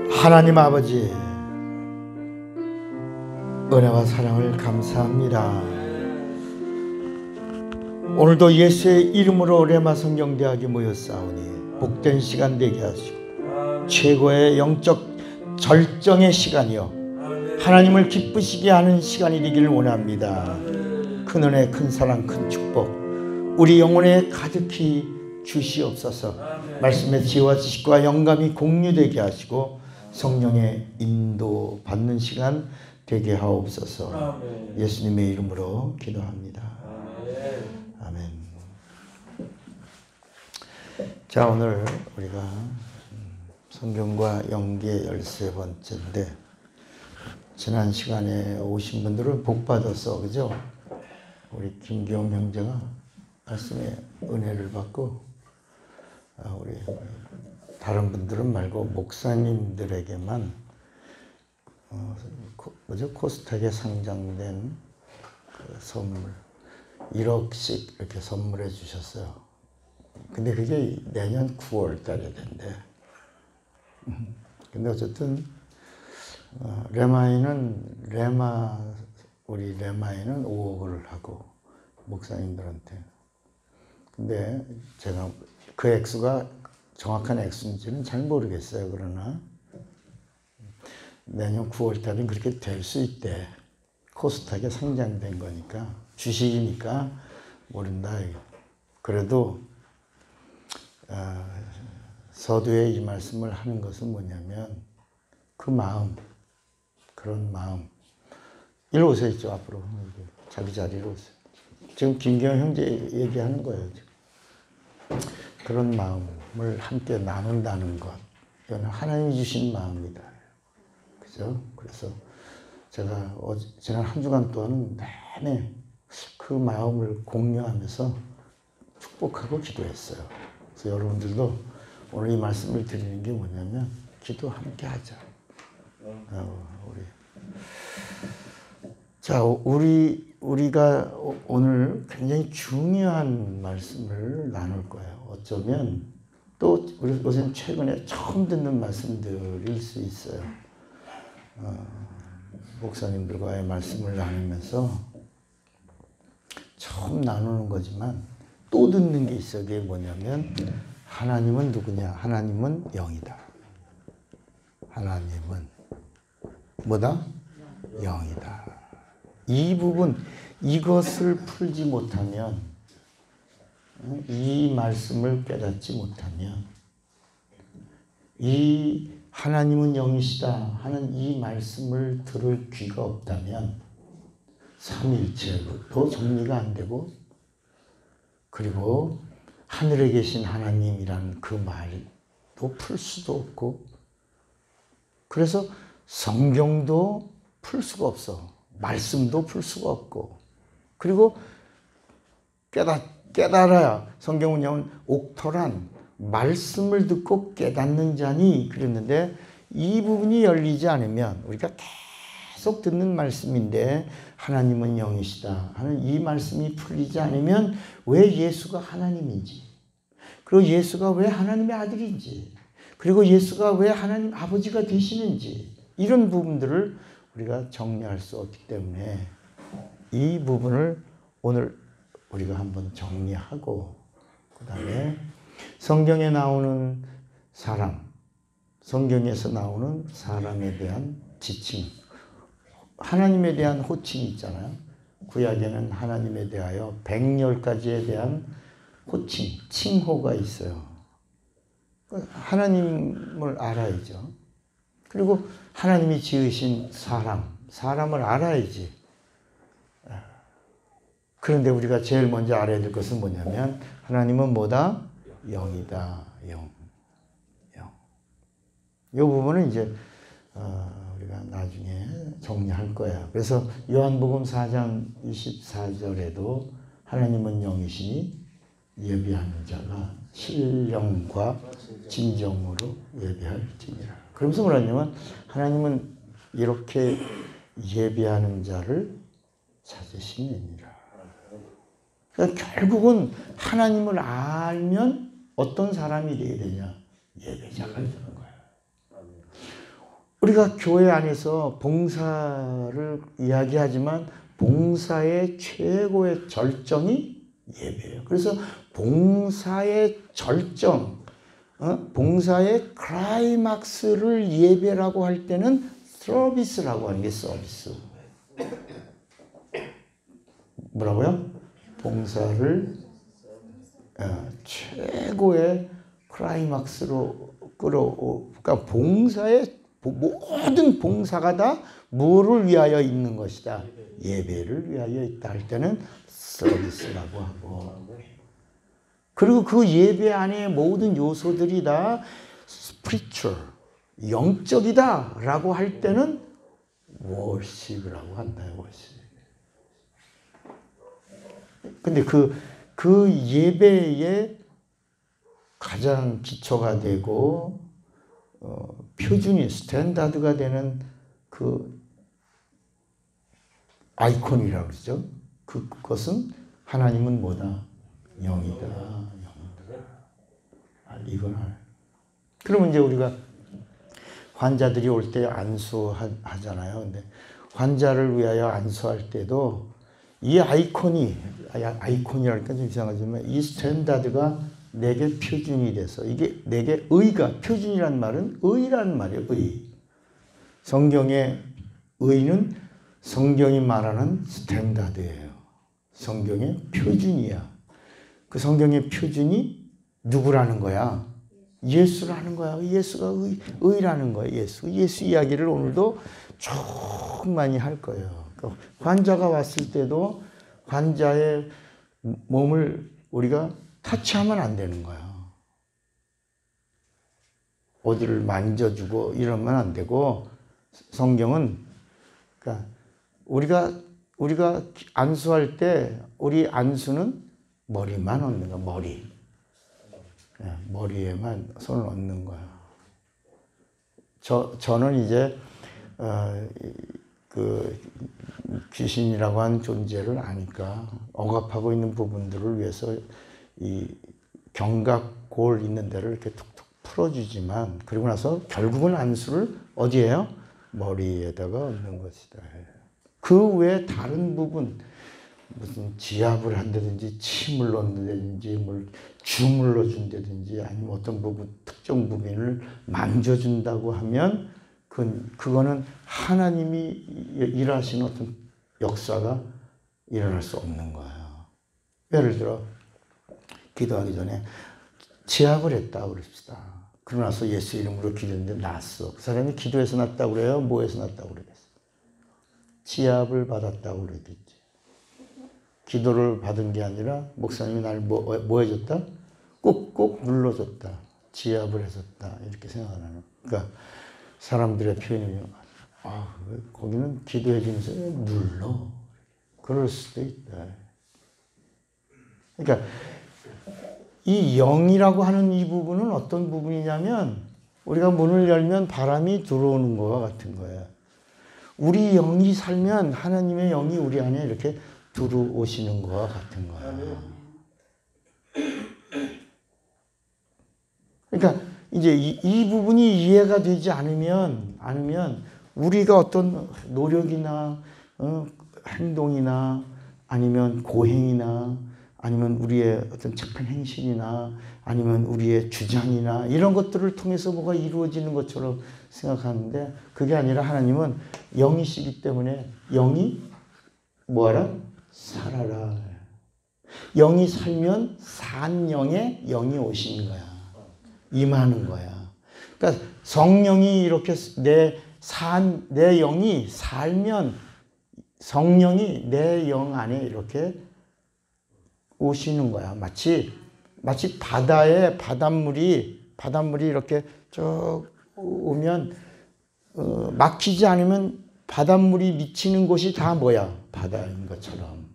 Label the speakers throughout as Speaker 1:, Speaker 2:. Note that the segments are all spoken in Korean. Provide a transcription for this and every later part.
Speaker 1: 하나님 아버지, 은혜와 사랑을 감사합니다. 오늘도 예수의 이름으로 레마 성경대학에 모였사오니 복된 시간 되게 하시고 최고의 영적 절정의 시간이요 하나님을 기쁘시게 하는 시간이 되기를 원합니다. 큰 은혜, 큰 사랑, 큰 축복 우리 영혼에 가득히 주시옵소서. 말씀의 지혜와 지식과 영감이 공유되게 하시고 성령의 인도 받는 시간 되게 하옵소서. 예수님의 이름으로 기도합니다. 아멘. 자, 오늘 우리가 성경과 연계 13번째인데 지난 시간에 오신 분들은 복 받았어, 그죠? 우리 김기용 형제가 말씀에 은혜를 받고 우리 다른 분들은 말고 목사님들에게만 코스닥에 상장된 그 선물 1억씩 이렇게 선물해 주셨어요. 근데 그게 내년 9월 달에 된대. 근데 어쨌든 우리 레마인은 5억을 하고 목사님들한테. 근데 제가 그 액수가 정확한 액수인지는 잘 모르겠어요. 그러나 내년 9월 달엔 그렇게 될 수 있대. 코스닥에 상장된 거니까, 주식이니까 모른다. 그래도 서두에 이 말씀을 하는 것은 뭐냐면 그 마음, 그런 마음. 일로 오세요. 이쪽 앞으로. 자기 자리로 오세요. 지금 김기영 형제 얘기하는 거예요. 지금. 그런 마음을 함께 나눈다는 것, 이거는 하나님이 주신 마음이다. 그죠? 그래서 제가 지난 한 주간 동안 내내 그 마음을 공유하면서 축복하고 기도했어요. 그래서 여러분들도 오늘 이 말씀을 드리는 게 뭐냐면 기도 함께 하자. 자, 우리가 오늘 굉장히 중요한 말씀을 나눌 거예요. 어쩌면 또 우리 요새 최근에 처음 듣는 말씀들일 수 있어요. 목사님들과의 말씀을 나누면서 처음 나누는 거지만 또 듣는 게 있어요. 그게 뭐냐면 하나님은 누구냐? 하나님은 영이다. 하나님은 뭐다? 영이다. 이 부분, 이것을 풀지 못하면, 이 말씀을 깨닫지 못하면, 이 하나님은 영이시다 하는 이 말씀을 들을 귀가 없다면 삼위일체도 정리가 안 되고, 그리고 하늘에 계신 하나님이라는 그 말도 풀 수도 없고, 그래서 성경도 풀 수가 없어. 말씀도 풀 수가 없고, 그리고 깨달아야, 성경은 영 옥토란 말씀을 듣고 깨닫는 자니 그랬는데, 이 부분이 열리지 않으면, 우리가 계속 듣는 말씀인데 하나님은 영이시다 하는 이 말씀이 풀리지 않으면 왜 예수가 하나님인지, 그리고 예수가 왜 하나님의 아들인지, 그리고 예수가 왜 하나님 아버지가 되시는지, 이런 부분들을 우리가 정리할 수 없기 때문에 이 부분을 오늘 우리가 한번 정리하고, 그 다음에 성경에 나오는 사람, 성경에서 나오는 사람에 대한 지칭, 하나님에 대한 호칭이 있잖아요. 구약에는 하나님에 대하여 110가지에 대한 호칭, 칭호가 있어요. 하나님을 알아야죠. 그리고 하나님이 지으신 사람을 알아야지. 그런데 우리가 제일 먼저 알아야 될 것은 뭐냐면 하나님은 뭐다? 영이다. 영. 이 부분은 이제 우리가 나중에 정리할 거예요. 그래서 요한복음 4장 24절에도 하나님은 영이시니 예비하는 자가 신령과 진정으로 예비할지니라. 그러면서 뭐라냐면 하나님은 이렇게 예비하는 자를 찾으시느니라. 그러니까 결국은 하나님을 알면 어떤 사람이 되어야 되냐? 예배자가 되는 거야. 우리가 교회 안에서 봉사를 이야기하지만 봉사의 최고의 절정이 예배예요. 그래서 봉사의 절정, 봉사의 클라이막스를 예배라고 할 때는 서비스라고 하는 게 서비스. 뭐라고요? 봉사를 최고의 클라이막스로 그러니까 봉사의 모든 봉사가 다 뭐를 위하여 있는 것이다? 예배를 위하여 있다 할 때는 서비스라고 하고, 그리고 그 예배 안에 모든 요소들이 다 spiritual, 영적이다 라고 할 때는 worship이라고 한다. worship. 근데 그 예배의 가장 기초가 되고 표준이 스탠다드가 되는 그 아이콘이라고 그러죠. 그것은 하나님은 뭐다? 영이다. 이걸 그러면 이제 우리가 환자들이 올 때 안수하잖아요. 근데 환자를 위하여 안수할 때도 이 아이콘이랄까 좀 이상하지만 이 스탠다드가 내게 표준이 돼서 이게 내게 의가, 표준이란 말은 의라는 말이에요. 의. 성경의 의는 성경이 말하는 스탠다드예요. 성경의 표준이야. 그 성경의 표준이 누구라는 거야? 예수라는 거야. 예수가 의라는 거야. 예수 이야기를 오늘도 쭉 많이 할 거예요. 그러니까 환자가 왔을 때도 환자의 몸을 우리가 타치하면 안 되는 거야. 어디를 만져주고 이러면 안 되고, 성경은 그러니까 우리가 안수할 때 우리 안수는 머리만 얹는 거야. 머리에만 손을 얹는 거야. 저는 이제 그 귀신이라고 하는 존재를 아니까 억압하고 있는 부분들을 위해서 이 견갑골 있는 데를 이렇게 툭툭 풀어주지만, 그리고 나서 결국은 안수를 어디에요? 머리에다가 얹는 것이다. 그 외에 다른 부분, 무슨 지압을 한다든지 침을 넣는다든지 뭘 주물러 준다든지 아니면 어떤 부분, 특정 부분을 만져준다고 하면 그거는 하나님이 일하시는 어떤 역사가 일어날 수 없는 거예요. 예를 들어 기도하기 전에 지압을 했다고 그럽시다. 그러고 나서 예수 이름으로 기도했는데 났어. 그 사람이 기도해서 났다고 그래요? 뭐해서 났다고 그러겠어? 지압을 받았다고 그러겠지. 기도를 받은 게 아니라 목사님이 나를 뭐 해줬다? 꾹꾹 눌러줬다. 지압을 해줬다. 이렇게 생각하는. 그러니까 사람들의 표현이 거기는 기도해 주면서 눌러. 그럴 수도 있다. 그러니까 이 영이라고 하는 이 부분은 어떤 부분이냐면, 우리가 문을 열면 바람이 들어오는 것과 같은 거예요. 우리 영이 살면 하나님의 영이 우리 안에 이렇게 들어오시는 것과 같은 거예요. 그러니까 이제 이 부분이 이해가 되지 않으면 우리가 어떤 노력이나 행동이나 아니면 고행이나 아니면 우리의 어떤 착한 행실이나 아니면 우리의 주장이나 이런 것들을 통해서 뭐가 이루어지는 것처럼 생각하는데, 그게 아니라 하나님은 영이시기 때문에 영이 뭐하라? 살아라. 영이 살면 산 영에 영이 오시는 거야. 임하는 거야. 그러니까 성령이 이렇게 내 영이 살면 성령이 내 영 안에 이렇게 오시는 거야. 마치 바다에 바닷물이 이렇게 쭉 오면 막히지 않으면 바닷물이 미치는 곳이 다 뭐야? 바다인 것처럼.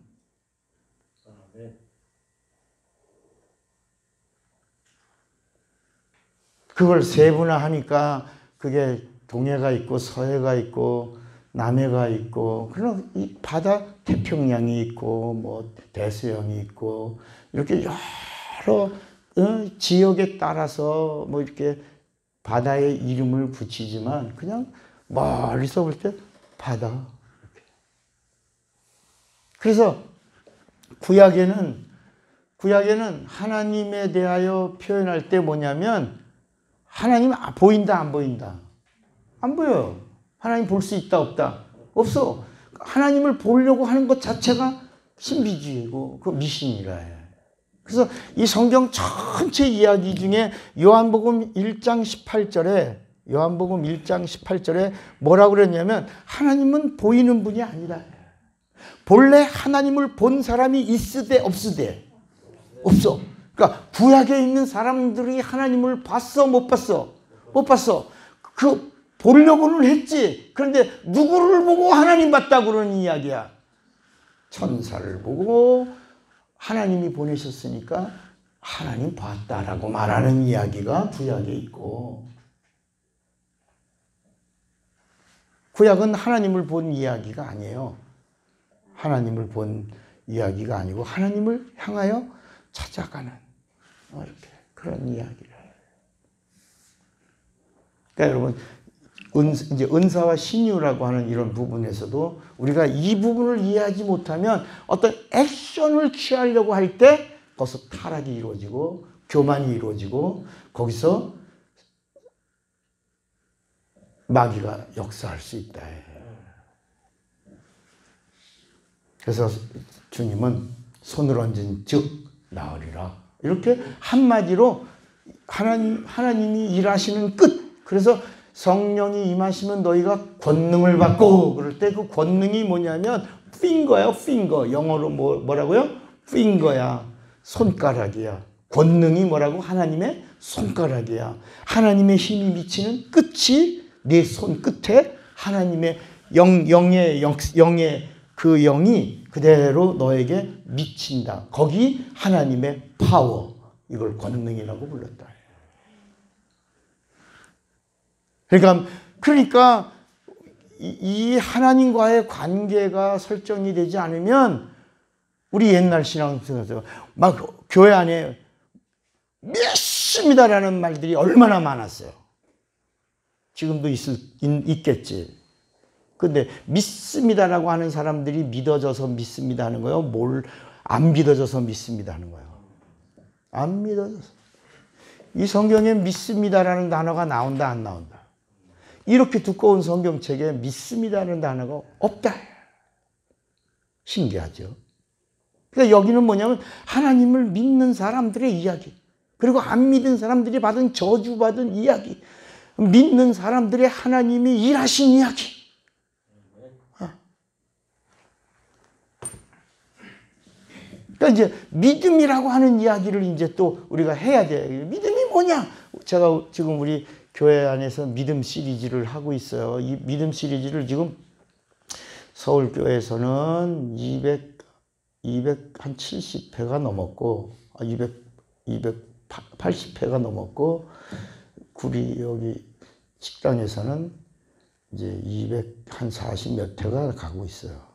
Speaker 1: 그걸 세분화하니까 그게 동해가 있고 서해가 있고 남해가 있고, 그럼 이 바다 태평양이 있고 뭐 대서양이 있고 이렇게 여러 지역에 따라서 뭐 이렇게 바다에 이름을 붙이지만 그냥 멀리서 볼 때 바다. 그래서 구약에는 하나님에 대하여 표현할 때 뭐냐면 하나님 보인다 안 보인다? 안 보여요. 하나님 볼 수 있다 없다? 없어. 하나님을 보려고 하는 것 자체가 신비주의고 그 미신이라 해. 그래서 이 성경 전체 이야기 중에 요한복음 1장 18절에 뭐라고 그랬냐면 하나님은 보이는 분이 아니라 본래 하나님을 본 사람이 있으되 없으되 없어. 그러니까 구약에 있는 사람들이 하나님을 봤어 못 봤어? 못 봤어. 그 보려고는 했지. 그런데 누구를 보고 하나님 봤다고 그러는 이야기야. 천사를 보고 하나님이 보내셨으니까 하나님 봤다라고 말하는 이야기가 구약에 있고, 구약은 하나님을 본 이야기가 아니에요. 하나님을 본 이야기가 아니고 하나님을 향하여 찾아가는 이렇게 그런 이야기를. 그러니까 여러분 이제 은사와 신유라고 하는 이런 부분에서도 우리가 이 부분을 이해하지 못하면 어떤 액션을 취하려고 할 때 거기서 타락이 이루어지고 교만이 이루어지고 거기서 마귀가 역사할 수 있다. 그래서 주님은 손을 얹은 즉 나으리라. 이렇게 한마디로 하나님이 일하시는 끝. 그래서 성령이 임하시면 너희가 권능을 받고, 그럴 때 그 권능이 뭐냐면 finger야, finger. 영어로 뭐라고요? finger야. 손가락이야. 권능이 뭐라고? 하나님의 손가락이야. 하나님의 힘이 미치는 끝이 네 손끝에 하나님의 영의 그 영이 그대로 너에게 미친다. 거기 하나님의 파워, 이걸 권능이라고 불렀다. 그러니까 이 하나님과의 관계가 설정이 되지 않으면 우리 옛날 신앙생활에서 막 교회 안에 믿습니다라는 말들이 얼마나 많았어요. 지금도 있겠지. 근데 믿습니다라고 하는 사람들이 믿어져서 믿습니다 하는 거예요? 안 믿어져서 믿습니다 하는 거예요? 안 믿어져서. 이 성경에 믿습니다라는 단어가 나온다 안 나온다? 이렇게 두꺼운 성경책에 믿습니다라는 단어가 없다. 신기하죠? 그러니까 여기는 뭐냐면 하나님을 믿는 사람들의 이야기, 그리고 안 믿는 사람들이 받은 저주받은 이야기, 믿는 사람들의 하나님이 일하신 이야기. 그러니까 이제 믿음이라고 하는 이야기를 이제 또 우리가 해야 돼. 믿음이 뭐냐? 제가 지금 우리 교회 안에서 믿음 시리즈를 하고 있어요. 이 믿음 시리즈를 지금 서울교회에서는 270회가 넘었고, 280회가 넘었고, 구리 여기 식당에서는 이제 240 몇 회가 가고 있어요.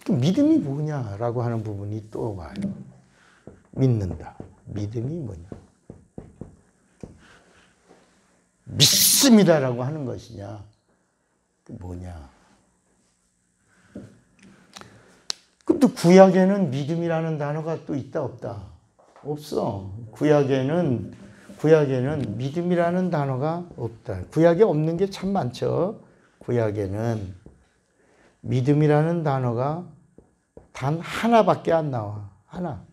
Speaker 1: 믿음이 뭐냐라고 하는 부분이 또 와요. 믿는다. 믿음이 뭐냐? 믿습니다라고 하는 것이냐? 뭐냐? 그럼 또 구약에는 믿음이라는 단어가 또 있다 없다? 없어. 구약에는 믿음이라는 단어가 없다. 구약에 없는 게 참 많죠. 구약에는 믿음이라는 단어가 단 하나밖에 안 나와. 하나.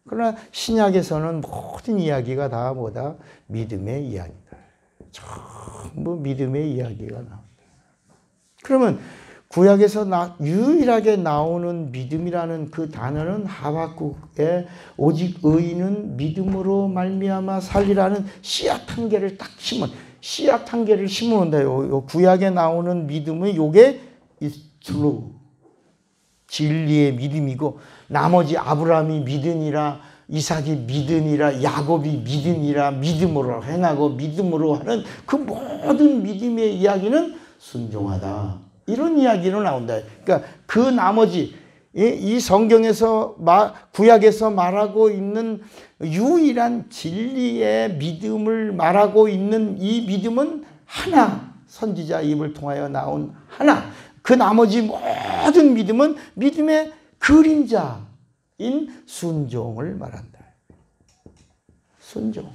Speaker 1: 그러나 신약에서는 모든 이야기가 다 뭐다? 믿음의 이야기다. 전부 믿음의 이야기가 나온다. 그러면 구약에서 유일하게 나오는 믿음이라는 그 단어는 하박국의 오직 의인은 믿음으로 말미암아 살리라는 씨앗 한 개를 딱 씨앗 한 개를 심어놓는다. 요 구약에 나오는 믿음은 요게 is true. 진리의 믿음이고, 나머지 아브라함이 믿으니라, 이삭이 믿으니라, 야곱이 믿으니라, 믿음으로 행하고 믿음으로 하는 그 모든 믿음의 이야기는 순종하다. 이런 이야기로 나온다. 그러니까 그 나머지 이 성경에서 구약에서 말하고 있는 유일한 진리의 믿음을 말하고 있는 이 믿음은 하나, 선지자 입을 통하여 나온 하나. 그 나머지 모든 믿음은 믿음의 그림자인 순종을 말한다. 순종.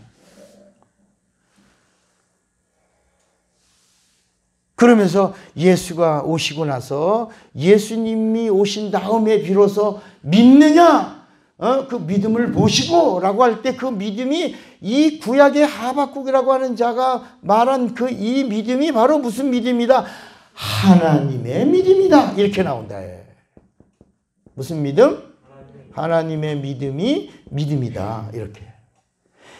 Speaker 1: 그러면서 예수가 오시고 나서 예수님이 오신 다음에 비로소 믿느냐? 그 믿음을 보시고 라고 할 때 그 믿음이 이 구약의 하박국이라고 하는 자가 말한 그 이 믿음이 바로 무슨 믿음이다? 하나님의 믿음이다. 이렇게 나온다. 무슨 믿음? 하나님의 믿음이 믿음이다. 이렇게.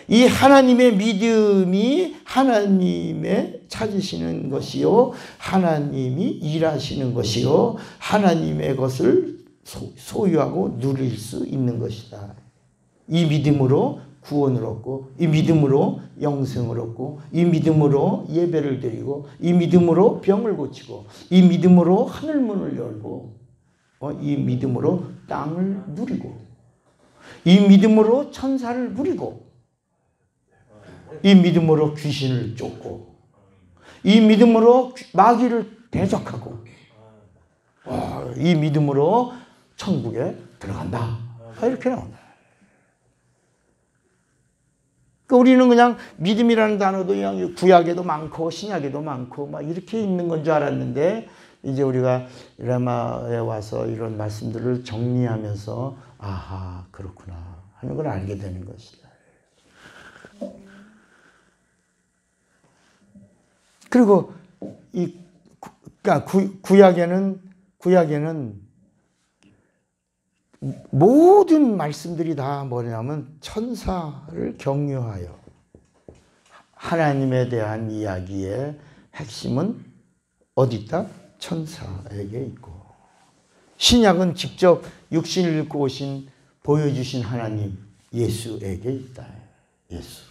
Speaker 1: 이 하나님의 믿음이 하나님의 찾으시는 것이요, 하나님이 일하시는 것이요, 하나님의 것을 소유하고 누릴 수 있는 것이다. 이 믿음으로 구원을 얻고, 이 믿음으로 영생을 얻고, 이 믿음으로 예배를 드리고, 이 믿음으로 병을 고치고, 이 믿음으로 하늘문을 열고, 이 믿음으로 땅을 누리고, 이 믿음으로 천사를 부리고, 이 믿음으로 귀신을 쫓고, 이 믿음으로 마귀를 대적하고, 이 믿음으로 천국에 들어간다. 이렇게 나온다. 우리는 그냥 믿음이라는 단어도 그냥 구약에도 많고 신약에도 많고 막 이렇게 있는 건 줄 알았는데, 이제 우리가 라마에 와서 이런 말씀들을 정리하면서 아하, 그렇구나 하는 걸 알게 되는 것이다. 그리고 그러니까 구약에는 모든 말씀들이 다 뭐냐면 천사를 경유하여 하나님에 대한 이야기의 핵심은 어디 있다? 천사에게 있고, 신약은 직접 육신을 입고 오신 보여주신 하나님 예수에게 있다. 예수.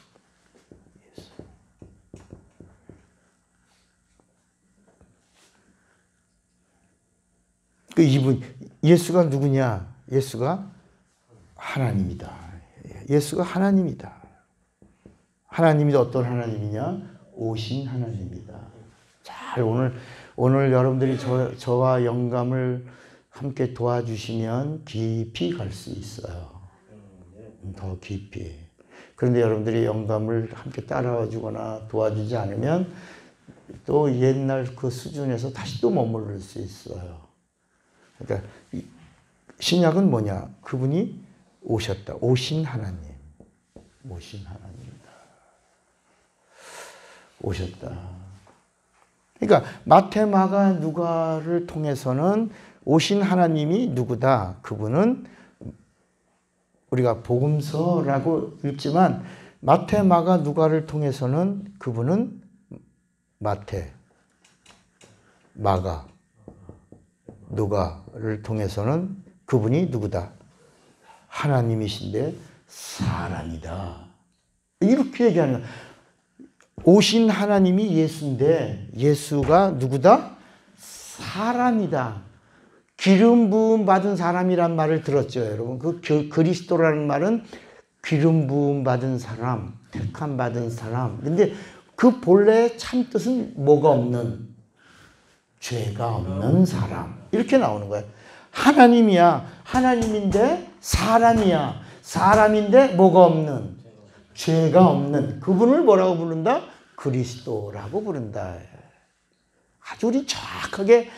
Speaker 1: 그 이분 예수가 누구냐? 예수가 하나님이다. 예수가 하나님이다. 하나님이 어떤 하나님이냐? 오신 하나님이다. 잘 오늘 여러분들이 저와 영감을 함께 도와주시면 깊이 갈 수 있어요. 더 깊이. 그런데 여러분들이 영감을 함께 따라와 주거나 도와주지 않으면 또 옛날 그 수준에서 다시 또 머무를 수 있어요. 그러니까 신약은 뭐냐? 그분이 오셨다. 오신 하나님. 오신 하나님이다. 오셨다. 그러니까 마태, 마가, 누가를 통해서는 오신 하나님이 누구다? 그분은 우리가 복음서라고 읽지만 마태, 마가, 누가를 통해서는 그분은 마태, 마가, 누가를 통해서는 그분이 누구다? 하나님이신데 사람이다. 이렇게 얘기하는 거야. 오신 하나님이 예수인데 예수가 누구다? 사람이다. 기름 부음 받은 사람이란 말을 들었죠, 여러분. 그 그리스도라는 말은 기름 부음 받은 사람, 택함 받은 사람. 근데 그 본래의 참 뜻은 뭐가 없는, 죄가 없는 사람. 이렇게 나오는 거예요. 하나님이야. 하나님인데 사람이야. 사람인데 뭐가 없는, 죄가 없는 그분을 뭐라고 부른다? 그리스도라고 부른다. 아주 우리 정확하게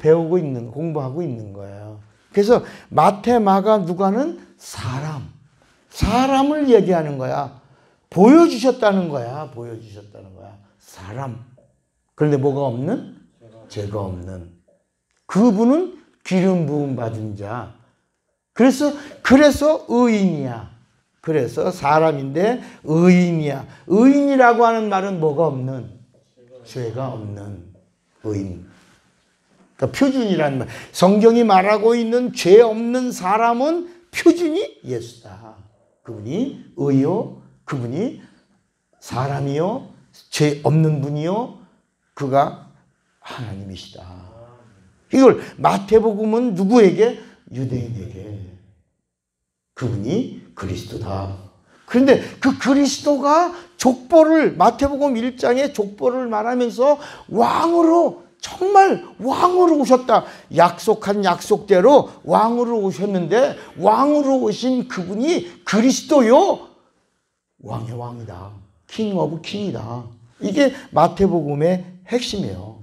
Speaker 1: 배우고 있는, 공부하고 있는 거예요. 그래서 마태, 마가, 누가는 사람을 얘기하는 거야. 보여주셨다는 거야. 보여주셨다는 거야. 사람. 그런데 뭐가 없는? 죄가 없는. 그분은 기름 부음 받은 자. 그래서 의인이야. 그래서 사람인데 의인이야. 의인이라고 하는 말은 뭐가 없는? 죄가 없는 의인. 그러니까 표준이라는 말. 성경이 말하고 있는 죄 없는 사람은 표준이 예수다. 그분이 의요. 그분이 사람이요. 죄 없는 분이요. 그가 하나님이시다. 이걸 마태복음은 누구에게? 유대인에게. 그분이 그리스도다. 그런데 그 그리스도가 족보를 마태복음 1장에 족보를 말하면서 왕으로 정말 왕으로 오셨다. 약속한 약속대로 왕으로 오셨는데 왕으로 오신 그분이 그리스도요. 왕의 왕이다. 킹 오브 킹이다. 이게 마태복음의 핵심이에요.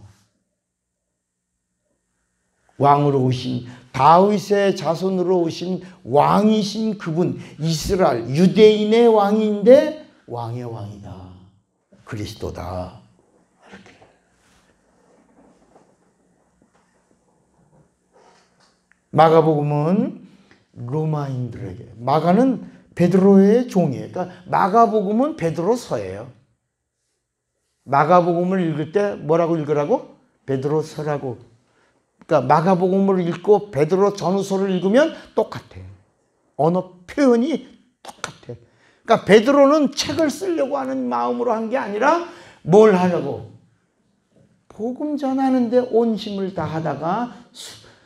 Speaker 1: 왕으로 오신 다윗의 자손으로 오신 왕이신 그분 이스라엘 유대인의 왕인데 왕의 왕이다. 그리스도다. 이렇게. 마가복음은 로마인들에게 마가는 베드로의 종이에요. 그러니까 마가복음은 베드로서예요. 마가복음을 읽을 때 뭐라고 읽으라고? 베드로서라고. 그러니까 마가복음을 읽고 베드로 전후서를 읽으면 똑같아요. 언어 표현이 똑같아요. 그러니까 베드로는 책을 쓰려고 하는 마음으로 한 게 아니라 뭘 하려고? 복음 전하는데 온 힘을 다하다가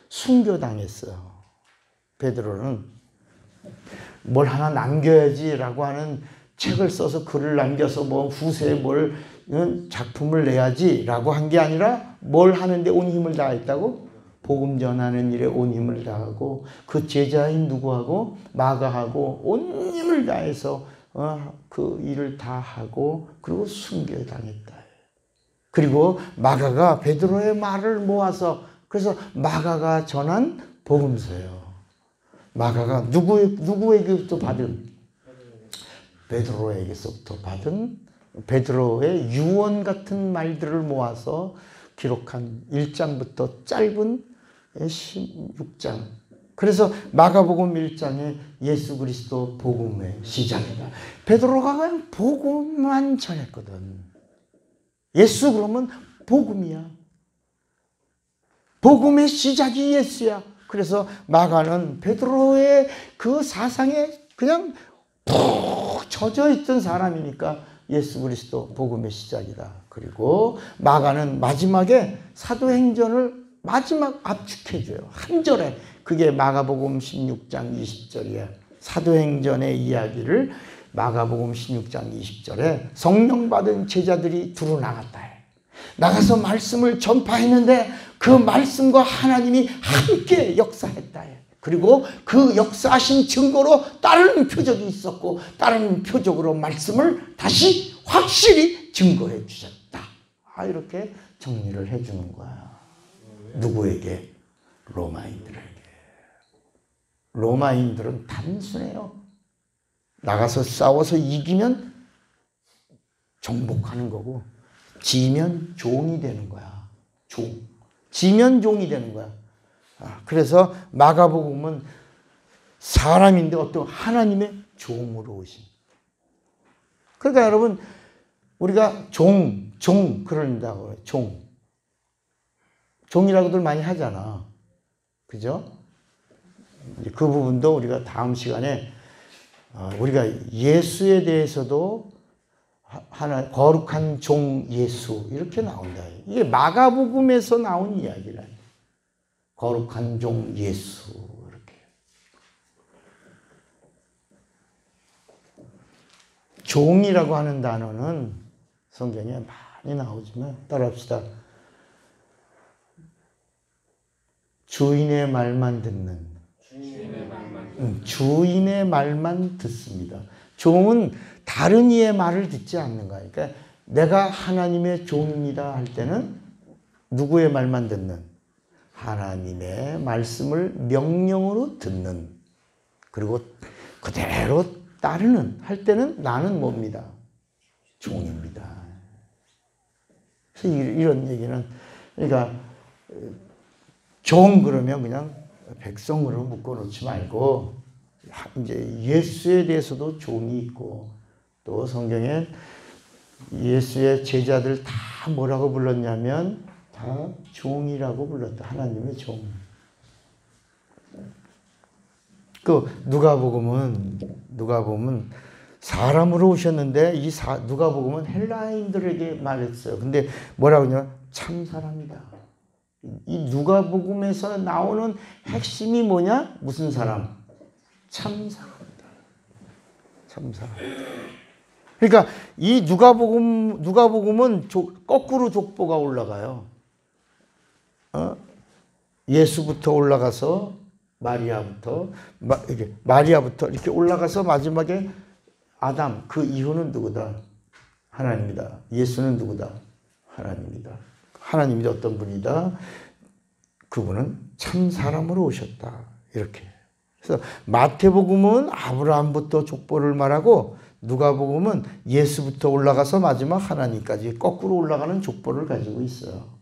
Speaker 1: 순교당했어요. 베드로는 뭘 하나 남겨야지라고 하는 책을 써서 글을 남겨서 뭐 후세에 뭘 작품을 내야지라고 한 게 아니라 뭘 하는데 온 힘을 다했다고? 복음 전하는 일에 온 힘을 다하고 그 제자인 누구하고? 마가하고 온 힘을 다해서 그 일을 다 하고 그리고 순교당했다. 그리고 마가가 베드로의 말을 모아서 그래서 마가가 전한 복음서예요. 마가가 누구에게부터 받은? 베드로에게서부터 받은 베드로의 유언 같은 말들을 모아서 기록한 1장부터 짧은 16장. 그래서 마가복음 1장에 예수 그리스도 복음의 시작이다. 베드로가 그냥 복음만 전했거든. 예수 그러면 복음이야. 복음의 시작이 예수야. 그래서 마가는 베드로의 그 사상에 그냥 푹 젖어 있던 사람이니까 예수 그리스도 복음의 시작이다. 그리고 마가는 마지막에 사도행전을 마지막 압축해줘요. 한 절에. 그게 마가복음 16장 20절이야. 사도행전의 이야기를 마가복음 16장 20절에 성령 받은 제자들이 두루 나갔다 해. 나가서 말씀을 전파했는데 그 말씀과 하나님이 함께 역사했다 해. 그리고 그 역사하신 증거로 다른 표적이 있었고 다른 표적으로 말씀을 다시 확실히 증거해 주셨다. 이렇게 정리를 해주는 거야. 누구에게? 로마인들에게. 로마인들은 단순해요. 나가서 싸워서 이기면 정복하는 거고 지면 종이 되는 거야. 종. 지면 종이 되는 거야. 그래서 마가복음은 사람인데 어떤 하나님의 종으로 오신. 그러니까 여러분 우리가 종 그런다고 해요. 종이라고들 많이 하잖아. 그죠? 그 부분도 우리가 다음 시간에 우리가 예수에 대해서도 하나 거룩한 종 예수 이렇게 나온다. 이게 마가복음에서 나온 이야기라. 거룩한 종 예수 이렇게. 종이라고 하는 단어는 성경에 많이 나오지만 따라합시다. 주인의 말만 듣는. 주인의 말만 듣습니다. 종은 다른 이의 말을 듣지 않는 거야. 그러니까 내가 하나님의 종입니다 할 때는 누구의 말만 듣는? 하나님의 말씀을 명령으로 듣는. 그리고 그대로 따르는 할 때는 나는 뭡니다? 종입니다. 그래서 이런 얘기는 그러니까 종 그러면 그냥 백성으로 묶어놓지 말고 이제 예수에 대해서도 종이 있고 또 성경에 예수의 제자들 다 뭐라고 불렀냐면 다 종이라고 불렀다. 하나님의 종. 그 누가복음은 사람으로 오셨는데 이 누가복음은 헬라인들에게 말했어요. 근데 뭐라고 하냐? 참 사람이다. 이 누가복음에서 나오는 핵심이 뭐냐? 무슨 사람? 참 사람이다. 참 사람. 그러니까 이 누가복음은 거꾸로 족보가 올라가요. 예수부터 올라가서 마리아부터 이렇게 올라가서 마지막에 아담, 그 이후는 누구다? 하나님이다. 예수는 누구다? 하나님이다. 하나님이 어떤 분이다? 그분은 참 사람으로 오셨다. 이렇게. 그래서 마태복음은 아브라함부터 족보를 말하고 누가복음은 예수부터 올라가서 마지막 하나님까지 거꾸로 올라가는 족보를 가지고 있어요.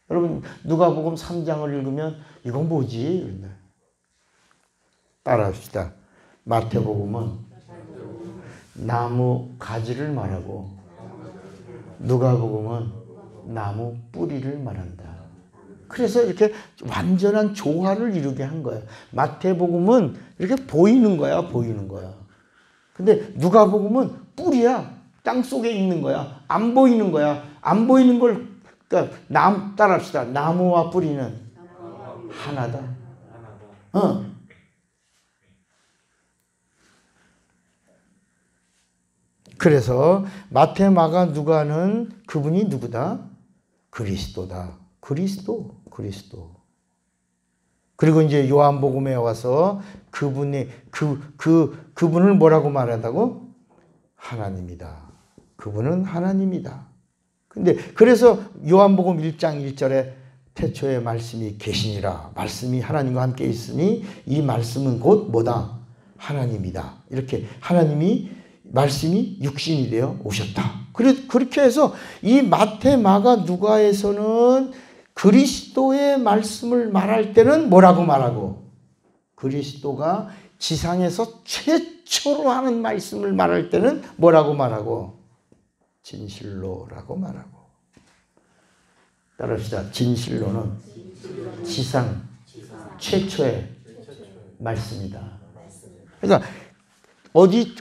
Speaker 1: 여러분 누가복음 3장을 읽으면 이건 뭐지? 따라합시다. 마태복음은 나무 가지를 말하고 누가복음은 나무 뿌리를 말한다. 그래서 이렇게 완전한 조화를 이루게 한 거예요. 마태복음은 이렇게 보이는 거야, 보이는 거야. 근데 누가복음은 뿌리야. 땅 속에 있는 거야. 안 보이는 거야. 안 보이는 걸, 그러니까 따라합시다. 나무와 뿌리는 하나다. 그래서 마태, 마가, 누가는 그분이 누구다? 그리스도다. 그리스도. 그리고 이제 요한복음에 와서 그분을 뭐라고 말한다고? 하나님이다. 그분은 하나님이다. 근데 그래서 요한복음 1장 1절에 태초에 말씀이 계시니라. 말씀이 하나님과 함께 있으니 이 말씀은 곧 뭐다? 하나님이다. 이렇게 말씀이 육신이 되어 오셨다. 그렇게 해서 이 마태, 마가, 누가에서는 그리스도의 말씀을 말할 때는 뭐라고 말하고? 그리스도가 지상에서 최초로 하는 말씀을 말할 때는 뭐라고 말하고? 진실로라고 말하고. 따라합시다. 진실로는 지상 최초의 말씀이다. 그러니까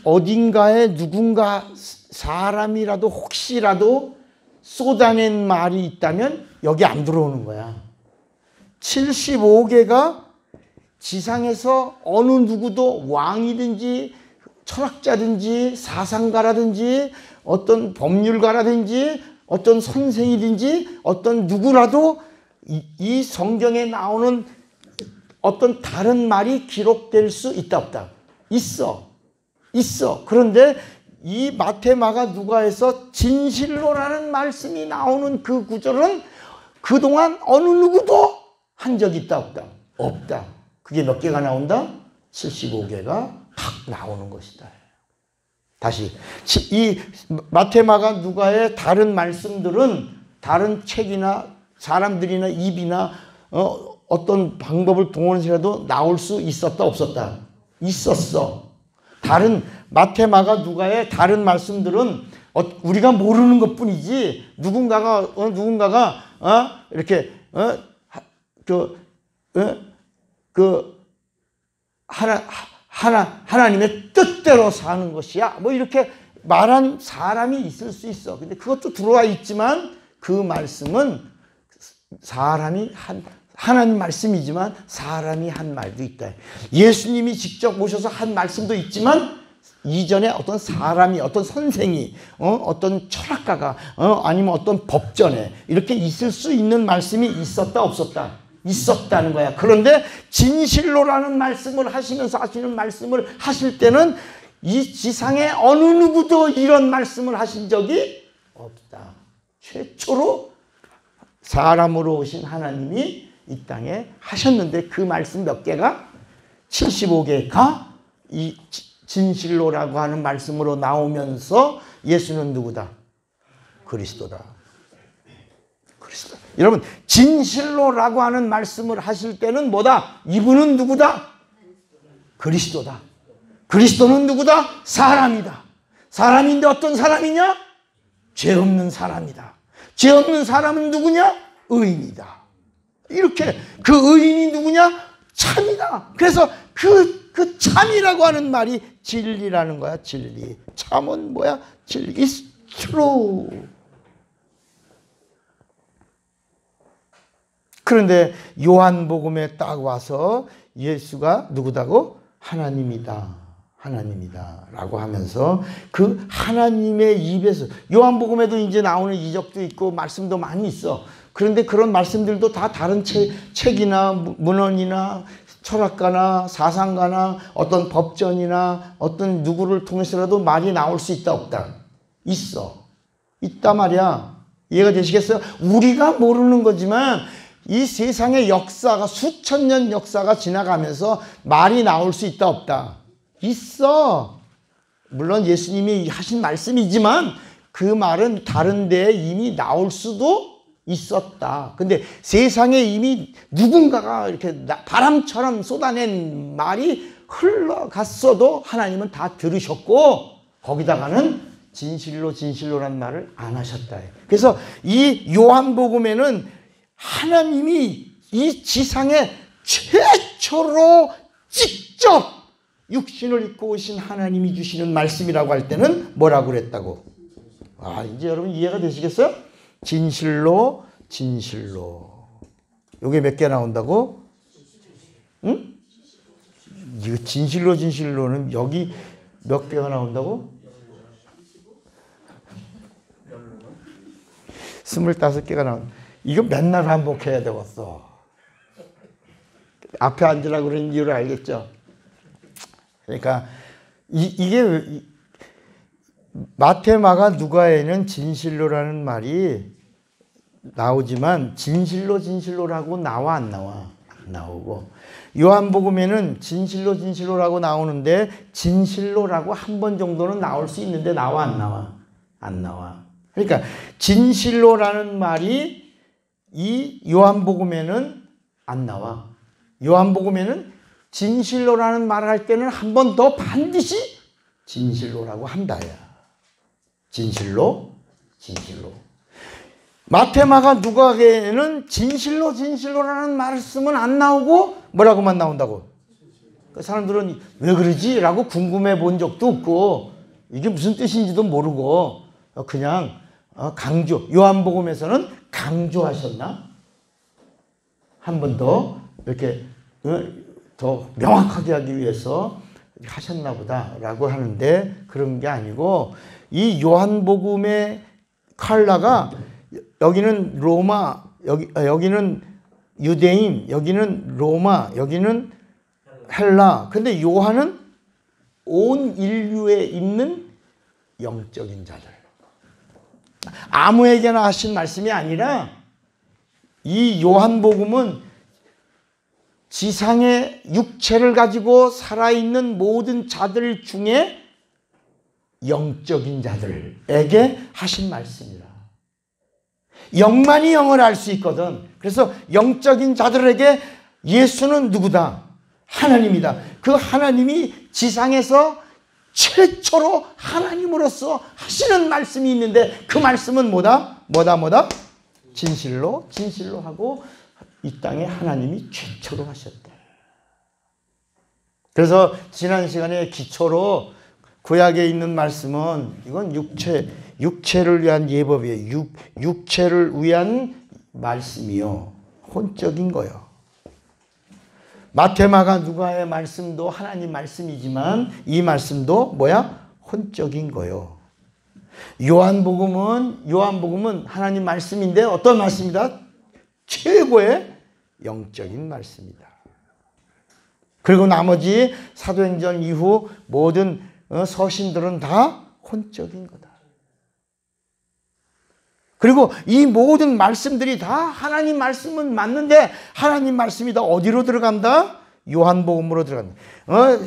Speaker 1: 어딘가에 누군가 사람이라도 혹시라도 쏟아낸 말이 있다면 여기 안 들어오는 거야. 75개가 지상에서 어느 누구도 왕이든지 철학자든지 사상가라든지 어떤 법률가라든지 어떤 선생이든지 어떤 누구라도 이 성경에 나오는 어떤 다른 말이 기록될 수 있다 없다? 있어. 그런데 이 마태, 마가, 누가에서 진실로라는 말씀이 나오는 그 구절은 그동안 어느 누구도 한 적이 있다 없다? 없다. 그게 몇 개가 나온다? 75개가 탁 나오는 것이다. 다시 이 마태, 마가, 누가의 다른 말씀들은 다른 책이나 사람들이나 입이나 어떤 방법을 동원해서라도 나올 수 있었다 없었다? 있었어. 다른 마태, 마가, 누가의 다른 말씀들은 우리가 모르는 것뿐이지 누군가가 이렇게 하나님의 뜻대로 사는 것이야. 뭐 이렇게 말한 사람이 있을 수 있어. 근데 그것도 들어와 있지만 그 말씀은 하나님 말씀이지만 사람이 한 말도 있다. 예수님이 직접 오셔서 한 말씀도 있지만 이전에 어떤 사람이, 어떤 선생이, 어떤 철학가가, 아니면 어떤 법전에 이렇게 있을 수 있는 말씀이 있었다 없었다? 있었다는 거야. 그런데 진실로라는 말씀을 하시면서 하시는 말씀을 하실 때는 이 지상에 어느 누구도 이런 말씀을 하신 적이 없다. 최초로 사람으로 오신 하나님이 이 땅에 하셨는데 그 말씀 몇 개가? 75개가 이 진실로라고 하는 말씀으로 나오면서 예수는 누구다? 그리스도다. 그리스도. 여러분 진실로라고 하는 말씀을 하실 때는 뭐다? 이분은 누구다? 그리스도다. 그리스도는 누구다? 사람이다. 사람인데 어떤 사람이냐? 죄 없는 사람이다. 죄 없는 사람은 누구냐? 의인이다. 이렇게 그 의인이 누구냐? 참이다. 그래서 그 참이라고 하는 말이 진리라는 거야. 진리. 참은 뭐야? 진리. It's true. 그런데 요한복음에 딱 와서 예수가 누구다고? 하나님이다. 하나님이다. 라고 하면서 그 하나님의 입에서 요한복음에도 이제 나오는 이적도 있고 말씀도 많이 있어. 그런데 그런 말씀들도 다 다른 책이나 문헌이나 철학가나 사상가나 어떤 법전이나 어떤 누구를 통해서라도 말이 나올 수 있다 없다? 있어. 있다 말이야. 이해가 되시겠어요? 우리가 모르는 거지만 이 세상의 역사가 수천 년 역사가 지나가면서 말이 나올 수 있다 없다? 있어. 물론 예수님이 하신 말씀이지만 그 말은 다른 데에 이미 나올 수도 있었다. 근데 세상에 이미 누군가가 이렇게 바람처럼 쏟아낸 말이 흘러갔어도 하나님은 다 들으셨고 거기다가는 진실로 진실로란 말을 안 하셨다. 그래서 이 요한복음에는 하나님이 이 지상에 최초로 직접 육신을 입고 오신 하나님이 주시는 말씀이라고 할 때는 뭐라고 그랬다고? 아, 이제 여러분 이해가 되시겠어요? 진실로 진실로. 요게 몇 개 나온다고? 응? 이거 진실로 진실로는 여기 몇 개가 나온다고? 25개가 나온다. 이거 맨날 반복해야 되겠어. 앞에 앉으라고 그런 이유를 알겠죠? 그러니까 이게 마태, 마가, 누가에는 진실로라는 말이 나오지만 진실로 진실로라고 나와 안 나와? 안 나오고 요한복음에는 진실로 진실로라고 나오는데 진실로라고 한 번 정도는 나올 수 있는데 나와 안 나와? 안 나와. 그러니까 진실로라는 말이 이 요한복음에는 안 나와. 요한복음에는 진실로라는 말을 할 때는 한 번 더 반드시 진실로라고 한다야. 진실로, 진실로. 마태, 마가, 누가에는 진실로, 진실로라는 말씀은 안 나오고 뭐라고만 나온다고? 그 사람들은 왜 그러지? 라고 궁금해 본 적도 없고 이게 무슨 뜻인지도 모르고 그냥 강조. 요한복음에서는 강조하셨나? 한 번 더 이렇게 더 명확하게 하기 위해서 하셨나 보다라고 하는데 그런 게 아니고 이 요한복음의 칼라가 여기는 로마, 여기는 유대인, 여기는 로마, 여기는 헬라. 근데 요한은 온 인류에 있는 영적인 자들. 아무에게나 하신 말씀이 아니라 이 요한복음은 지상의 육체를 가지고 살아있는 모든 자들 중에 영적인 자들에게 하신 말씀이라. 영만이 영을 알 수 있거든. 그래서 영적인 자들에게 예수는 누구다? 하나님이다. 그 하나님이 지상에서 최초로 하나님으로서 하시는 말씀이 있는데 그 말씀은 뭐다? 진실로 진실로 하고 이 땅에 하나님이 최초로 하셨다. 그래서 지난 시간에 기초로 구약에 있는 말씀은 이건 육체를 위한 예법이에요. 육체를 위한 말씀이요. 혼적인 거요. 마태, 마가, 누가의 말씀도 하나님 말씀이지만 이 말씀도 뭐야? 혼적인 거요. 요한복음은 하나님 말씀인데 어떤 말씀이다? 최고의 영적인 말씀이다. 그리고 나머지 사도행전 이후 모든 서신들은 다 혼적인 거다. 그리고 이 모든 말씀들이 다 하나님 말씀은 맞는데 하나님 말씀이 다 어디로 들어간다? 요한복음으로 들어간다.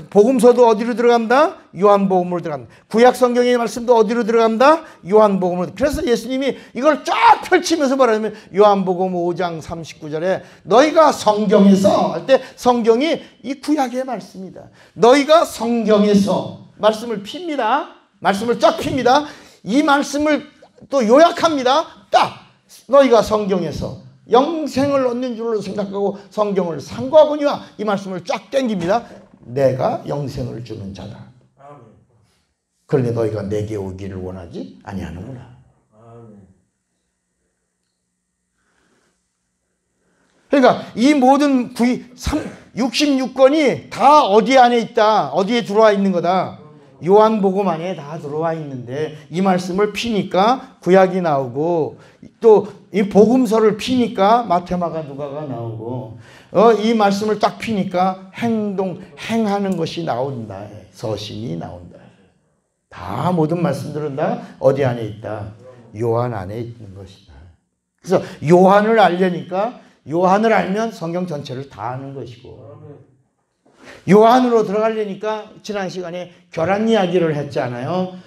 Speaker 1: 복음서도 어디로 들어간다? 요한복음으로 들어간다. 구약 성경의 말씀도 어디로 들어간다? 요한복음으로. 그래서 예수님이 이걸 쫙 펼치면서 말하면 요한복음 5장 39절에 너희가 성경에서 할 때 성경이 이 구약의 말씀이다. 너희가 성경에서 말씀을 핍니다. 말씀을 쫙 핍니다. 이 말씀을 또 요약합니다. 딱 너희가 성경에서 영생을 얻는 줄로 생각하고 성경을 상고하거니와 이 말씀을 쫙 땡깁니다. 내가 영생을 주는 자다. 그런데 너희가 내게 오기를 원하지 아니하는구나. 그러니까 이 모든 66권이 다 어디 안에 있다. 어디에 들어와 있는 거다. 요한복음 안에 다 들어와 있는데 이 말씀을 피니까 구약이 나오고 또 이 복음서를 피니까 마태마가 누가가 나오고 이 말씀을 딱 피니까 행하는 것이 나온다. 서신이 나온다. 다 모든 말씀들은 다 어디 안에 있다. 요한 안에 있는 것이다. 그래서 요한을 알려니까 요한을 알면 성경 전체를 다 아는 것이고 요한으로 들어가려니까 지난 시간에 결혼 이야기를 했잖아요.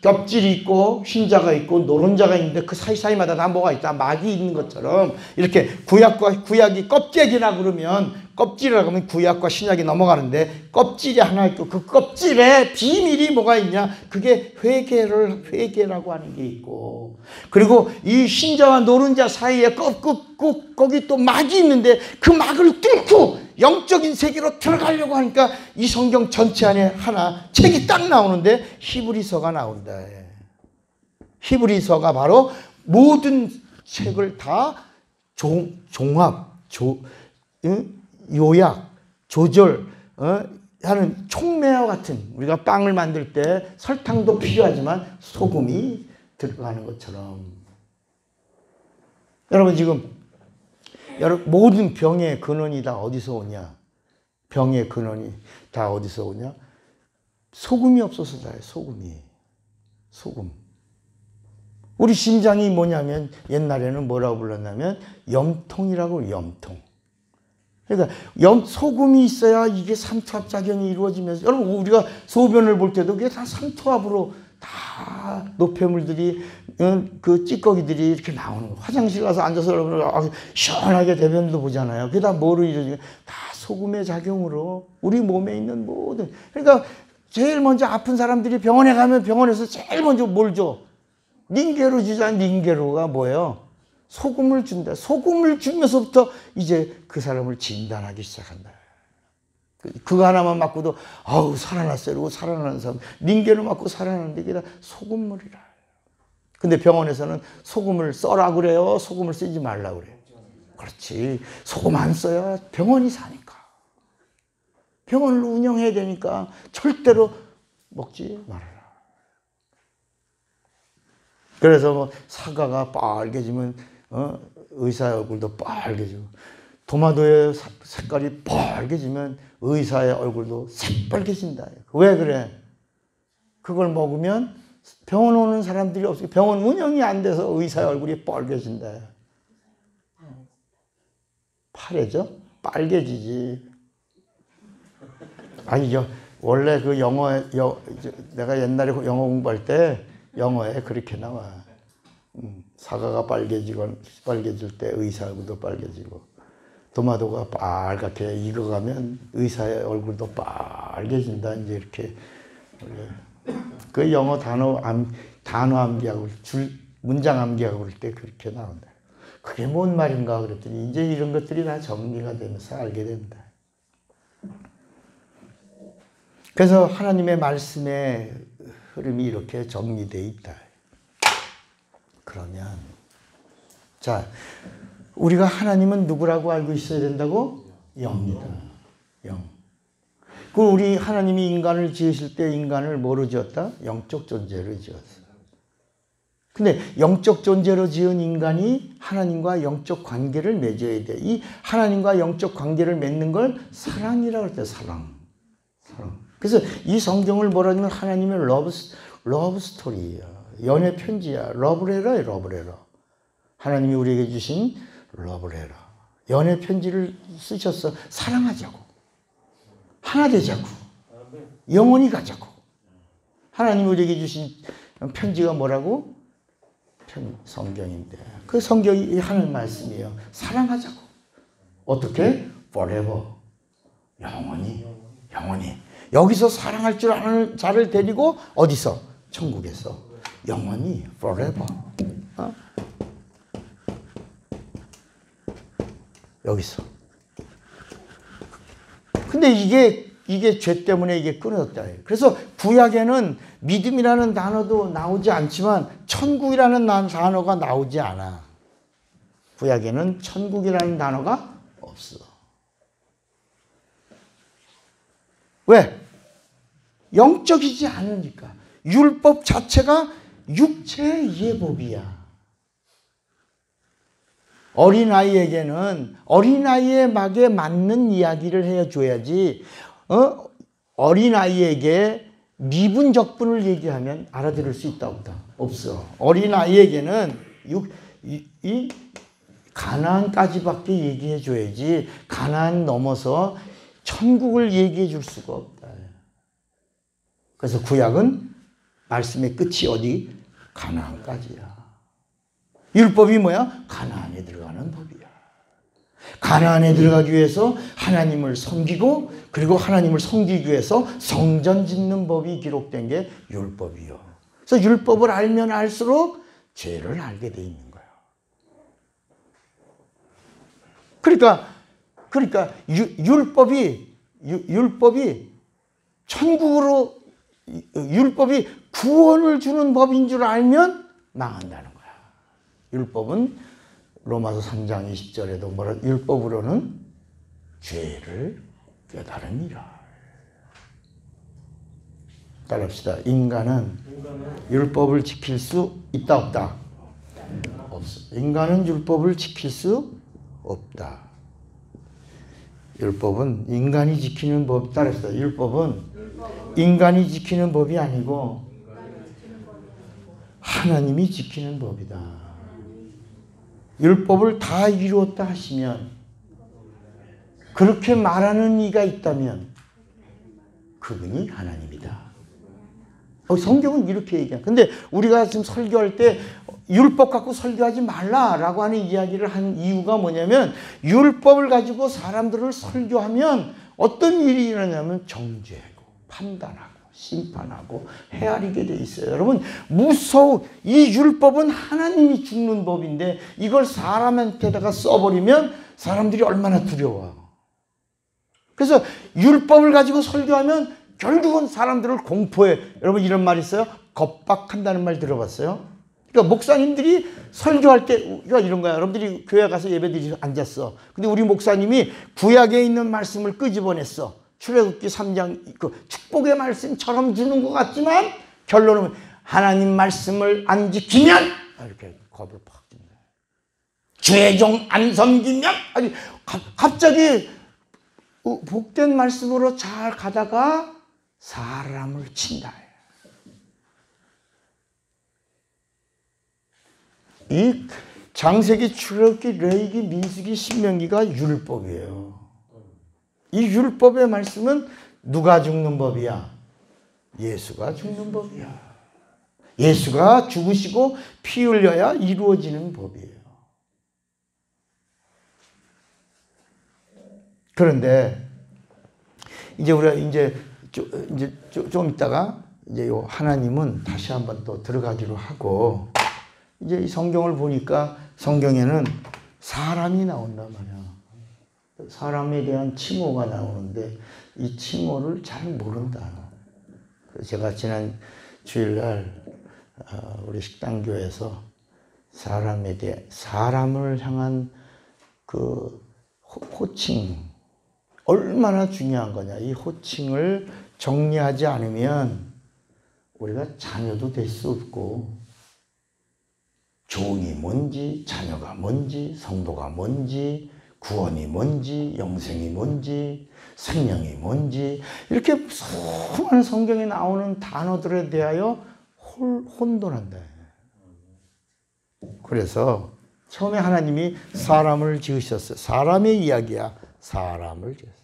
Speaker 1: 겹질이 있고 흰자가 있고 노른자가 있는데 그 사이사이마다 다 뭐가 있다. 막이 있는 것처럼 이렇게 구약이 껍질이라 그러면 껍질이라고 하면 구약과 신약이 넘어가는데 껍질이 하나 있고 그 껍질에 비밀이 뭐가 있냐. 그게 회개라고 하는 게 있고 그리고 이 흰자와 노른자 사이에 거기 또 막이 있는데 그 막을 뚫고 영적인 세계로 들어가려고 하니까 이 성경 전체 안에 하나 책이 딱 나오는데 히브리서가 나온다. 히브리서가 바로 모든 책을 다 종합, 요약, 조절 하는 촉매와 같은 우리가 빵을 만들 때 설탕도 필요하지만 소금이 들어가는 것처럼 여러분 지금 모든 병의 근원이 다 어디서 오냐? 병의 근원이 다 어디서 오냐? 소금이 없어서다. 소금. 우리 심장이 뭐냐면 옛날에는 뭐라고 불렀냐면 염통이라고 염통. 그러니까 소금이 있어야 이게 삼투압작용이 이루어지면서 여러분 우리가 소변을 볼 때도 그게 다 삼투압으로 다 노폐물들이 그 찌꺼기들이 이렇게 나오는 거예요. 화장실 가서 앉아서 여러분 시원하게 대변도 보잖아요. 그게 다 뭐로 이루어지냐? 다 소금의 작용으로 우리 몸에 있는 모든 그러니까 제일 먼저 아픈 사람들이 병원에 가면 병원에서 제일 먼저 뭘 줘? 닌게로 주자. 닌게로가 뭐예요? 소금을 준다. 소금을 주면서부터 이제 그 사람을 진단하기 시작한다. 그거 하나만 맞고도 아우 살아났어요. 이러고 살아나는 사람 닌게를 맞고 살아나는데 그게 다 소금물이라. 근데 병원에서는 소금을 써라 그래요. 소금을 쓰지 말라 그래요. 그렇지. 소금 안 써야 병원이 사니까. 병원을 운영해야 되니까 절대로 먹지 말아라. 그래서 뭐 사과가 빨개지면 의사의 얼굴도 빨개지고 토마토의 색깔이 빨개지면 의사의 얼굴도 새빨개진다. 왜 그래? 그걸 먹으면 병원 오는 사람들이 없어요. 병원 운영이 안 돼서 의사의 얼굴이 빨개진다. 파래져? 빨개지지. 아니죠. 원래 그 내가 옛날에 영어 공부할 때 영어에 그렇게 나와. 사과가 빨개질 때 의사 얼굴도 빨개지고 토마토가 빨갛게 익어가면 의사의 얼굴도 빨개진다. 이제 이렇게 그 영어 단어 암기하고 문장 암기하고 그럴 때 그렇게 나온다. 그게 뭔 말인가 그랬더니 이제 이런 것들이 다 정리가 되면서 알게 된다. 그래서 하나님의 말씀의 흐름이 이렇게 정리되어 있다. 그러면 자 우리가 하나님은 누구라고 알고 있어야 된다고? 영이다. 영. 그 우리 하나님이 인간을 지으실 때 인간을 뭐로 지었다? 영적 존재로 지었어. 근데 영적 존재로 지은 인간이 하나님과 영적 관계를 맺어야 돼. 이 하나님과 영적 관계를 맺는 걸 사랑이라고 할 때 사랑. 그래서 이 성경을 뭐라 하냐면 하나님의 러브 스토리야. 연애 편지야. 러브레러야, 러브레러. 하나님이 우리에게 주신 러브레러. 연애 편지를 쓰셨어. 사랑하자고. 하나 되자고. 영원히 가자고. 하나님이 우리에게 주신 편지가 뭐라고? 성경인데. 그 성경이 하는 말씀이에요. 사랑하자고. 어떻게? forever. 영원히. 여기서 사랑할 줄 아는 자를 데리고 어디서? 천국에서. 영원히. forever. 여기서. 근데 이게 죄 때문에 이게 끊어졌다. 그래서 구약에는 믿음이라는 단어도 나오지 않지만 천국이라는 단어가 나오지 않아. 구약에는 천국이라는 단어가 없어. 왜? 영적이지 않으니까. 율법 자체가 육체의 예법이야. 어린아이에게는 어린아이의 막에 맞는 이야기를 해줘야지, 어린아이에게 미분적분을 얘기하면 알아들을 수 있다 없다? 없어. 어린아이에게는 이 가나안까지밖에 얘기해 줘야지 가나안 넘어서 천국을 얘기해 줄 수가 없다. 그래서 구약은 말씀의 끝이 어디? 가나안까지야. 율법이 뭐야? 가나안에 들어가는 법이야. 가나안에 들어가기 위해서 하나님을 섬기고, 그리고 하나님을 섬기기 위해서 성전 짓는 법이 기록된 게 율법이요. 그래서 율법을 알면 알수록 죄를 알게 돼 있는 거예요. 그러니까 율법이 천국으로, 율법이 구원을 주는 법인 줄 알면 망한다는 거야. 율법은 로마서 3장 20절에도 뭐라, 율법으로는 죄를 깨달으니라. 따라합시다. 인간은 율법을 지킬 수 있다 없다? 없어. 인간은 율법을 지킬 수 없다. 율법은 인간이 지키는 법. 따라합시다. 율법은 인간이 지키는 법이 아니고 하나님이 지키는 법이다. 율법을 다 이루었다 하시면, 그렇게 말하는 이가 있다면 그분이 하나님이다. 성경은 이렇게 얘기해요. 근데 우리가 지금 설교할 때 율법 갖고 설교하지 말라라고 하는 이야기를 한 이유가 뭐냐면, 율법을 가지고 사람들을 설교하면 어떤 일이 일어나냐면 정죄하고 판단하고 심판하고 헤아리게 돼 있어요. 여러분, 이 율법은 하나님이 주는 법인데 이걸 사람한테다가 써버리면 사람들이 얼마나 두려워. 그래서 율법을 가지고 설교하면 결국은 사람들을 공포해. 여러분, 이런 말 있어요? 겁박한다는 말 들어봤어요? 그러니까 목사님들이 설교할 때가 이런 거야. 여러분들이 교회 가서 예배드리러 앉았어. 근데 우리 목사님이 구약에 있는 말씀을 끄집어냈어. 출애굽기 3장 그 축복의 말씀처럼 주는 것 같지만 결론은 하나님 말씀을 안 지키면 이렇게 겁을 팍 줍니다. 주의 종 안 섬기면, 아니 갑자기 복된 말씀으로 잘 가다가 사람을 친다. 이 장세기, 출애굽기, 레위기, 민수기, 신명기가 율법이에요. 이 율법의 말씀은 누가 죽는 법이야? 예수가 죽는 법이야. 예수가 죽으시고 피 흘려야 이루어지는 법이에요. 그런데 이제 우리가 이제 좀 있다가 이제 요 하나님은 다시 한번 또 들어가기로 하고, 이제 이 성경을 보니까 성경에는 사람이 나온단 말이야. 사람에 대한 칭호가 나오는데 이 칭호를 잘 모른다. 제가 지난 주일날 우리 식당교회에서 사람을 향한 그 호칭, 얼마나 중요한 거냐. 이 호칭을 정리하지 않으면 우리가 자녀도 될 수 없고, 종이 뭔지, 자녀가 뭔지, 성도가 뭔지, 구원이 뭔지, 영생이 뭔지, 생명이 뭔지, 이렇게 수많은 성경에 나오는 단어들에 대하여 혼돈한다. 그래서 처음에 하나님이 사람을 지으셨어요. 사람의 이야기야. 사람을 지었어요.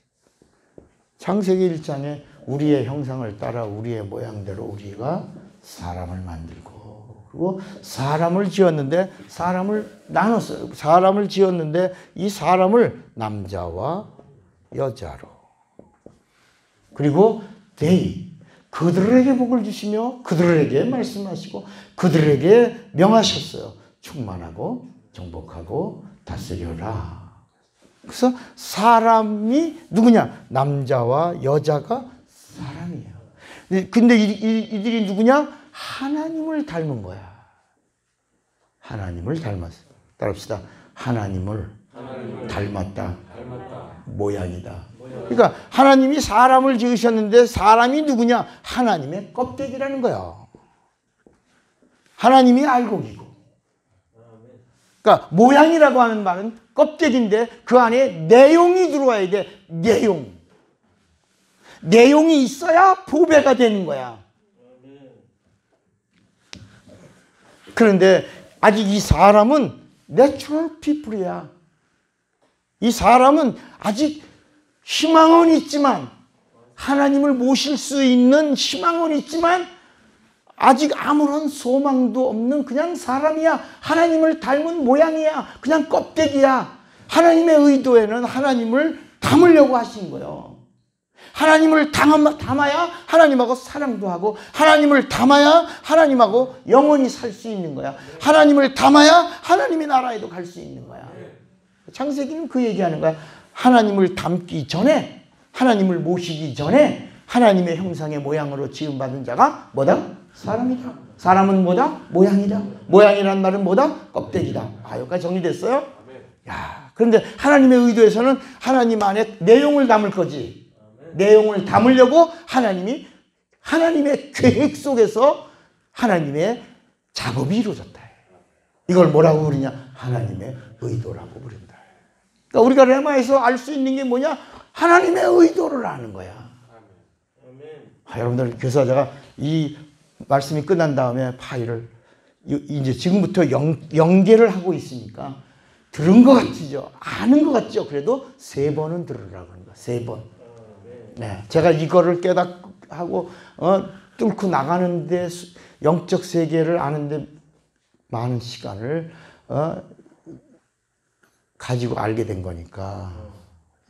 Speaker 1: 창세기 1장에 우리의 형상을 따라 우리의 모양대로 우리가 사람을 만들고, 그리고 사람을 지었는데 사람을 나눴어요. 사람을 지었는데 이 사람을 남자와 여자로, 그리고 그들에게 복을 주시며 그들에게 말씀하시고 그들에게 명하셨어요. 충만하고 정복하고 다스려라. 그래서 사람이 누구냐? 남자와 여자가 사람이에요. 근데 이들이 누구냐? 하나님을 닮은 거야. 하나님을 닮았어요. 따라합시다. 하나님을 닮았다. 모양이다. 그러니까 하나님이 사람을 지으셨는데 사람이 누구냐? 하나님의 껍데기라는 거야. 하나님이 알곡이고. 그러니까 모양이라고 하는 말은 껍데기인데 그 안에 내용이 들어와야 돼. 내용. 내용이 있어야 보배가 되는 거야. 그런데 아직 이 사람은 내추럴 피플이야. 이 사람은 아직 희망은 있지만, 하나님을 모실 수 있는 희망은 있지만 아직 아무런 소망도 없는 그냥 사람이야. 하나님을 닮은 모양이야. 그냥 껍데기야. 하나님의 의도에는 하나님을 담으려고 하신 거예요. 하나님을 담아야 하나님하고 사랑도 하고, 하나님을 담아야 하나님하고 영원히 살 수 있는 거야. 하나님을 담아야 하나님의 나라에도 갈 수 있는 거야. 창세기는 그 얘기하는 거야. 하나님을 담기 전에, 하나님을 모시기 전에 하나님의 형상의 모양으로 지음받은 자가 뭐다? 사람이다. 사람은 뭐다? 모양이다. 모양이란 말은 뭐다? 껍데기다. 여기까지 정리됐어요? 야, 그런데 하나님의 의도에서는 하나님 안에 내용을 담을 거지. 내용을 담으려고 하나님이 하나님의 계획 속에서 하나님의 작업이 이루어졌다. 이걸 뭐라고 부르냐? 하나님의 의도라고 부른다. 그러니까 우리가 레마에서 알 수 있는 게 뭐냐? 하나님의 의도를 아는 거야. 여러분들, 그래서 제가 이 말씀이 끝난 다음에 파일을 이제 지금부터 연계를 하고 있으니까 들은 것 같죠? 아는 것 같죠? 그래도 3번은 들으라고 하는 거야. 3번. 네, 제가 이거를 깨닫고 뚫고 나가는데, 영적 세계를 아는데 많은 시간을 가지고 알게 된 거니까,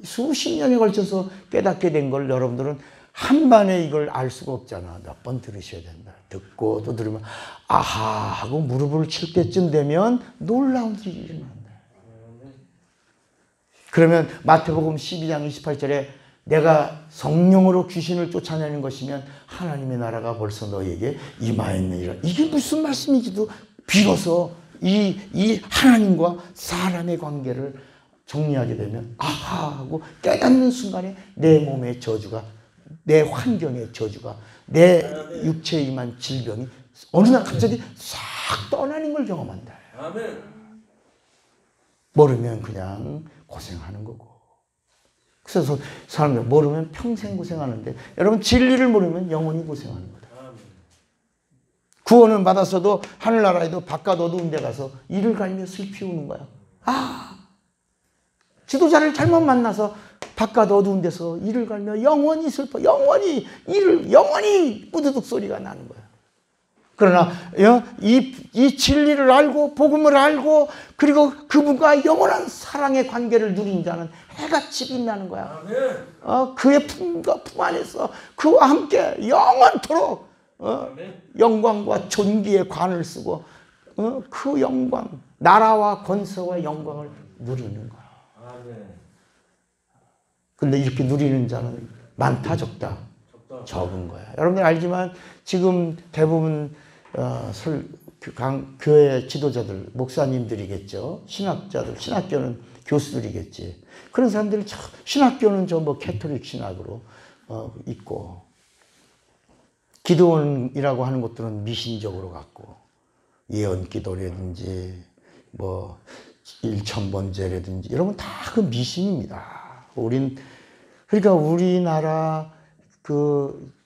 Speaker 1: 수십 년에 걸쳐서 깨닫게 된 걸 여러분들은 한 번에 이걸 알 수가 없잖아. 몇 번 들으셔야 된다. 듣고 또 들으면 아하 하고 무릎을 칠 때쯤 되면 놀라운 일이 일어난다. 그러면 마태복음 12장 28절에 내가 성령으로 귀신을 쫓아내는 것이면 하나님의 나라가 벌써 너에게 임하였느니라. 이게 무슨 말씀인지도 비로소 이 하나님과 사람의 관계를 정리하게 되면 아하 하고 깨닫는 순간에 내 몸의 저주가, 내 환경의 저주가, 내 육체에 임한 질병이 어느 날 갑자기 싹 떠나는 걸 경험한다. 모르면 그냥 고생하는 거고. 그래서 사람들 모르면 평생 고생하는데, 여러분 진리를 모르면 영원히 고생하는 거다. 구원은 받았어도 하늘나라에도 바깥 어두운 데 가서 이를 갈며 슬피 우는 거야. 지도자를 잘못 만나서 바깥 어두운 데서 이를 갈며 영원히 슬퍼, 영원히 뿌드득 소리가 나는 거야. 그러나 이 진리를 알고 복음을 알고 그리고 그분과 영원한 사랑의 관계를 누린 자는 해같이 빛나는 거야. 그의 품 안에서 그와 함께 영원토록 영광과 존귀의 관을 쓰고 그 영광, 나라와 권세와 영광을 누리는 거야. 근데 이렇게 누리는 자는 많다 적다? 적은 거야. 여러분들 알지만 지금 대부분 교회 지도자들, 목사님들이겠죠. 신학자들, 신학교는 교수들이겠지. 그런 사람들이 신학교는 캐톨릭 신학으로 있고, 기도원이라고 하는 것들은 미신적으로 갖고, 예언기도라든지 일천번제라든지 여러분 다 그 미신입니다. 그러니까 우리나라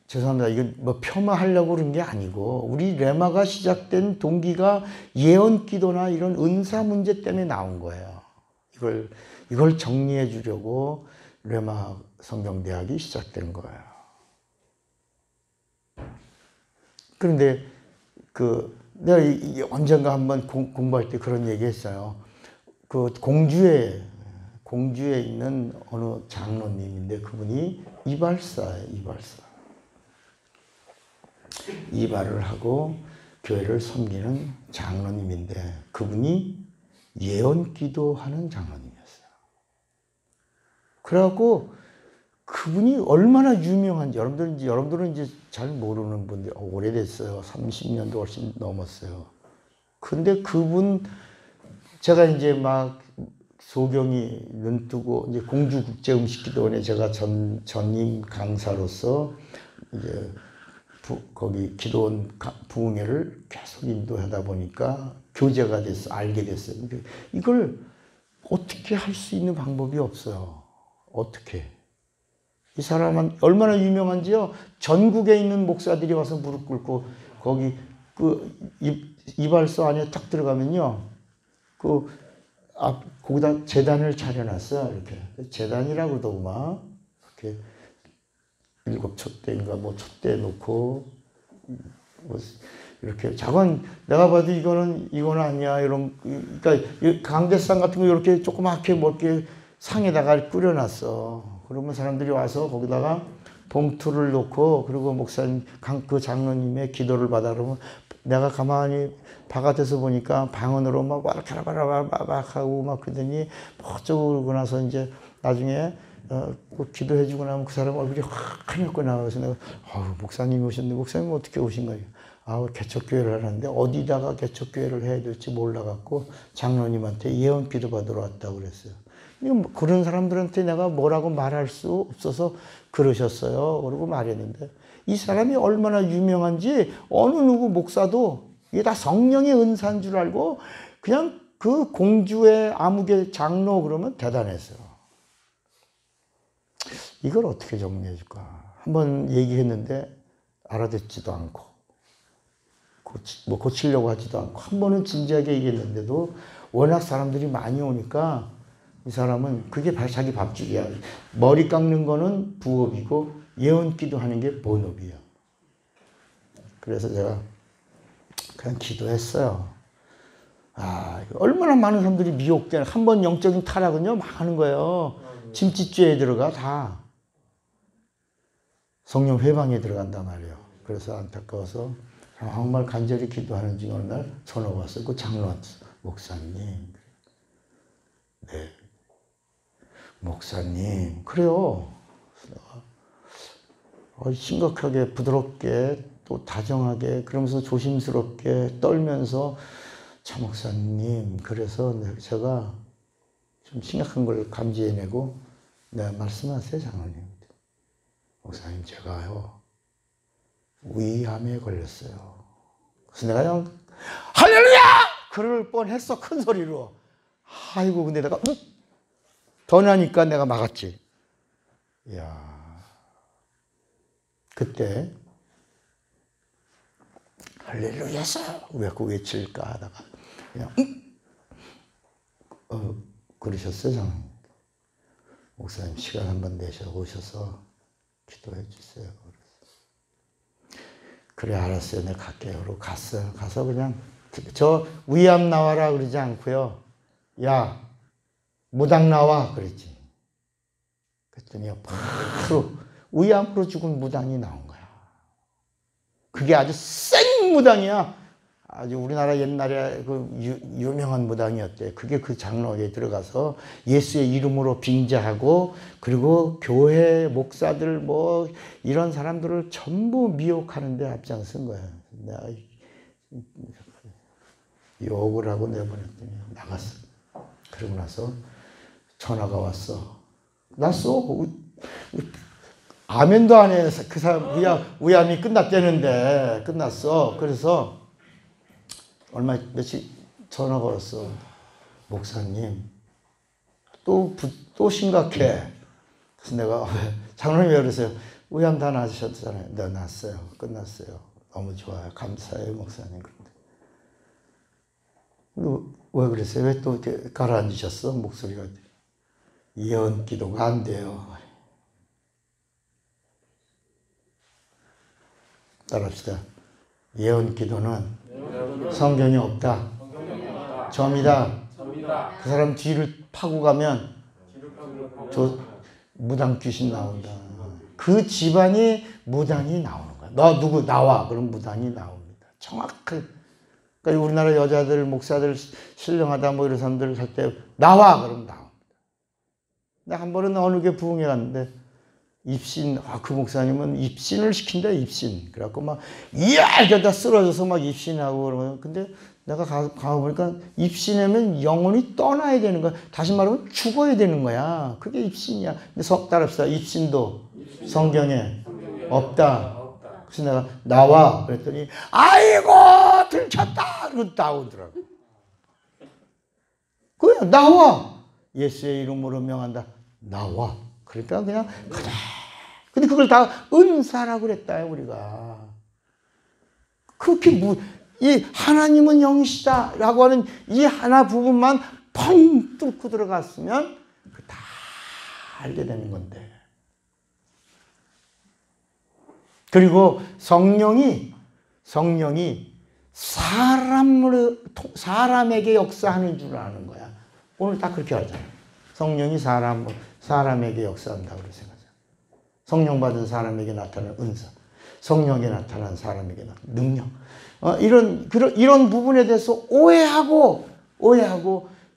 Speaker 1: 죄송합니다. 이건 폄하하려고 그런 게 아니고, 우리 레마가 시작된 동기가 예언기도나 이런 은사 문제 때문에 나온 거예요. 이걸 정리해 주려고 레마 성경대학이 시작된 거예요. 그런데 내가 언젠가 한번 공부할 때 그런 얘기 했어요. 공주에 있는 어느 장로님인데 그분이 이발사예요. 이발을 하고 교회를 섬기는 장로님인데 그분이 예언기도하는 장로님이었어요. 그래갖고 그분이 얼마나 유명한지 여러분들은 이제 잘 모르는 분들, 오래됐어요. 30년도 훨씬 넘었어요. 근데 그분 제가 이제 막 소경이 눈 뜨고 이제 공주국제음식기도원에 제가 전임 강사로서 이제 거기 기도원 부흥회를 계속 인도하다 보니까 교제가 됐어, 알게 됐어요. 근데 이걸 어떻게 할 수 있는 방법이 없어요. 어떻게? 이 사람은 얼마나 유명한지요. 전국에 있는 목사들이 와서 무릎 꿇고 거기 그 이발소 안에 딱 들어가면요. 거기다 제단을 차려놨어요. 이렇게 제단이라고 그러더구만. 이렇게 7촛대인가 뭐 촛대 놓고 뭐 이렇게 작은 내가 봐도 이거는 아니야. 이런 그러니까 강대상 같은 거 이렇게 조그맣게 이렇게 상에다가 끓여놨어. 그러면 사람들이 와서 거기다가 봉투를 놓고 그리고 목사님 그 장로님의 기도를 받아 그러면 내가 가만히 바깥에서 보니까 방언으로 막 와라카라바라바락 하고 막 그러더니 어쩌고 그러고 나서 이제 나중에 기도해주고 나면 그 사람 얼굴이 환하게 나와서 내가 목사님이 오셨는데 목사님 어떻게 오신 거예요? 개척교회를 하는데 어디다가 개척교회를 해야 될지 몰라갖고 장로님한테 예언 기도 받으러 왔다고 그랬어요. 그런 사람들한테 내가 뭐라고 말할 수 없어서 그러셨어요. 그러고 말했는데 이 사람이 얼마나 유명한지 어느 누구 목사도 이게 다 성령의 은사인 줄 알고 그냥 그 공주의 암흑의 장로 그러면 대단했어요. 이걸 어떻게 정리해 줄까? 한번 얘기했는데 알아듣지도 않고 고치려고 하지도 않고 한 번은 진지하게 얘기했는데도 워낙 사람들이 많이 오니까 이 사람은 그게 자기 밥줄이야. 머리 깎는 거는 부업이고 예언 기도하는 게 본업이야. 그래서 제가 그냥 기도했어요. 얼마나 많은 사람들이 미혹되는 한 번 영적인 타락은요 많은 거예요. 짐짓죄에 들어가 다 성령 회방에 들어간단 말이에요. 그래서 안타까워서 정말 간절히 기도하는 중에 어느 날 전화가 왔어요. 그 장로 목사님. 네. 목사님. 그래요. 심각하게 부드럽게 또 다정하게 그러면서 조심스럽게 떨면서 차 목사님 그래서 제가 좀 심각한 걸 감지해내고 네 말씀하세요 장로님. 목사님 제가요 위암에 걸렸어요. 그래서 내가 그냥 할렐루야! 그럴 뻔했어 큰 소리로. 아이고 근데 내가 더 나니까 내가 막았지. 이야 그때 할렐루야서 왜 그 외칠까 하다가 그냥 그러셨어요 장로님. 목사님 시간 한번 내셔 오셔서 기도해 주세요. 그래 알았어요. 내가 갈게요. 그러고 갔어요. 가서 그냥 저 위암 나와라 그러지 않고요. 야 무당 나와 그랬지. 그랬더니 바로 위암으로 죽은 무당이 나온 거야. 그게 아주 생 무당이야. 아주 우리나라 옛날에 그 유명한 무당이었대. 그게 그 장로에 들어가서 예수의 이름으로 빙자하고 그리고 교회 목사들 뭐 이런 사람들을 전부 미혹하는 데 앞장선 거야. 내가 욕을 하고 내보냈더니 나갔어. 그러고 나서 전화가 왔어. 났어. 아멘도 안 해. 그 사람 위암이 끝났대는데 끝났어. 그래서 며칠 전화 걸었어. 목사님 또 심각해. 그래서 내가 장로님이 그러세요. 위암 다 나으셨잖아요. 네 났어요. 끝났어요. 너무 좋아요. 감사해요 목사님. 왜 그랬어요? 왜 또 이렇게 가라앉으셨어? 목소리가 예언 기도가 안 돼요. 따라합시다. 예언 기도는 성경에 없다. 점이다. 그 사람 뒤를 파고 가면 무당 귀신 나온다. 그 집안이 무당이 나오는 거야. 너 누구 나와. 그럼 무당이 나옵니다. 정확하게. 그러니까 우리나라 여자들 목사들 신령하다 뭐 이런 사람들 할 때 나와. 그럼 나옵니다. 근데 한 번은 어느 게 부흥회 갔는데 입신, 그 목사님은 입신을 시킨다, 입신. 그래갖고 막, 이야! 이러다 쓰러져서 막 입신하고 그러면. 근데 내가 가보니까 입신하면 영혼이 떠나야 되는 거야. 다시 말하면 죽어야 되는 거야. 그게 입신이야. 근데 따라합시다. 입신도 성경에 없다. 그래서 내가 나와. 그랬더니, 아이고! 들켰다! 그러고 나오더라고. 그냥 나와. 예수의 이름으로 명한다. 나와. 그러니까 그냥 가자. 근데 그걸 다 은사라고 그랬다, 우리가. 그렇게 이 하나님은 영이시다라고 하는 이 하나 부분만 펑 뚫고 들어갔으면 다 알게 되는 건데. 그리고 성령이 사람에게 역사하는 줄 아는 거야. 오늘 딱 그렇게 하잖아요. 성령이 사람에게 역사한다고 생각하잖아요. 성령 받은 사람에게 나타나는 은사, 성령에 나타나는 사람에게 나타나는 능력. 이런 부분에 대해서 오해하고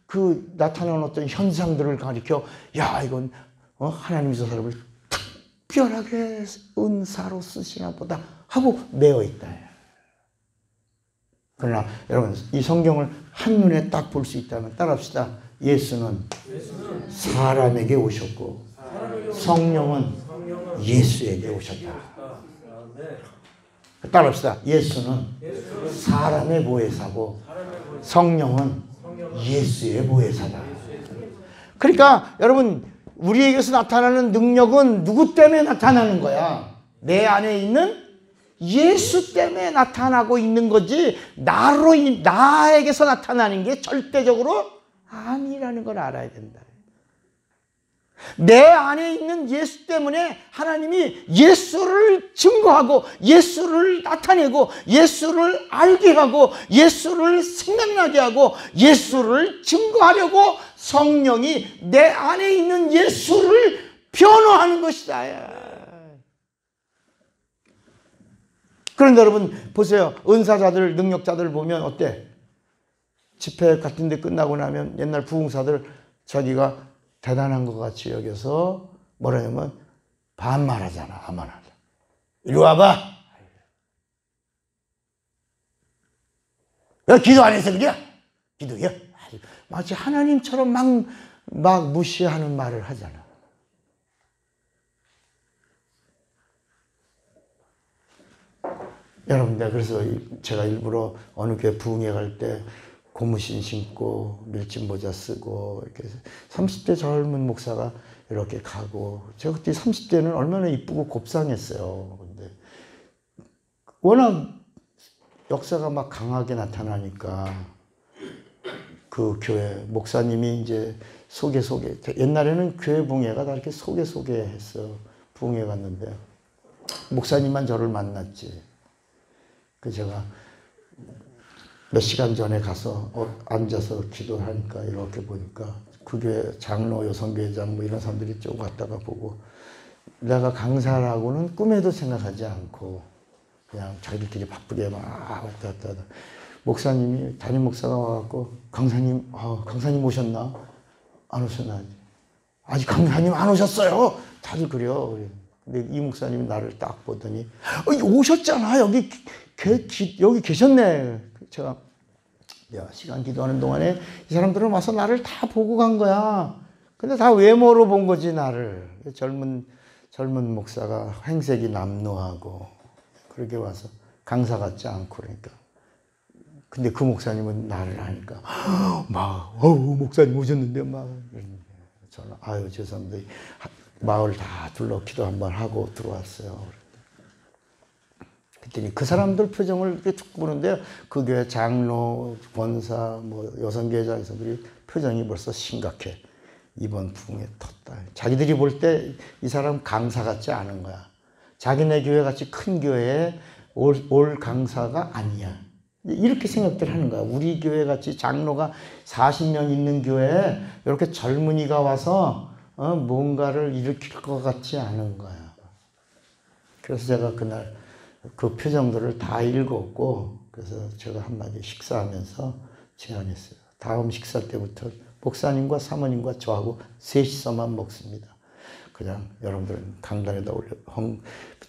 Speaker 1: 그 나타나는 어떤 현상들을 가리켜, 야, 이건 하나님이 저 사람을 특별하게 은사로 쓰시나 보다 하고 매어 있다. 그러나 여러분, 이 성경을 한눈에 딱 볼 수 있다면 따라합시다. 예수는 사람에게 오셨고 성령은 예수에게 오셨다. 따라합시다. 예수는 사람의 보혜사고 성령은 예수의 보혜사다. 그러니까 여러분, 우리에게서 나타나는 능력은 누구 때문에 나타나는 거야? 내 안에 있는 예수 때문에 나타나고 있는 거지, 나에게서 나타나는 게 절대적으로 아니라는 걸 알아야 된다. 내 안에 있는 예수 때문에 하나님이 예수를 증거하고 예수를 나타내고 예수를 알게 하고 예수를 생각나게 하고 예수를 증거하려고 성령이 내 안에 있는 예수를 변호하는 것이다. 그런데 여러분 보세요. 은사자들, 능력자들 보면 어때? 집회 같은 데 끝나고 나면 옛날 부흥사들 자기가 대단한 것 같이 여겨서 뭐라 하면 반말하잖아. 아마나. 이리 와봐. 왜 기도 안 해서 그래? 기도야? 마치 하나님처럼 막 무시하는 말을 하잖아. 여러분, 그래서 제가 일부러 어느 교회 부흥회 갈 때 고무신 신고 밀짚 모자 쓰고 이렇게 30대 젊은 목사가 이렇게 가고, 제가 그때 30대는 얼마나 이쁘고 곱상했어요. 근데 워낙 역사가 막 강하게 나타나니까 그 교회 목사님이 이제 소개 옛날에는 교회 부흥회가 다 이렇게 소개했어. 부흥회 갔는데 목사님만 저를 만났지. 그래서 제가 몇 시간 전에 가서 앉아서 기도를 하니까 이렇게 보니까 그 교회 장로, 여성교회장 뭐 이런 사람들이 쭉 갔다가 보고, 내가 강사라고는 꿈에도 생각하지 않고 그냥 자기들끼리 바쁘게 막 왔다 갔다 하다 목사님이, 담임 목사가 와갖고 강사님 오셨나? 안 오셨나? 아직 강사님 안 오셨어요. 다들 그래요. 근데 이 목사님이 나를 딱 보더니 오셨잖아. 여기 계셨네. 제가 시간 기도하는 동안에 이 사람들은 와서 나를 다 보고 간 거야. 근데 다 외모로 본 거지, 나를. 젊은 목사가 행색이 남루하고 그렇게 와서 강사 같지 않고 그러니까. 근데 그 목사님은 나를 하니까 목사님 오셨는데 저는 죄송합니다. 마을 다 둘러 기도 한번 하고 들어왔어요. 그랬더니 그 사람들 표정을 이렇게 툭 보는데 그 교회 장로, 권사, 여성교회장에서들이 표정이 벌써 심각해. 이번 부흥에 텄다. 자기들이 볼 때 이 사람 강사 같지 않은 거야. 자기네 교회 같이 큰 교회에 올 강사가 아니야. 이렇게 생각들 하는 거야. 우리 교회 같이 장로가 40명 있는 교회에 이렇게 젊은이가 와서 뭔가를 일으킬 것 같지 않은 거야. 그래서 제가 그날 그 표정들을 다 읽었고, 그래서 제가 한마디 식사하면서 제안했어요. 다음 식사 때부터 목사님과 사모님과 저하고 셋이서만 먹습니다. 그냥 여러분들은 강단에다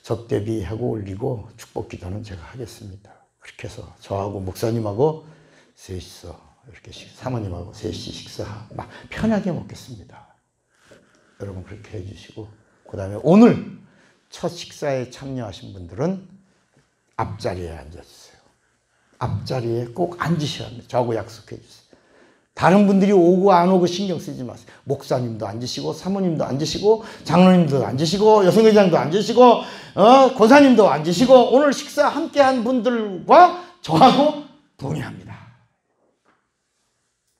Speaker 1: 접대비하고 올리고 축복 기도는 제가 하겠습니다. 그렇게 해서 저하고 목사님하고 셋이서 이렇게 사모님하고 셋이 식사 막 편하게 먹겠습니다. 여러분 그렇게 해주시고 그 다음에 오늘 첫 식사에 참여하신 분들은 앞자리에 앉아주세요. 앞자리에 꼭 앉으셔야 합니다. 저하고 약속해 주세요. 다른 분들이 오고 안 오고 신경 쓰지 마세요. 목사님도 앉으시고 사모님도 앉으시고 장로님도 앉으시고 여성회장도 앉으시고 권사님도 앉으시고 오늘 식사 함께한 분들과 저하고 동의합니다.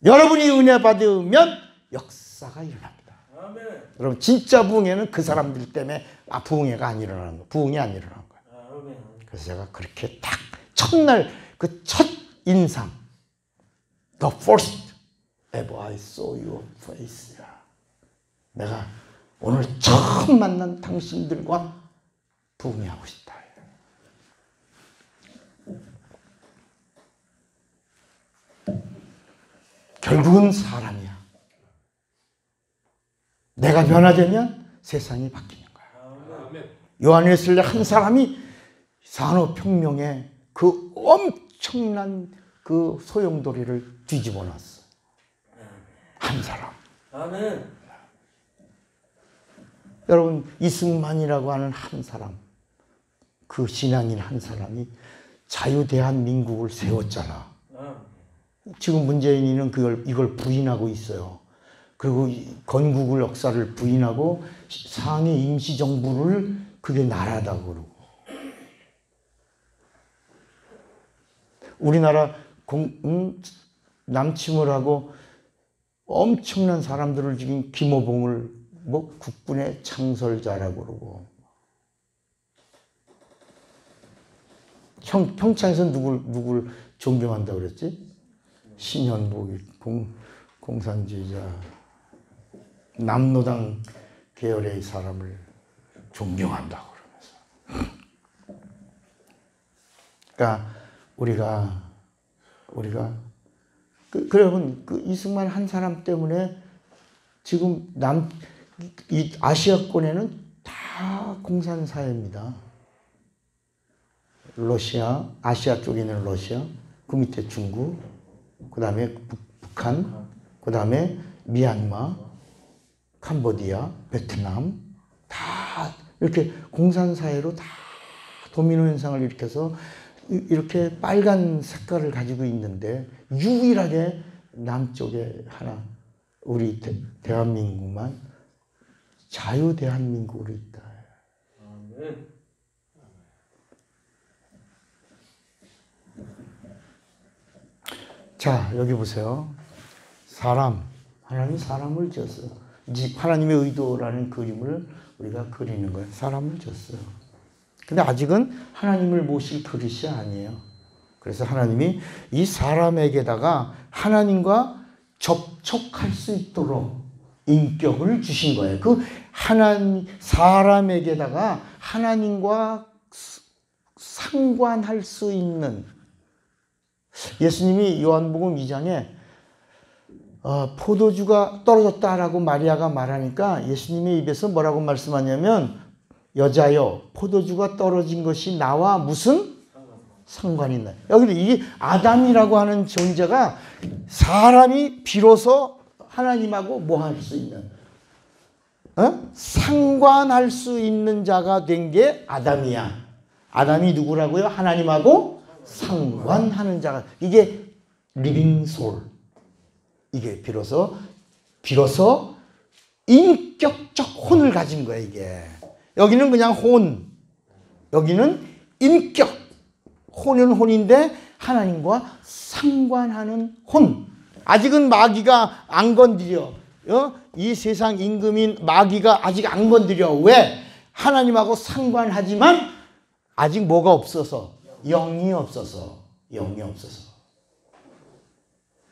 Speaker 1: 여러분이 은혜 받으면 역사가 일어납니다. 아멘. 여러분 진짜 부흥회는 그 사람들 때문에 부흥회가 안 일어나는 거예요. 부흥이 안 일어나는 거예요. 아멘. 그래서 제가 그렇게 딱 첫날 그 첫 인상 The first ever I saw your face. 내가 오늘 처음 만난 당신들과 부흥회하고 싶다. 결국은 사람이야. 내가 변화되면 세상이 바뀌는 거야. 요한일서에 한 사람이 산업혁명에 그 엄청난 그 소용돌이를 뒤집어 놨어. 한 사람. 아멘. 여러분 이승만이라고 하는 한 사람, 그 신앙인 한 사람이 자유대한민국을 세웠잖아. 지금 문재인이는 이걸 부인하고 있어요. 그리고 건국을 역사를 부인하고 상해 임시정부를 그게 나라다고 그러고. 우리나라 남침을 하고 엄청난 사람들을 죽인 김호봉을 뭐 국군의 창설자라고 그러고. 평창에서 누굴 존경한다고 그랬지? 신현복 공산주의자 남노당 계열의 사람을 존경한다고 그러면서. 그러니까 우리가 여러분 그 이승만 한 사람 때문에 지금 이 아시아권에는 다 공산사회입니다. 러시아, 아시아 쪽에 있는 러시아, 그 밑에 중국, 그 다음에 북한, 그 다음에 미얀마, 캄보디아, 베트남 다 이렇게 공산사회로 다 도미노 현상을 일으켜서 이렇게 빨간 색깔을 가지고 있는데 유일하게 남쪽에 하나 우리 대한민국만 자유대한민국으로 있다. 아멘. 자, 여기 보세요. 하나님이 사람을 지었어요. 하나님의 의도라는 그림을 우리가 그리는 거예요. 사람을 지었어요. 근데 아직은 하나님을 모실 그릇이 아니에요. 그래서 하나님이 이 사람에게다가 하나님과 접촉할 수 있도록 인격을 주신 거예요. 그 사람에게다가 하나님과 상관할 수 있는, 예수님이 요한복음 2장에 포도주가 떨어졌다라고 마리아가 말하니까 예수님의 입에서 뭐라고 말씀하냐면, 여자여 포도주가 떨어진 것이 나와 무슨 상관이 있나. 여기도 이 아담이라고 하는 존재가 사람이 비로소 하나님하고 뭐 할 수 있는, 상관할 수 있는 자가 된 게 아담이야. 아담이 누구라고요? 하나님하고 상관하는 자가. 이게 리빙 소울. 이게 비로소 인격적 혼을 가진 거야, 이게. 여기는 그냥 혼, 여기는 인격. 혼은 혼인데 하나님과 상관하는 혼. 아직은 마귀가 안 건드려. 이 세상 임금인 마귀가 아직 안 건드려. 왜? 하나님하고 상관하지만 아직 뭐가 없어서? 영이 없어서.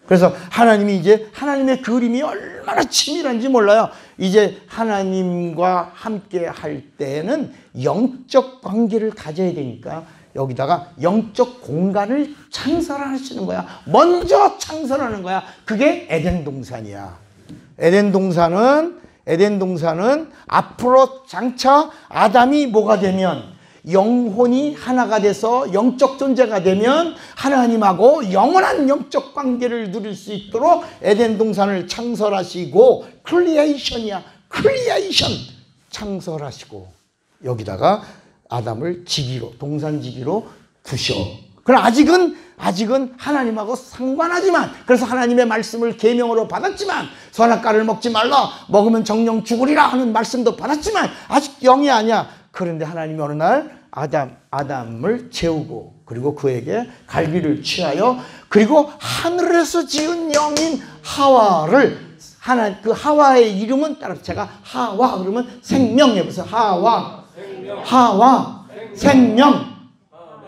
Speaker 1: 그래서 하나님이 이제 하나님의 그림이 얼마나 치밀한지 몰라요. 이제 하나님과 함께 할 때는 영적 관계를 가져야 되니까 여기다가 영적 공간을 창설하시는 거야. 먼저 창설하는 거야. 그게 에덴 동산이야. 에덴 동산은 에덴 동산은 앞으로 장차 아담이 뭐가 되면 영혼이 하나가 돼서 영적 존재가 되면 하나님하고 영원한 영적 관계를 누릴 수 있도록 에덴 동산을 창설하시고 크리에이션이야. 크리에이션 창설하시고 여기다가 아담을 지기로 동산 지기로 두셔. 그러나 아직은 하나님하고 상관하지만 그래서 하나님의 말씀을 계명으로 받았지만 선악과를 먹지 말라 먹으면 정령 죽으리라 하는 말씀도 받았지만 아직 영이 아니야. 그런데 하나님이 어느 날 아담을 재우고 그리고 그에게 갈비를 취하여 그리고 하늘에서 지은 영인 하와를 그 하와의 이름은 따라서 제가 하와 그러면 생명 해보세요. 하와 생명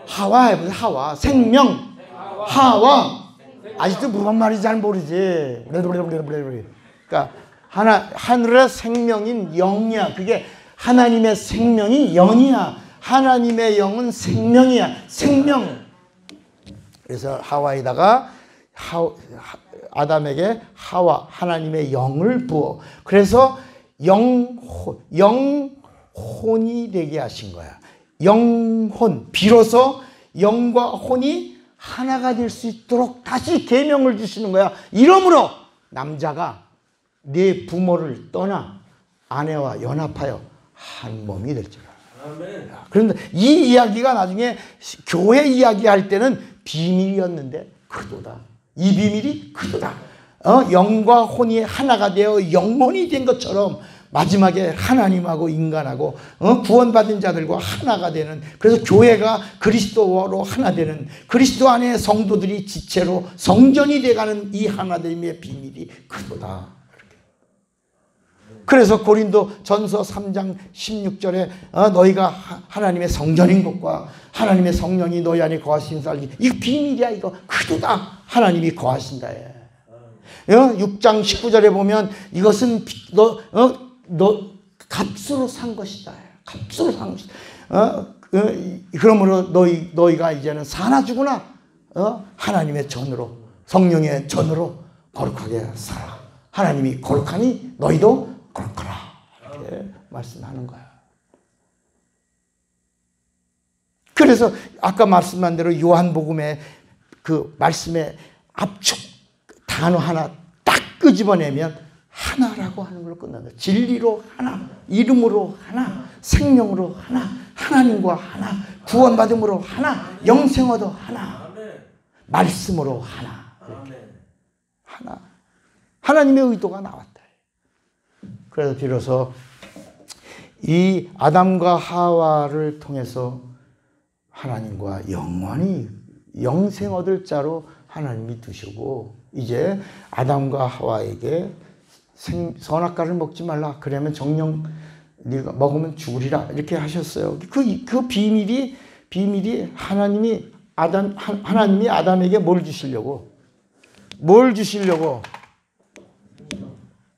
Speaker 1: 하와 해보세요. 하와 생명 하와 아직도 무슨 말인지 잘 모르지. 그러니까 하늘의 생명인 영이야. 그게 하나님의 생명이 영이야. 하나님의 영은 생명이야. 생명. 그래서 하와에다가 아담에게 하나님의 영을 부어. 그래서 영혼이 되게 하신 거야. 영혼. 비로소 영과 혼이 하나가 될 수 있도록 다시 계명을 주시는 거야. 이러므로 남자가 네 부모를 떠나 아내와 연합하여 한 몸이 될지라. 그런데 이 이야기가 나중에 교회 이야기할 때는 비밀이었는데 크도다. 이 비밀이 크도다. 영과 혼이 하나가 되어 영혼이 된 것처럼 마지막에 하나님하고 인간하고 구원받은 자들과 하나가 되는, 그래서 교회가 그리스도로 하나 되는, 그리스도 안에 성도들이 지체로 성전이 돼가는 이 하나됨의 비밀이 크도다. 그래서 고린도 전서 3장 16절에 너희가 하나님의 성전인 것과 하나님의 성령이 너희 안에 거하신 살기, 이거 비밀이야. 이거 크도다. 하나님이 거하신다. 6장 19절에 보면 이것은 너 값으로 산 것이다. 값으로 산 것이다. 그러므로 너희가 이제는 사나 죽으나 하나님의 전으로, 성령의 전으로 거룩하게 살아. 하나님이 거룩하니 너희도 거룩하라. 이렇게 말씀하는 거야. 그래서 아까 말씀한 대로 요한복음의 그 말씀의 압축 단어 하나 딱 끄집어내면 하나라고 하는 걸로 끝난다. 진리로 하나, 이름으로 하나, 생명으로 하나, 하나님과 하나, 구원받음으로 하나, 영생어도 하나, 말씀으로 하나. 하나. 하나님의 의도가 나왔다. 그래서 비로소 이 아담과 하와를 통해서 하나님과 영원히 영생 얻을 자로 하나님이 두시고, 이제 아담과 하와에게 선악과를 먹지 말라. 그러면 정령 네가 먹으면 죽으리라. 이렇게 하셨어요. 그 비밀이 하나님이 아담에게 뭘 주시려고?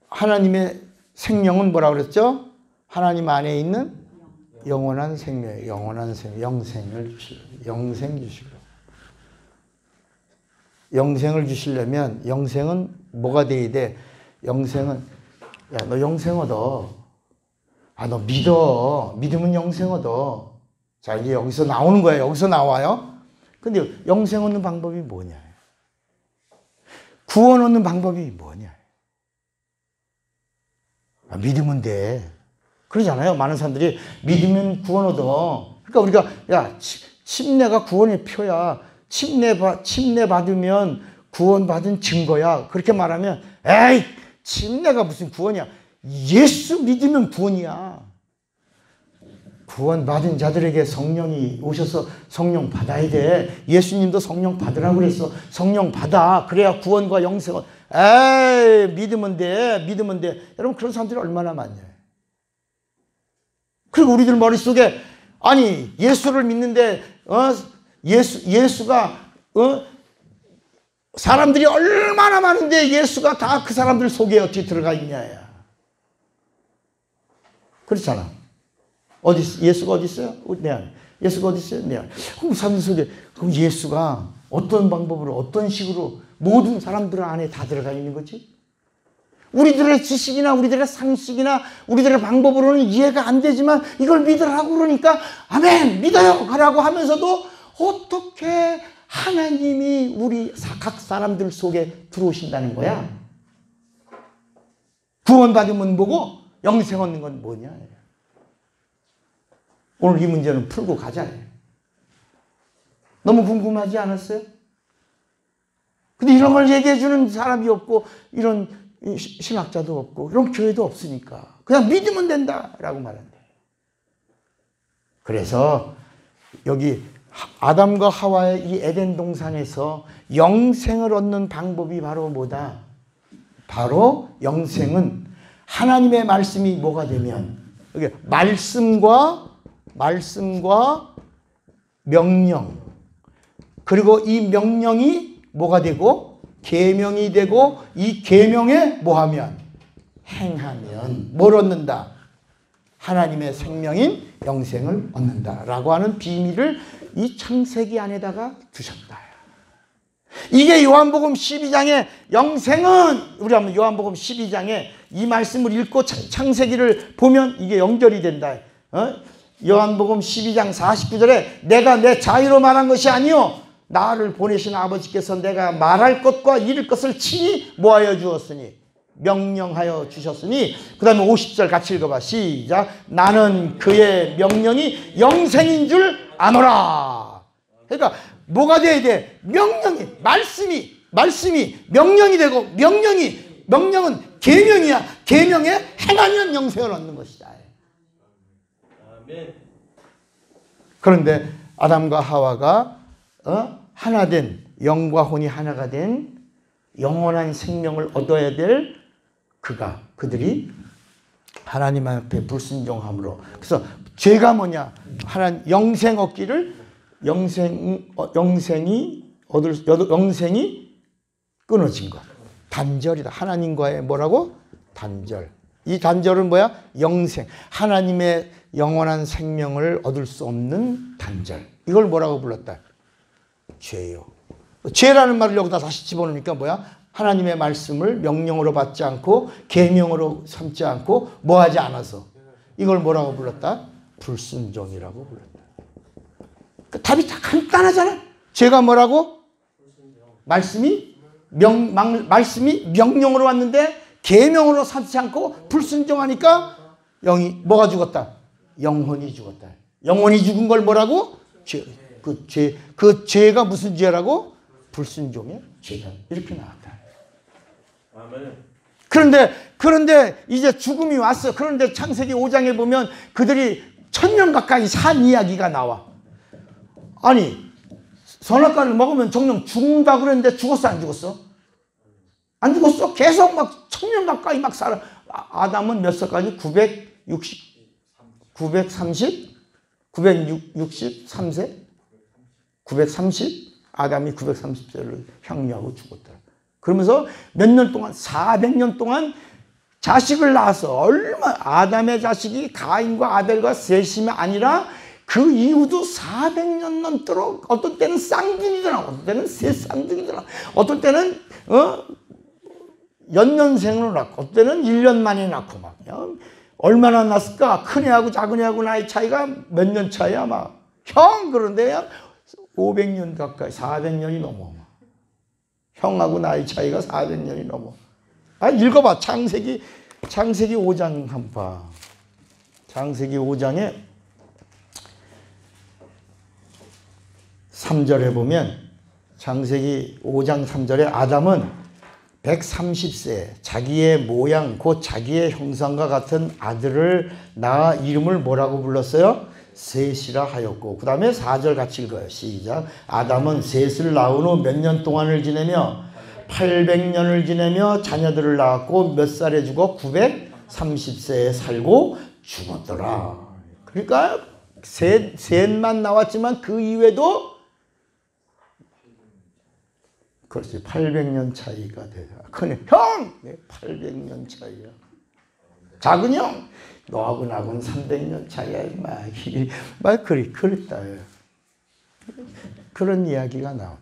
Speaker 1: 하나님의 생명은 뭐라 그랬죠? 하나님 안에 있는 영원한 생명, 영생을 주시려고. 영생을 주시려면 영생은 뭐가 돼야 돼? 영생은, 야, 너 영생 얻어. 너 믿어. 믿으면 영생 얻어. 자, 이제 여기서 나오는 거예요. 여기서 나와요. 근데 영생 얻는 방법이 뭐냐? 구원 얻는 방법이 뭐냐? 믿으면 돼. 그러잖아요. 많은 사람들이 믿으면 구원 얻어. 그러니까 우리가, 침례가 구원의 표야. 침례 받으면 구원받은 증거야. 그렇게 말하면, 에이, 침례가 무슨 구원이야. 예수 믿으면 구원이야. 구원받은 자들에게 성령이 오셔서 성령 받아야 돼. 예수님도 성령 받으라고 그랬어. 성령 받아. 그래야 구원과 영생을. 에이, 믿으면 돼. 여러분, 그런 사람들이 얼마나 많냐. 그리고 우리들 머릿속에, 아니, 예수를 믿는데, 예수가, 사람들이 얼마나 많은데 예수가 다 그 사람들 속에 어떻게 들어가 있냐야. 그렇잖아. 예수가 어디 있어요? 내 안에. 예수가 어디 있어요? 내 안에. 그럼 사람들 속에, 그럼 예수가 어떤 방법으로, 어떤 식으로 모든 사람들 안에 다 들어가 있는 거지? 우리들의 지식이나 우리들의 상식이나 우리들의 방법으로는 이해가 안 되지만 이걸 믿으라고 그러니까 아멘 믿어요 라고 하면서도 어떻게 하나님이 우리 각 사람들 속에 들어오신다는 거야. 구원받으면 뭐고 영생 얻는 건 뭐냐. 오늘 이 문제는 풀고 가자. 너무 궁금하지 않았어요? 근데 이런 걸 얘기해 주는 사람이 없고 이런 신학자도 없고 이런 교회도 없으니까 그냥 믿으면 된다라고 말한대. 그래서 여기 아담과 하와의 이 에덴 동산에서 영생을 얻는 방법이 바로 뭐다? 바로 영생은 하나님의 말씀이 뭐가 되면 말씀과 명령 그리고 이 명령이 뭐가 되고 계명이 되고 이 계명에 뭐하면 행하면 뭘 얻는다? 하나님의 생명인 영생을 얻는다라고 하는 비밀을 이 창세기 안에다가 두셨다. 이게 요한복음 12장의 영생은 우리 한번 요한복음 12장에 이 말씀을 읽고 창세기를 보면 이게 연결이 된다. 요한복음 12장 49절에 내가 내 자유로 말한 것이 아니요 나를 보내신 아버지께서 내가 말할 것과 이를 것을 친히 뭐하여 주었으니 명령하여 주셨으니 그 다음에 50절 같이 읽어봐. 시작. 나는 그의 명령이 영생인 줄 아노라. 그러니까 뭐가 돼야 돼? 명령이 말씀이 명령이 되고 명령은 계명이야. 계명에 행하면 영생을 얻는 것이다. 그런데 아담과 하와가 하나 된 영과 혼이 하나가 된 영원한 생명을 얻어야 될 그들이 하나님 앞에 불순종함으로 그래서 죄가 뭐냐? 하나님 영생 얻기를 영생이 끊어진 것. 단절이다. 하나님과의 뭐라고? 단절. 이 단절은 뭐야? 영생. 하나님의 영원한 생명을 얻을 수 없는 단절. 이걸 뭐라고 불렀다? 죄요. 죄라는 말을 여기다 다시 집어넣으니까 뭐야? 하나님의 말씀을 명령으로 받지 않고 계명으로 삼지 않고 뭐하지 않아서 이걸 뭐라고 불렀다? 불순종이라고 불렀다. 그 답이 다 간단하잖아. 죄가 뭐라고? 말씀이 명령으로 왔는데 계명으로 삼지 않고 불순종하니까 영이 뭐가 죽었다? 영혼이 죽었다. 영혼이 죽은 걸 뭐라고? 죄. 그 죄가 무슨 죄라고? 불순종의 죄다. 이렇게 나왔다. 그런데 이제 죽음이 왔어. 그런데 창세기 5장에 보면 그들이 1000년 가까이 산 이야기가 나와. 아니 선악과를 먹으면 정령 죽는다 그랬는데 죽었어 안 죽었어? 안 죽었어. 계속 막 1000년 가까이 막 살아. 아담은 몇 살까지? 963세? 930? 아담이 930세를 향유하고 죽었다. 그러면서 몇 년 동안 400년 동안 자식을 낳아서 아담의 자식이 가인과 아벨과 셋이 아니라 그 이후도 400년 넘도록 어떤 때는 쌍둥이더라, 어떤 때는 새 쌍둥이더라, 어떤 때는 연년생으로 낳고 어떤 때는 1년 만에 낳고 막 얼마나 낳았을까? 큰 애하고 작은 애하고 나이 차이가 몇 년 차이야 막. 형 그런데 500년 가까이 400년이 넘어. 형하고 나이 차이가 400년이 넘어. 읽어봐. 창세기 5장 한번 봐. 창세기 5장에 3절에 보면 창세기 5장 3절에 아담은 130세 자기의 모양 곧 자기의 형상과 같은 아들을 낳아 이름을 뭐라고 불렀어요? 셋이라 하였고 그 다음에 4절 같이 읽어요. 시작. 아담은 셋을 낳은 후 몇 년 동안을 지내며 800년을 지내며 자녀들을 낳았고 몇 살에 죽어? 930세에 살고 죽었더라. 그러니까 셋만 나왔지만 그 이외에도 그렇지 800년 차이가 돼요. 큰 형! 800년 차이야. 작은 형! 너하고 나하고는 300년 차이야. 막 그랬다. 그런 이야기가 나온다.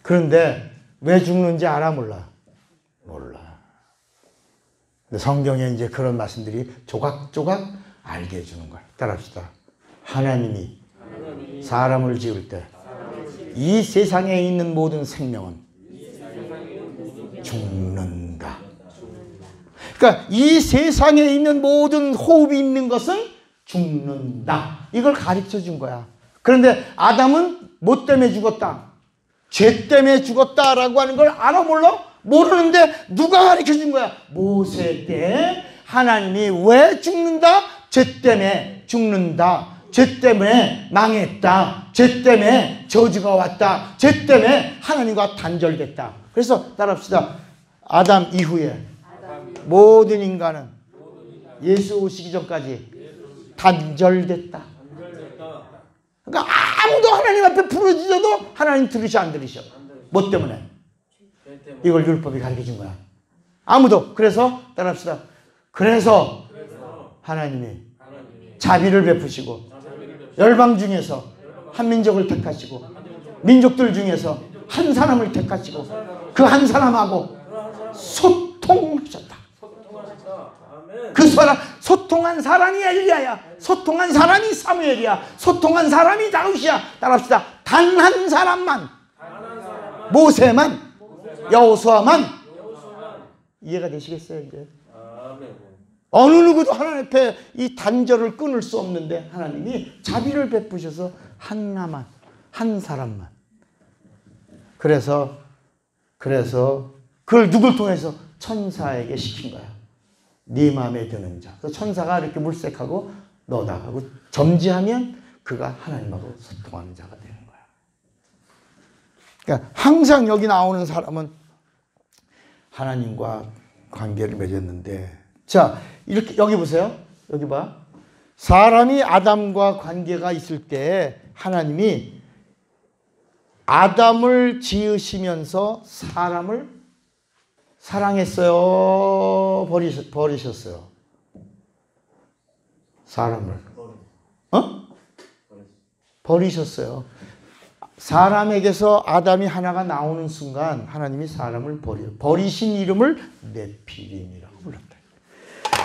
Speaker 1: 그런데 왜 죽는지 알아 몰라? 몰라. 성경에 이제 그런 말씀들이 조각조각 알게 해주는 거야. 따라합시다. 하나님이 사람을 지을 때 이 세상에 있는 모든 생명은 죽는다. 그러니까 이 세상에 있는 모든 호흡이 있는 것은 죽는다. 이걸 가르쳐 준 거야. 그런데 아담은 뭐 때문에 죽었다? 죄 때문에 죽었다라고 하는 걸 알아 몰라? 모르는데 누가 가르쳐 준 거야? 모세 때 하나님이 왜 죽는다? 죄 때문에 죽는다. 죄 때문에 망했다. 죄 때문에 저주가 왔다. 죄 때문에 하나님과 단절됐다. 그래서 따라합시다. 아담 이후에 모든 인간은 예수 오시기 전까지 단절됐다. 그러니까 아무도 하나님 앞에 부르짖어도 하나님 들으셔 안 들으셔? 뭐 때문에? 이걸 율법이 가르쳐준 거야. 아무도. 그래서 따라합시다. 그래서 하나님이 자비를 베푸시고 열방 중에서 한 민족을 택하시고 민족들 중에서 한 사람을 택하시고 그 한 사람하고 소통하셨다. 그 사람, 소통한 사람이 엘리야야. 소통한 사람이 사무엘이야. 소통한 사람이 다윗이야. 따라합시다. 단 한 사람만, 모세만, 여호수아만. 이해가 되시겠어요 이제? 어느 누구도 하나님 앞에 이 단절을 끊을 수 없는데 하나님이 자비를 베푸셔서 하나만, 한 사람만. 그래서 그걸 누굴 통해서? 천사에게 시킨 거야. 네 마음에 드는 자. 그래서 천사가 이렇게 물색하고 너다 하고 점지하면 그가 하나님하고 소통하는 자가 되는 거야. 그러니까 항상 여기 나오는 사람은 하나님과 관계를 맺었는데, 자, 이렇게 여기 보세요. 여기 봐. 사람이 아담과 관계가 있을 때 하나님이 아담을 지으시면서 사람을 사랑했어요? 버리셨어요? 사람을. 버리셨어요. 사람에게서 아담이 하나가 나오는 순간 하나님이 사람을 버리신 이름을 네피림이라고 불렀다.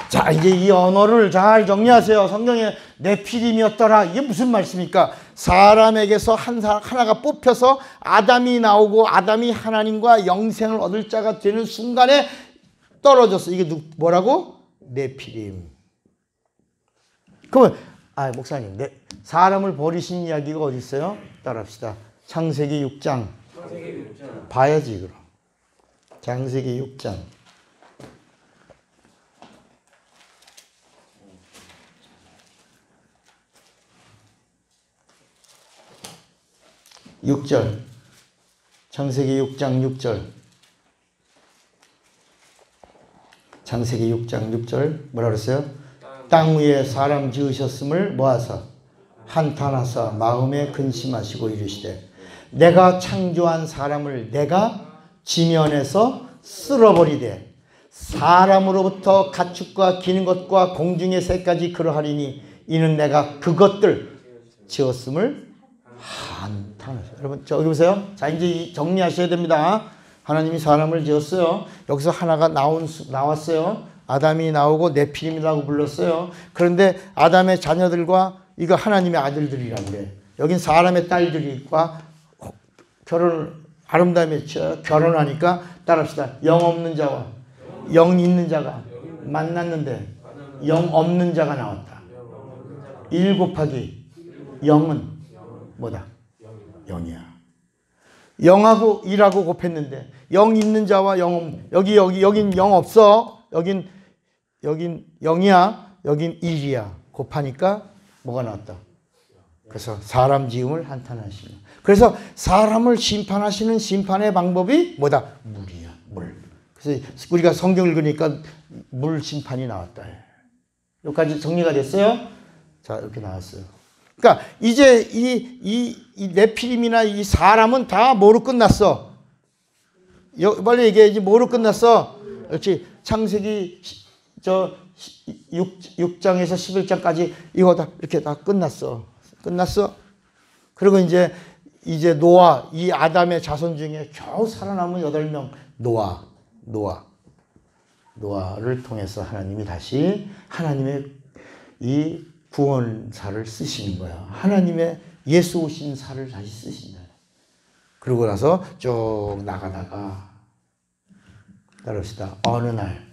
Speaker 1: 자, 이제 이 언어를 잘 정리하세요. 성경에 네피림이었더라. 이게 무슨 말씀입니까? 사람에게서 하나가 뽑혀서 아담이 나오고 아담이 하나님과 영생을 얻을 자가 되는 순간에 떨어졌어. 이게 뭐라고? 네피림. 그러면 목사님, 사람을 버리신 이야기가 어디 있어요? 따라합시다. 창세기 6장. 봐야지 그럼. 창세기 6장. 6절. 창세기 6장 6절. 창세기 6장 6절 뭐라 그랬어요? 땅 위에 사람 지으셨음을 모아서 한탄하사 마음에 근심하시고 이르시되 내가 창조한 사람을 내가 지면에서 쓸어버리되 사람으로부터 가축과 기는 것과 공중의 새까지 그러하리니 이는 내가 그것들 지었음을 한탄하사. 여러분 여기 보세요. 자, 이제 정리하셔야 됩니다. 하나님이 사람을 지었어요. 여기서 하나가 나왔어요. 아담이 나오고 네피림이라고 불렀어요. 그런데 아담의 자녀들과 이거 하나님의 아들들이란데 여긴 사람의 딸들과 아름다움에 결혼하니까 따라합시다. 영 없는 자와 영 있는 자가 만났는데 영 없는 자가 나왔다. 1 곱하기 0은 뭐다? 0이야. 0하고 1하고 곱했는데 0 있는 자와 0 없는, 여긴 0 없어. 여긴 0이야. 여긴 1이야. 곱하니까 뭐가 나왔다? 그래서 사람 지음을 한탄하시며. 그래서 사람을 심판하시는 심판의 방법이 뭐다? 물이야. 물. 그래서 우리가 성경 읽으니까 물 심판이 나왔다. 여기까지 정리가 됐어요? 자, 이렇게 나왔어요. 그러니까 이제 이 네피림이나 이 사람은 다 뭐로 끝났어? 빨리 얘기해야지. 뭐로 끝났어? 그렇지. 창세기 6장에서 11장까지 이거 다 이렇게 다 끝났어. 그리고 이제 노아, 이 아담의 자손 중에 겨우 살아남은 8명. 노아. 노아를 통해서 하나님이 다시 하나님의 이 구원사를 쓰시는 거야. 하나님의 예수 오신 사를 다시 쓰신다. 그러고 나서 쭉 나가다가 따라합시다. 어느 날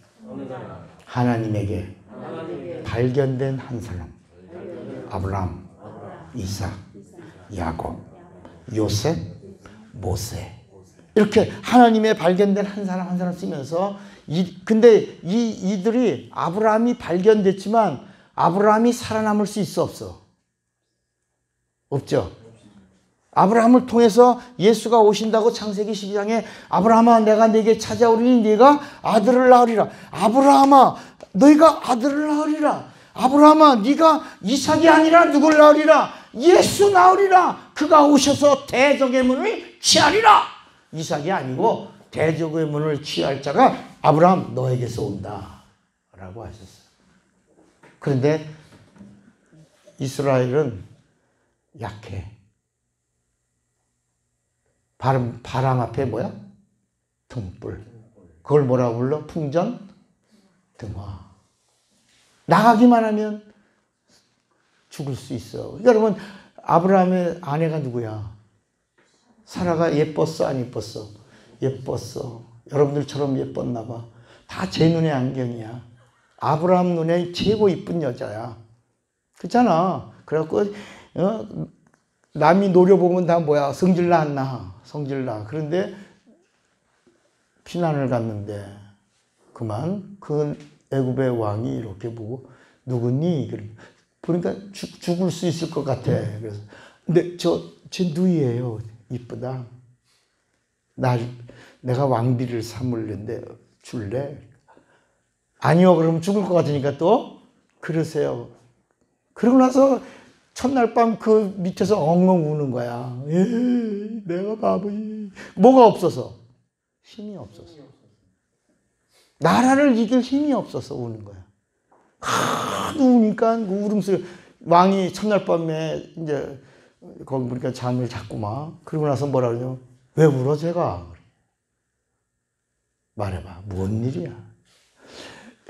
Speaker 1: 하나님에게 발견된 한 사람, 아브라함, 이삭, 야곱, 요셉, 모세, 이렇게 하나님의 발견된 한 사람 한 사람 쓰면서 근데 이들이 아브라함이 발견됐지만 아브라함이 살아남을 수 있어 없어? 없죠. 아브라함을 통해서 예수가 오신다고 창세기 12장에 아브라함아 내가 네게 찾아오리니 네가 아들을 낳으리라. 아브라함아 너희가 아들을 낳으리라. 아브라함아 네가 이삭이 아니라 누굴 낳으리라. 예수 낳으리라. 그가 오셔서 대적의 문을 취하리라. 이삭이 아니고 대적의 문을 취할 자가 아브라함 너에게서 온다 라고 하셨어요. 그런데 이스라엘은 약해. 바람 앞에 뭐야? 등불. 그걸 뭐라고 불러? 풍전? 등화. 나가기만 하면 죽을 수 있어. 여러분 아브라함의 아내가 누구야? 사라가 예뻤어? 안 예뻤어? 예뻤어. 여러분들처럼 예뻤나 봐. 다 제 눈의 안경이야. 아브라함 눈에 최고 이쁜 여자야. 그렇잖아. 그래갖고 남이 노려보면 다 뭐야? 성질나 안 나? 성질나. 그런데 피난을 갔는데 그만 그 애굽의 왕이 이렇게 보고 누구니? 그러니까 죽을 수 있을 것 같아. 그래서 근데 제 누이예요. 이쁘다. 내가 왕비를 삼을는데 줄래? 아니요. 그러면 죽을 것 같으니까 또 그러세요. 그러고 나서 첫날 밤 그 밑에서 엉엉 우는 거야. 에이, 내가 바보지. 뭐가 없어서? 힘이 없어서. 나라를 이길 힘이 없어서 우는 거야. 하도 우니까 그 울음소리. 왕이 첫날 밤에 이제 거기 보니까 잠을 잤구만. 그러고 나서 뭐라 그러냐. 왜 울어 제가? 말해봐. 뭔 일이야?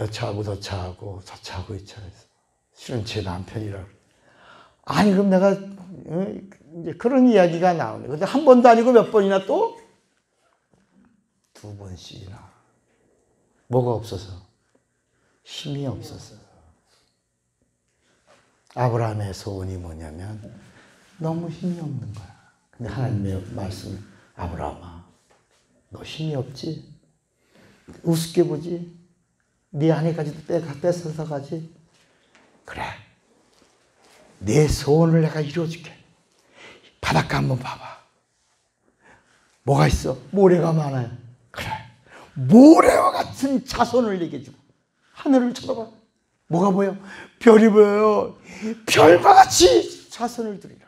Speaker 1: 여차하고 저차하고 저차하고 이차해서 실은 제 남편이라 그래. 아니 그럼 내가 이제 그런 이야기가 나오네. 근데 한 번도 아니고 몇 번이나 또 두 번씩이나. 뭐가 없어서? 힘이 없어서. 아브라함의 소원이 뭐냐면 너무 힘이 없는 거야. 근데 하나님의 말씀, 아브라함아, 너 힘이 없지? 우습게 보지? 네 아내까지도 뺏어서 가지? 그래. 내 소원을 내가 이루어줄게. 바닷가 한번 봐봐. 뭐가 있어? 모래가 많아요. 그래. 모래와 같은 자손을 내게 주고 하늘을 쳐다봐. 뭐가 보여? 별이 보여요. 별과 같이 자손을 드리라.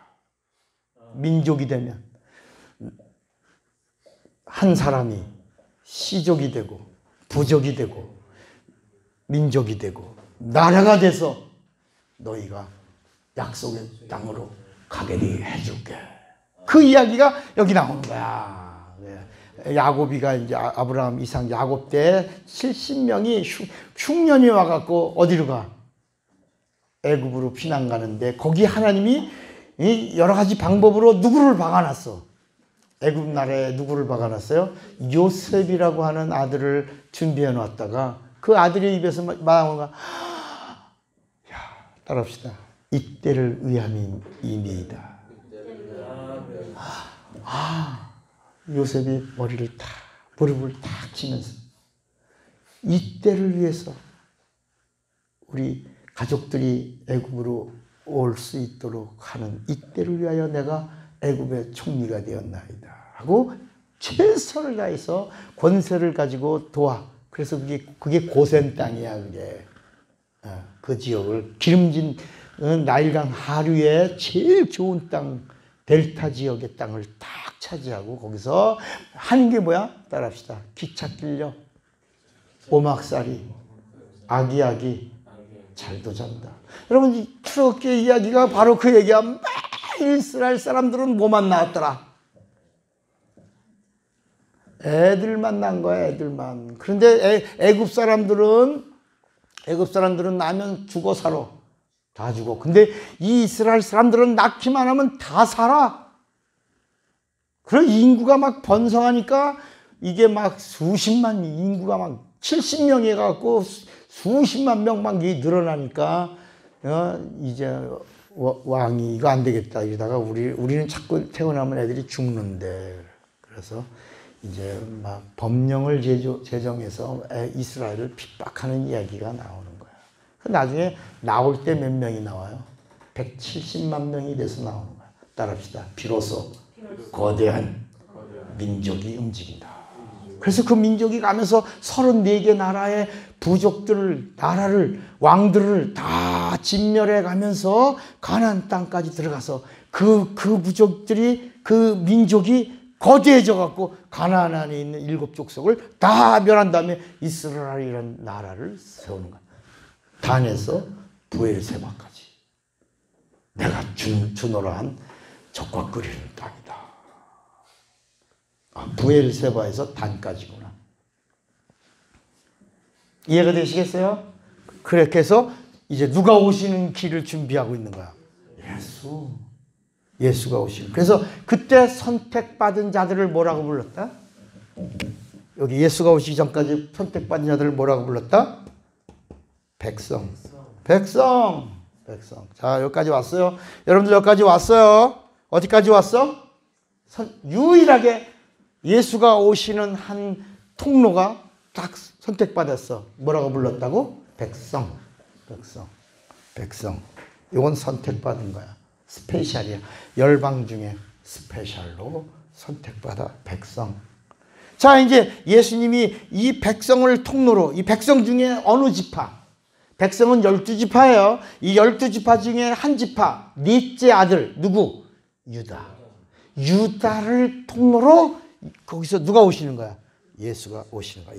Speaker 1: 민족이 되면 한 사람이 시족이 되고 부족이 되고 민족이 되고 나라가 돼서 너희가 약속의 땅으로 가게 해줄게. 그 이야기가 여기 나오는 거야. 야곱이가 이제 아브라함, 이삭, 야곱 때 70명이 흉년이 와갖고 어디로 가? 애굽으로 피난 가는데 거기 하나님이 여러 가지 방법으로 누구를 박아놨어? 애굽 나라에 누구를 박아놨어요? 요셉이라고 하는 아들을 준비해 놨다가 그 아들의 입에서 말하는 거야. 야, 따라합시다. 이때를 위함이니이다. 요셉이 무릎을 탁 치면서 이때를 위해서 우리 가족들이 애굽으로 올 수 있도록 하는 이때를 위하여 내가 애굽의 총리가 되었나이다 하고 최선을 다해서 권세를 가지고 도와. 그래서 그게 고센 땅이야. 그게 그 지역을 기름진 나일강 하류의 제일 좋은 땅 델타 지역의 땅을 딱 차지하고 거기서 하는 게 뭐야? 따라합시다. 기차 끌려 오막살이 아기아기 잘도 잔다. 여러분 이 출애굽기 이야기가 바로 그 얘기야. 이스라엘 사람들은 뭐만 나왔더라? 애들만 난 거야, 애들만. 그런데 애굽 사람들은 나면 죽어 살아. 다 죽어. 근데 이 이스라엘 사람들은 낳기만 하면 다 살아. 그래 인구가 막 번성하니까 이게 막 수십만 인구가 막 70명이 해갖고 수십만 명 막 늘어나니까 이제 왕이 이거 안 되겠다 이러다가 우리는 자꾸 태어나면 애들이 죽는데 그래서 이제 막 법령을 제정해서 이스라엘을 핍박하는 이야기가 나오는 거야. 나중에 나올 때 몇 명이 나와요? 170만 명이 돼서 나오는 거야. 따라합시다. 비로소 거대한 민족이 움직인다. 그래서 그 민족이 가면서 34개 나라의 부족들을, 나라를, 왕들을 다 진멸해 가면서 가나안 땅까지 들어가서 그 부족들이, 그 민족이 거대해져 갖고 가나안 안에 있는 7 족속을 다 멸한 다음에 이스라엘이라는 나라를 세우는 거야. 단에서 브엘세바까지. 내가 주노라 한 적과 끓이는 땅이다. 브엘세바에서 단까지구나. 이해가 되시겠어요? 그렇게 해서 이제 누가 오시는 길을 준비하고 있는 거야. 예수가 오시는. 그래서 그때 선택받은 자들을 뭐라고 불렀다? 여기 예수가 오시기 전까지 선택받은 자들을 뭐라고 불렀다? 백성. 자, 여기까지 왔어요. 여러분들 여기까지 왔어요. 어디까지 왔어? 유일하게 예수가 오시는 한 통로가 딱 선택받았어. 뭐라고 불렀다고? 백성. 이건 선택받은 거야. 스페셜이야. 열방 중에 스페셜로 선택받아 백성. 자, 이제 예수님이 이 백성을 통로로, 이 백성 중에 어느 지파? 백성은 12지파예요. 이 12지파 중에 한 지파, 넷째 아들, 누구? 유다. 유다를 통로로 거기서 누가 오시는 거야? 예수가 오시는 거야.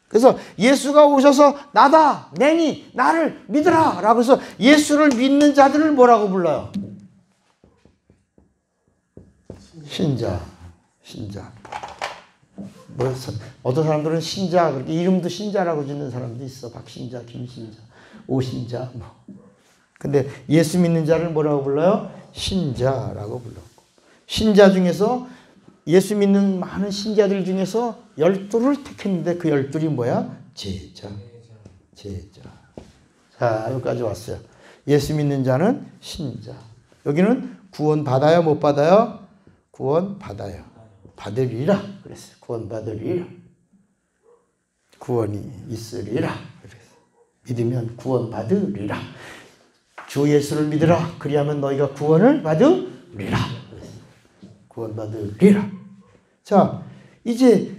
Speaker 1: 그래서 예수가 오셔서 나다, 내니, 나를 믿으라 라고 해서 예수를 믿는 자들을 뭐라고 불러요? 신자. 어떤 사람들은 신자, 그렇게 이름도 신자라고 짓는 사람도 있어. 박신자, 김신자, 오신자. 근데 예수 믿는 자를 뭐라고 불러요? 신자라고 불렀고. 신자 중에서 예수 믿는 많은 신자들 중에서 12를 택했는데 그 12이 뭐야? 제자. 자, 여기까지 왔어요. 예수 믿는 자는 신자. 여기는 구원 받아요? 못 받아요? 구원 받아요. 받으리라. 그랬어요. 구원 받으리라. 구원이 있으리라. 그랬어요. 믿으면 구원 받으리라. 주 예수를 믿으라. 그리하면 너희가 구원을 받으리라. 구원 받으리라. 자, 이제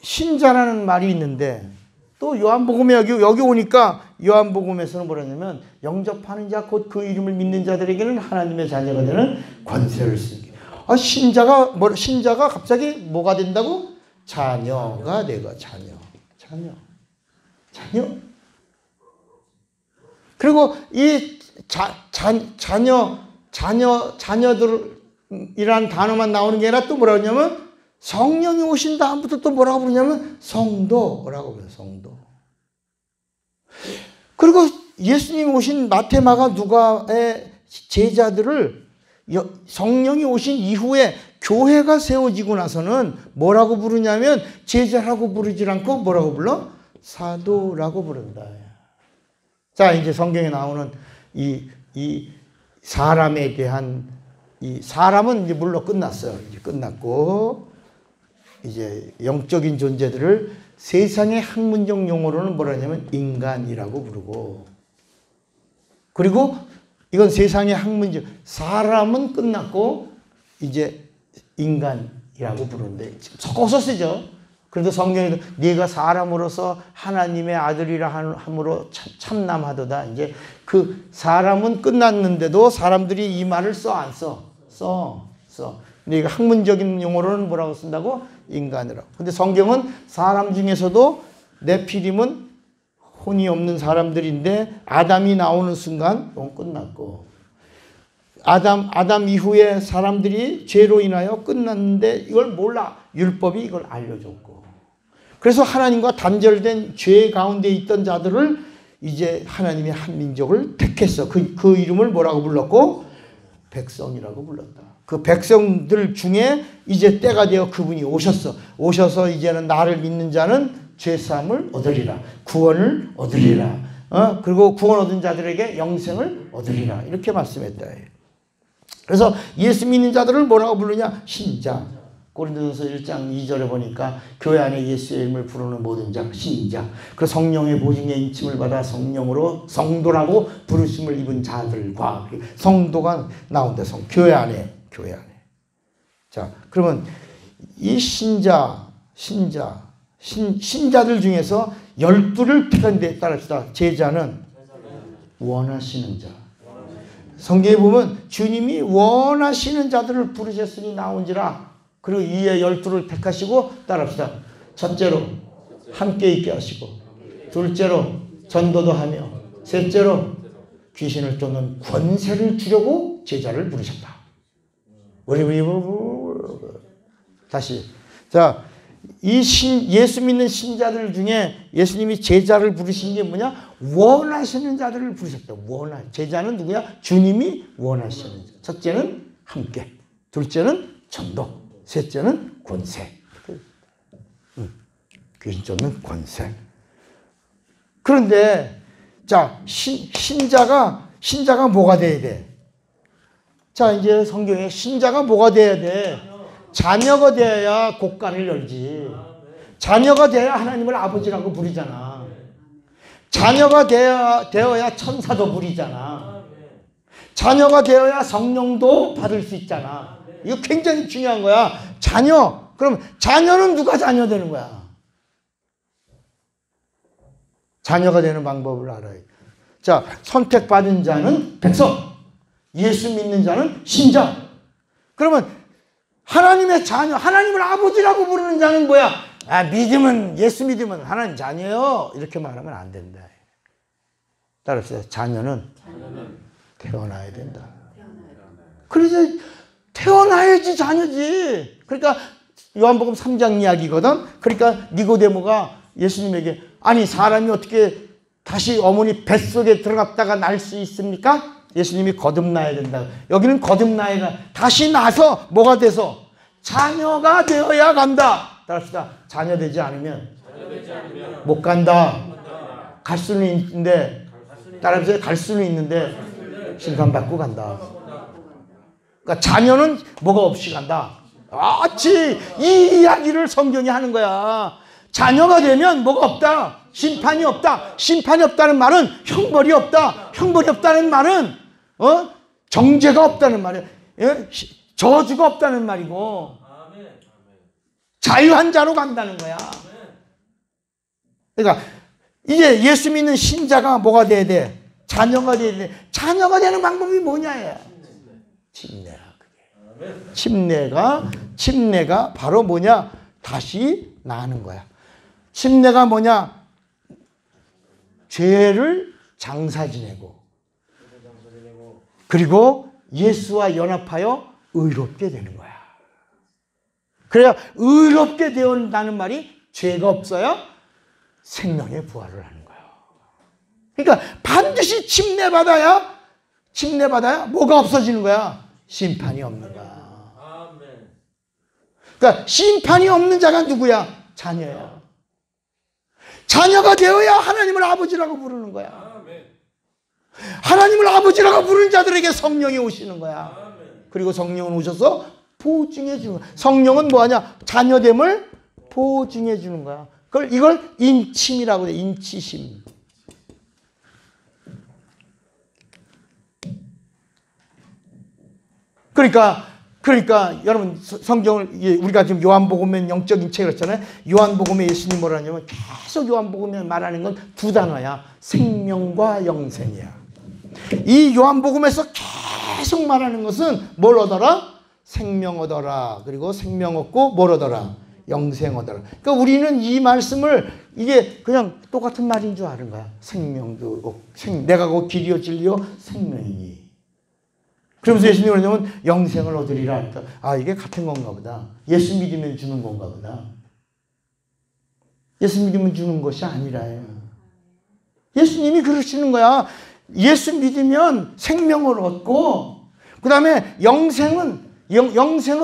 Speaker 1: 신자라는 말이 있는데 또 요한복음에 여기 오니까 요한복음에서는 뭐라냐면 영접하는 자 곧 그 이름을 믿는 자들에게는 하나님의 자녀가 되는 권세를 쓰기. 신자가 갑자기 뭐가 된다고? 자녀가 되고 자녀. 그리고 이 자녀들이라는 단어만 나오는 게 아니라 또 뭐라고 하냐면 성령이 오신 다음부터 또 뭐라고 부르냐면 성도라고 불러요. 성도. 그리고 예수님 오신 마태, 마가, 누가의 제자들을 성령이 오신 이후에 교회가 세워지고 나서는 뭐라고 부르냐면 제자라고 부르지 않고 뭐라고 불러? 사도라고 부른다. 자, 이제 성경에 나오는 이 사람에 대한 이 사람은 이제 물론 끝났어요. 이제 끝났고 이제 영적인 존재들을 세상의 학문적 용어로는 뭐라 하냐면 인간이라고 부르고, 그리고 이건 세상의 학문적, 사람은 끝났고 이제 인간이라고 부르는데 섞어서 쓰죠. 그래도 성경에도 네가 사람으로서 하나님의 아들이라 함으로 참남하도다. 이제 그 사람은 끝났는데도 사람들이 이 말을 써 안 써? 써. 근데 이거 학문적인 용어로는 뭐라고 쓴다고? 인간이라고. 근데 성경은 사람 중에서도 네피림은 혼이 없는 사람들인데 아담이 나오는 순간 끝났고, 아담 이후에 사람들이 죄로 인하여 끝났는데 이걸 몰라. 율법이 이걸 알려줬고. 그래서 하나님과 단절된 죄 가운데 있던 자들을 이제 하나님의 한 민족을 택했어. 그 이름을 뭐라고 불렀고? 백성이라고 불렀다. 그 백성들 중에 이제 때가 되어 그분이 오셨어. 오셔서 이제는 나를 믿는 자는 죄사함을 얻으리라. 구원을 얻으리라. 그리고 구원 얻은 자들에게 영생을 얻으리라. 이렇게 말씀했다. 그래서 예수 믿는 자들을 뭐라고 부르냐? 신자. 고린도전서 1장 2절에 보니까 교회 안에 예수의 이름을 부르는 모든 자, 신자. 그 성령의 보증에 인침을 받아 성령으로 성도라고 부르심을 입은 자들과 성도가 나온다. 교회 안에. 자, 그러면 이 신자들 중에서 12를 택한데 따릅시다. 제자는 원하시는 자. 성경에 보면 주님이 원하시는 자들을 부르셨으니 나온지라. 그리고 이에 12를 택하시고 따라합시다. 첫째로 함께 있게 하시고, 둘째로 전도도 하며, 셋째로 귀신을 쫓는 권세를 주려고 제자를 부르셨다. 다시. 자, 예수 믿는 신자들 중에 예수님이 제자를 부르신 게 뭐냐? 원하시는 자들을 부르셨다. 제자는 누구야? 주님이 원하시는 자. 첫째는 함께, 둘째는 전도, 셋째는 권세. 귀신 쫓는 권세. 그런데 자, 신자가 뭐가 돼야 돼? 자, 이제 성경에 신자가 뭐가 돼야 돼? 자녀가 되어야 곡간을 열지. 자녀가 되어야 하나님을 아버지라고 부르잖아. 자녀가 되어야 천사도 부리잖아. 자녀가 되어야 성령도 받을 수 있잖아. 이거 굉장히 중요한 거야. 자녀. 그럼 자녀는 누가 자녀 되는 거야? 자녀가 되는 방법을 알아야 돼. 자, 선택받은 자는 백성. 예수 믿는 자는 신자. 그러면 하나님의 자녀, 하나님을 아버지라고 부르는 자는 뭐야? 예수 믿으면 하나님 자녀요. 이렇게 말하면 안 된다. 따라서 자녀는 태어나야 된다. 그래서 태어나야지 자녀지. 그러니까 요한복음 3장 이야기거든. 그러니까 니고데모가 예수님에게 아니 사람이 어떻게 다시 어머니 뱃속에 들어갔다가 날 수 있습니까? 예수님이 거듭나야 된다. 여기는 거듭나야 다시 나서 뭐가 돼서 자녀가 되어야 간다. 따라합시다. 자녀 되지 않으면 못 간다. 갈 수는 있는데 따라합시다. 갈 수는 있는데 심판받고 간다. 그러니까 자녀는 뭐가 없이 간다. 그렇지. 이 이야기를 성경이 하는 거야. 자녀가 되면 뭐가 없다. 심판이 없다. 심판이 없다는 말은 형벌이 없다. 형벌이 없다는 말은 정죄가 없다는 말이야. 저주가 없다는 말이고 자유한 자로 간다는 거야. 그러니까 이제 예수 믿는 신자가 뭐가 돼야 돼? 자녀가 돼야 돼. 자녀가 되는 방법이 뭐냐? 침례야. 침례가 바로 뭐냐? 다시 나는 거야. 침례가 뭐냐? 죄를 장사 지내고 그리고 예수와 연합하여 의롭게 되는 거야. 그래야 의롭게 되었다는 말이 죄가 없어야 생명의 부활을 하는 거야. 그러니까 반드시 침례받아야 뭐가 없어지는 거야? 심판이 없는 거야. 그러니까 심판이 없는 자가 누구야? 자녀야. 자녀가 되어야 하나님을 아버지라고 부르는 거야. 하나님을 아버지라고 부르는 자들에게 성령이 오시는 거야. 그리고 성령은 오셔서 보증해 주는 거야. 성령은 뭐하냐? 자녀됨을 보증해 주는 거야. 이걸 인침이라고 해. 인치심. 그러니까 여러분 성경을 우리가 지금 요한복음은 영적인 책을 했잖아요. 요한복음에 예수님이 뭐라 하냐면 계속 요한복음에 말하는 건 두 단어야. 생명과 영생이야. 이 요한복음에서 계속 말하는 것은 뭘 얻어라? 생명 얻어라. 그리고 생명 얻고 뭘 얻어라? 영생 얻어라. 그러니까 우리는 이 말씀을 이게 그냥 똑같은 말인 줄 아는 거야. 생명도 내가 곧 길이요 진리요 생명이니. 그러면서 예수님이 그러냐면 영생을 얻으리라 하니까 아 이게 같은 건가 보다. 예수 믿으면 주는 건가 보다. 예수 믿으면 주는 것이 아니라요. 예수님이 그러시는 거야. 예수 믿으면 생명을 얻고 그 다음에 영생을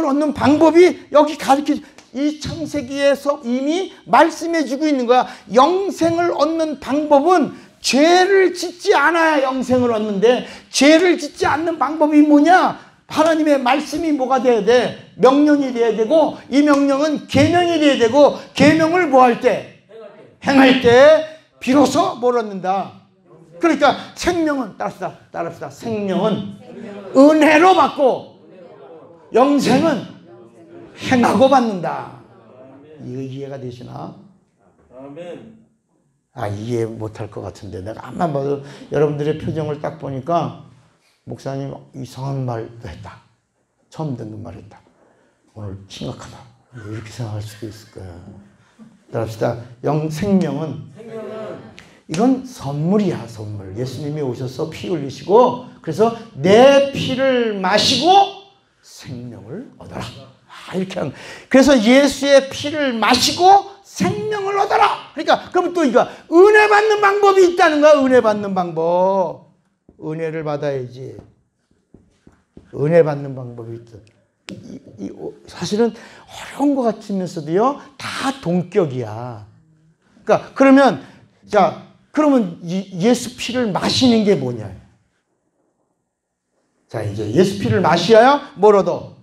Speaker 1: 얻는 방법이 여기 가르쳐 이 창세기에서 이미 말씀해 주고 있는 거야. 영생을 얻는 방법은 죄를 짓지 않아야 영생을 얻는데 죄를 짓지 않는 방법이 뭐냐? 하나님의 말씀이 뭐가 돼야 돼? 명령이 돼야 되고 이 명령은 계명이 돼야 되고 계명을 뭐 할 때? 행할 때 비로소 뭘 얻는다. 그러니까 생명은 따릅시다. 생명은 은혜로 받고 영생은 행하고 받는다. 이거 이해가 되시나?
Speaker 2: 아멘.
Speaker 1: 아 이해 못할 것 같은데 내가 앞만 봐도 여러분들의 표정을 딱 보니까 목사님 이상한 말도 했다. 처음 듣는 말 했다. 오늘 심각하다. 이렇게 생각할 수도 있을 거야. 따라합시다. 생명은 이건 선물이야. 선물. 예수님이 오셔서 피 흘리시고 그래서 내 피를 마시고 생명을 얻어라. 이렇게 하는. 그래서 예수의 피를 마시고 생명을 얻어라. 그러니까 그럼 또 이거 은혜 받는 방법이 있다는 거야. 은혜 받는 방법. 은혜를 받아야지. 은혜 받는 방법이 있다. 사실은 어려운 것 같으면서도요 다 동격이야. 그러니까 그러면 그러면 예수 피를 마시는 게 뭐냐? 자 이제 예수 피를 마셔야 뭘 얻어?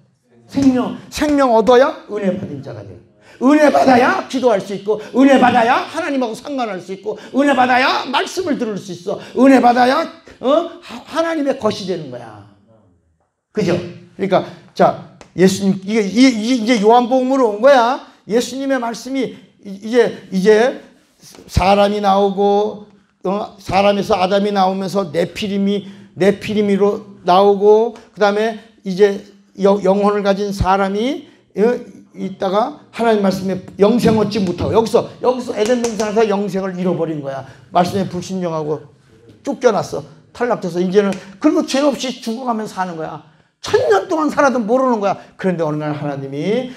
Speaker 1: 생명 얻어야 은혜 받은 자가 돼요. 은혜 받아야 기도할 수 있고 은혜 받아야 하나님하고 상관할 수 있고 은혜 받아야 말씀을 들을 수 있어. 은혜 받아야 하나님의 것이 되는 거야. 그죠? 그러니까 자 예수님 이제 요한복음으로 온 거야. 예수님의 말씀이 이제 사람이 나오고 사람에서 아담이 나오면서 네피림으로 나오고 그 다음에 이제 영혼을 가진 사람이 있다가 하나님 말씀에 영생 얻지 못하고 여기서 에덴 동산에서 영생을 잃어버린 거야. 말씀에 불신령하고 쫓겨났어. 탈락돼서 이제는 그리고 죄 없이 죽어가면서 사는 거야. 1000년 동안 살아도 모르는 거야. 그런데 어느 날 하나님이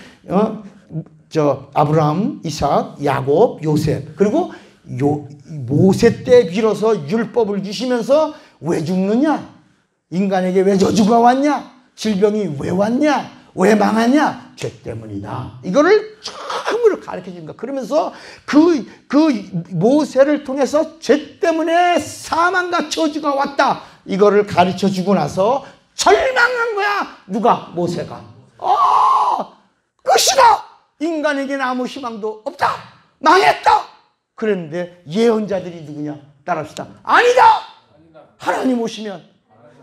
Speaker 1: 아브라함, 이삭, 야곱, 요셉 그리고 모세 때 빌어서 율법을 주시면서 왜 죽느냐? 인간에게 왜 저주가 왔냐? 질병이 왜 왔냐? 왜 망하냐? 죄 때문이다. 이거를 처음으로 가르쳐 준 거야. 그러면서 그 모세를 통해서 죄 때문에 사망과 저주가 왔다. 이거를 가르쳐 주고 나서 절망한 거야. 누가? 모세가. 끝이다. 인간에게는 아무 희망도 없다. 망했다. 그런데 예언자들이 누구냐? 따라합시다. 아니다. 하나님 오시면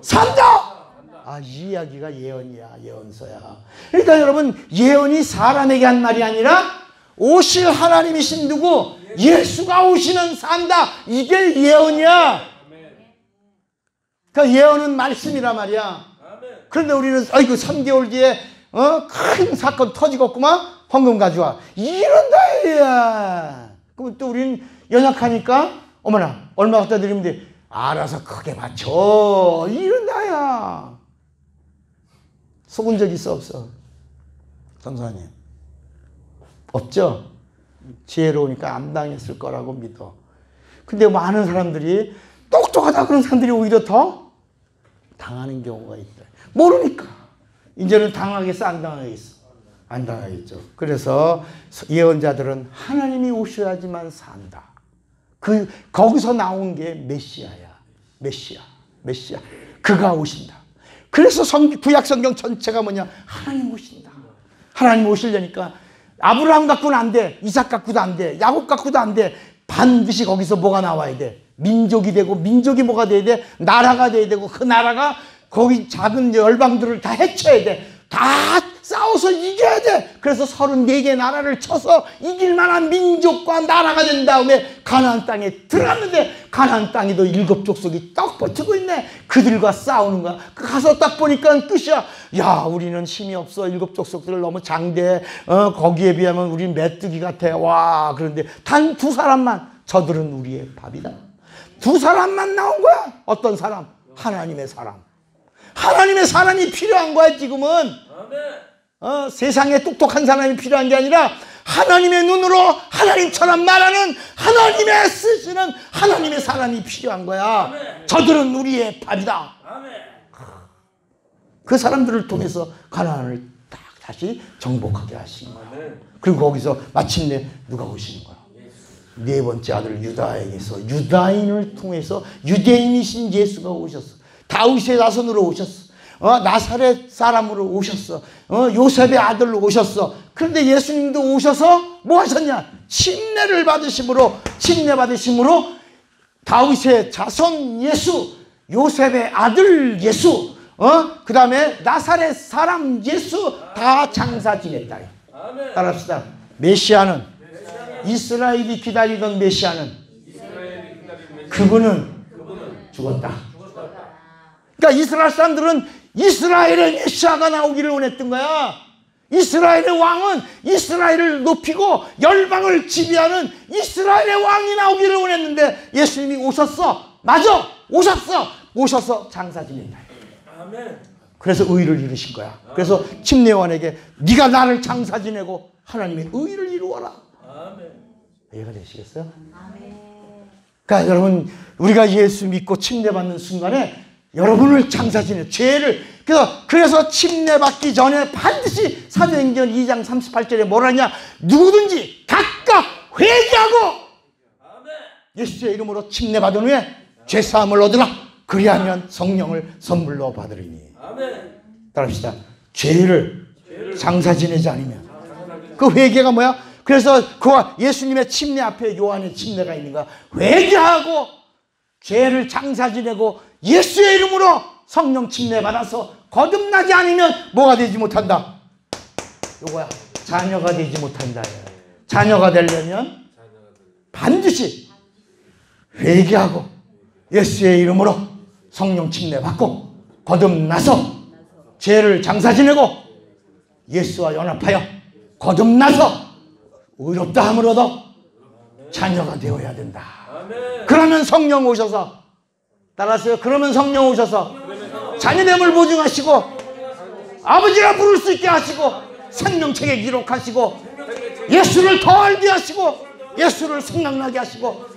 Speaker 1: 산다. 이 이야기가 예언이야. 예언서야. 그러니까 여러분 예언이 사람에게 한 말이 아니라 오실 하나님이신 누구? 예수가 오시면 산다. 이게 예언이야. 그러니까 예언은 말씀이란 말이야. 그런데 우리는 3개월 뒤에 큰 사건 터지겠구만. 헌금 가져와. 이런다. 그럼 또 우리는 연약하니까 어머나 얼마 갖다 드리면 돼. 알아서 크게 맞춰. 이런다야. 속은 적 있어 없어? 선사님 없죠? 지혜로우니까 안 당했을 거라고 믿어. 근데 많은 사람들이 똑똑하다 그런 사람들이 오히려 더 당하는 경우가 있다. 모르니까. 이제는 당하겠어 안 당하겠어? 안 당하겠죠. 그래서 예언자들은 하나님이 오셔야지만 산다. 거기서 나온 게 메시아야. 메시아. 그가 오신다. 그래서 구약 성경 전체가 뭐냐? 하나님 오신다. 하나님 오시려니까 아브라함 갖고는 안 돼. 이삭 갖고도 안 돼. 야곱 갖고도 안 돼. 반드시 거기서 뭐가 나와야 돼? 민족이 되고 민족이 뭐가 돼야 돼? 나라가 돼야 되고 그 나라가 거기 작은 열방들을 다 해쳐야 돼. 다 싸워서 이겨야 돼. 그래서 34개 나라를 쳐서 이길 만한 민족과 나라가 된 다음에 가나안 땅에 들어갔는데 가나안 땅에도 7 족속이 딱 버티고 있네. 그들과 싸우는 거야. 가서 딱 보니까 끝이야. 야, 우리는 힘이 없어. 7 족속들 너무 장대. 거기에 비하면 우린 메뚜기 같아. 와, 그런데 단 2 사람만 저들은 우리의 밥이다. 2 사람만 나온 거야. 어떤 사람? 하나님의 사람. 하나님의 사람이 필요한 거야 지금은. 세상에 똑똑한 사람이 필요한 게 아니라 하나님의 눈으로 하나님처럼 말하는 하나님의 쓰시는 하나님의 사람이 필요한 거야. 저들은 우리의 밥이다. 그 사람들을 통해서 가나안을 딱 다시 정복하게 하신 거야. 그리고 거기서 마침내 누가 오시는 거야? 네 번째 아들 유다에게서 유다인을 통해서 유대인이신 예수가 오셨어. 다윗의 자손으로 오셨어. 나사렛 사람으로 오셨어. 요셉의 아들로 오셨어. 그런데 예수님도 오셔서 뭐 하셨냐? 침례를 받으심으로 다윗의 자손 예수, 요셉의 아들 예수, 그 다음에 나사렛 사람 예수 다 장사 지냈다. 따라합시다. 메시아는, 이스라엘이 기다리던 메시아는 그분은 죽었다. 그러니까 이스라엘 사람들은 이스라엘의 메시아가 나오기를 원했던 거야. 이스라엘의 왕은 이스라엘을 높이고 열방을 지배하는 이스라엘의 왕이 나오기를 원했는데 예수님이 오셨어. 맞아, 오셔서 장사 지낸다. 그래서 의를 이루신 거야. 그래서 침례요한에게 네가 나를 장사 지내고 하나님의 의를 이루어라. 이해가 되시겠어요? 그러니까 여러분, 우리가 예수 믿고 침례받는 순간에 여러분을 장사 지내, 죄를, 그래서 침례받기 전에 반드시 사도행전 2장 38절에 뭐라냐? 누구든지 각각 회개하고 예수의 이름으로 침례받은 후에 죄사함을 얻으라. 그리하면 성령을 선물로 받으리니. 따라합시다. 죄를 장사 지내지 않으면. 그 회개가 뭐야? 그래서 그와 예수님의 침례 앞에 요한의 침례가 있는 거야. 회개하고 죄를 장사 지내고 예수의 이름으로 성령 침례 받아서 거듭나지 않으면 뭐가 되지 못한다? 요거야. 자녀가 되지 못한다. 자녀가 되려면 반드시 회개하고 예수의 이름으로 성령 침례 받고 거듭나서 죄를 장사 지내고 예수와 연합하여 거듭나서 의롭다 함을 얻어 자녀가 되어야 된다. 그러면 성령 오셔서, 따라하세요. 그러면 성령 오셔서 자녀됨을 보증하시고 아버지라 부를 수 있게 하시고 생명책에 기록하시고 예수를 더 알게 하시고 예수를 생각나게 하시고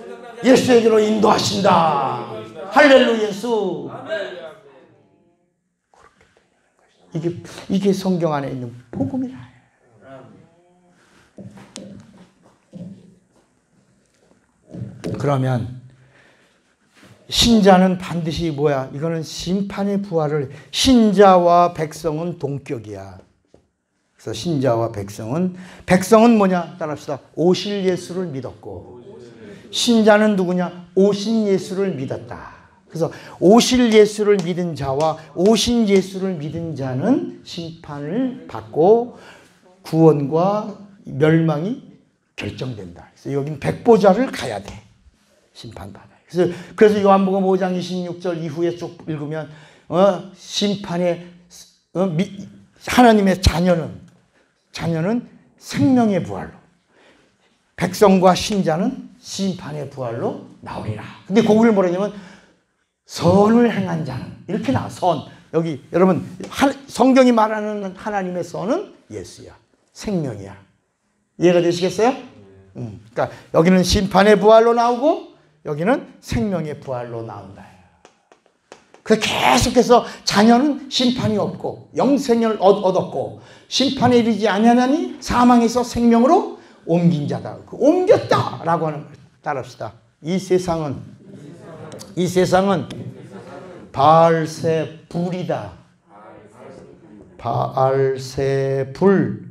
Speaker 1: 예수에게로 인도하신다. 할렐루야. 예수. 이게 성경 안에 있는 복음이라. 그러면 신자는 반드시 뭐야? 이거는 심판의 부활을, 신자와 백성은 동격이야. 그래서 신자와 백성은 뭐냐? 따라합시다. 오실 예수를 믿었고, 신자는 누구냐? 오신 예수를 믿었다. 그래서 오실 예수를 믿은 자와 오신 예수를 믿은 자는 심판을 받고 구원과 멸망이 결정된다. 그래서 여긴 백보자를 가야 돼. 심판받아요. 그래서 요한복음 5장 26절 이후에 쭉 읽으면 심판의 하나님의 자녀는 생명의 부활로, 백성과 신자는 심판의 부활로 나오리라. 근데 거기를 뭐라냐면 선을 행한 자는 이렇게 나와. 선. 여기 여러분 성경이 말하는 하나님의 선은 예수야. 생명이야. 이해가 되시겠어요? 그러니까 여기는 심판의 부활로 나오고 여기는 생명의 부활로 나온다. 그래서 계속해서 자녀는 심판이 없고 영생을 얻었고 심판에 이르지 아니하나니 사망에서 생명으로 옮긴 자다. 옮겼다라고 하는 말 따라합시다. 이 세상은 바알세불이다. 바알세불.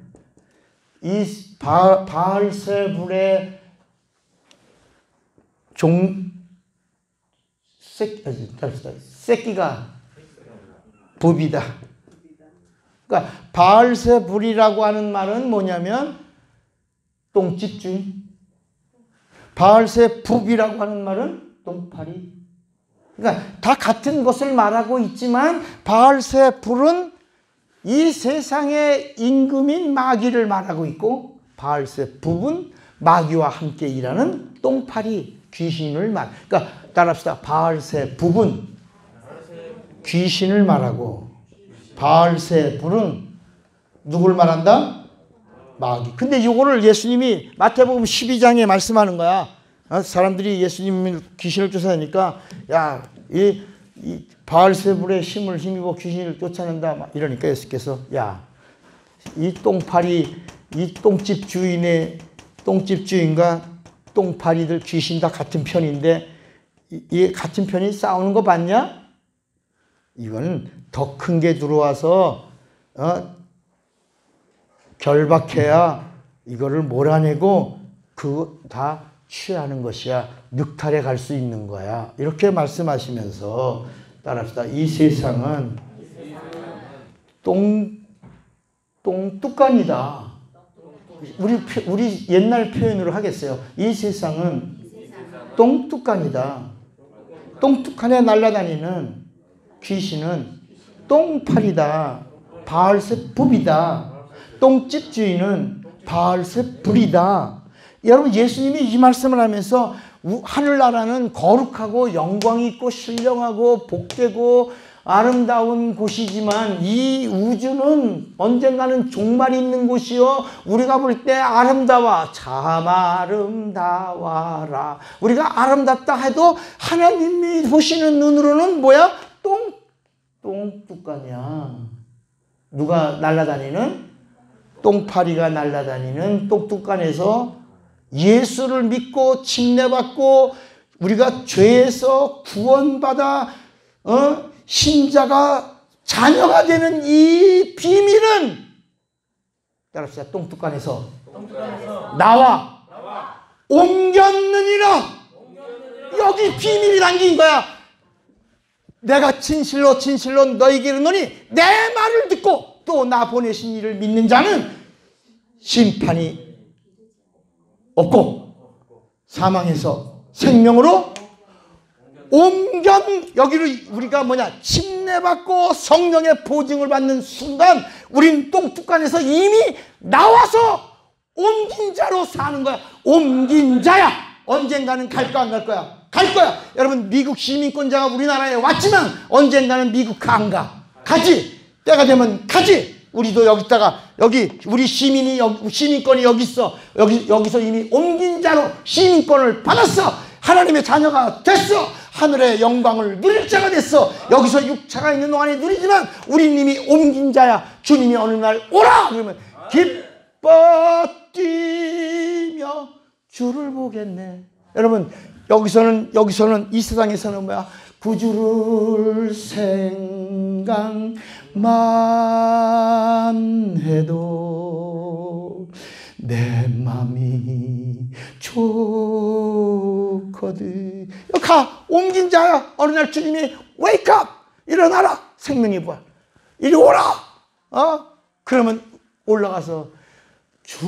Speaker 1: 이 바알세불의 새끼가 붓이다. 그러니까 바알세불이라고 하는 말은 뭐냐면 똥집주인. 바알세불이라고 하는 말은 똥파리. 그러니까 다 같은 것을 말하고 있지만 바알세불은 이 세상의 임금인 마귀를 말하고 있고 바알세불은 마귀와 함께 일하는 똥파리 귀신을 그러니까 따라합시다. 바알세불은 귀신을 말하고 바알세불은 누굴 말한다? 마귀. 근데 이거를 예수님이 마태복음 12장에 말씀하는 거야. 사람들이 예수님 귀신을 쫓아내니까 야, 이 바알세불의 힘을 힘입어 귀신을 쫓아낸다 막 이러니까 예수께서 야, 이 똥파리, 이 똥집 주인과 똥파리들 귀신 다 같은 편인데 이 같은 편이 싸우는 거 봤냐? 이건 더 큰 게 들어와서 결박해야 이거를 몰아내고 그거 다 취하는 것이야. 늑탈에 갈 수 있는 거야. 이렇게 말씀하시면서 따라합시다. 이 세상은 똥뚜껑이다. 우리 옛날 표현으로 하겠어요. 이 세상은 똥뚜껑이다. 똥뚜껑에 날아다니는 귀신은 똥파리다. 바알세불이다. 똥집 주인은 바알세불이다. 여러분, 예수님이 이 말씀을 하면서 하늘나라는 거룩하고 영광이 있고 신령하고 복되고 아름다운 곳이지만 이 우주는 언젠가는 종말이 있는 곳이요. 우리가 볼 때 아름다워. 참 아름다워라. 우리가 아름답다 해도 하나님이 보시는 눈으로는 뭐야? 똥뚜껑이야. 누가 날아다니는? 똥파리가 날아다니는 똥뚜껑에서 예수를 믿고 침례받고 우리가 죄에서 구원받아 신자가 자녀가 되는 이 비밀은 따라합시다. 똥뚜껑에서 나와 옮겼느니라. 여기 비밀이 담긴 거야. 내가 진실로 너에게 이르노니 내 말을 듣고 또 나 보내신 이를 믿는 자는 심판이 없고 사망에서 생명으로 여기를 우리가 침례받고 성령의 보증을 받는 순간 우린 똥뚜껑에서 이미 나와서 옮긴 자로 사는 거야. 옮긴 자야. 언젠가는 갈까 안 갈 거야? 갈 거야. 여러분, 미국 시민권자가 우리나라에 왔지만 언젠가는 미국 안 가. 가지. 때가 되면 가지. 우리도 우리 시민권이 여기 있어. 여기서 이미 옮긴 자로 시민권을 받았어. 하나님의 자녀가 됐어. 하늘의 영광을 누릴 자가 됐어. 여기서 육체가 있는 동안에 누리지만 우린 이미 옮긴 자야. 주님이 어느 날 오라 그러면 기뻐 뛰며 주를 보겠네. 여러분, 여기서는 이 세상에서는 뭐야? 구주를 생각만 해도 내 맘이 좋거든. 가, 옮긴 자야. 어느 날 주님이 wake up, 일어나라. 생명의 부활, 이리 오라. 그러면 올라가서 주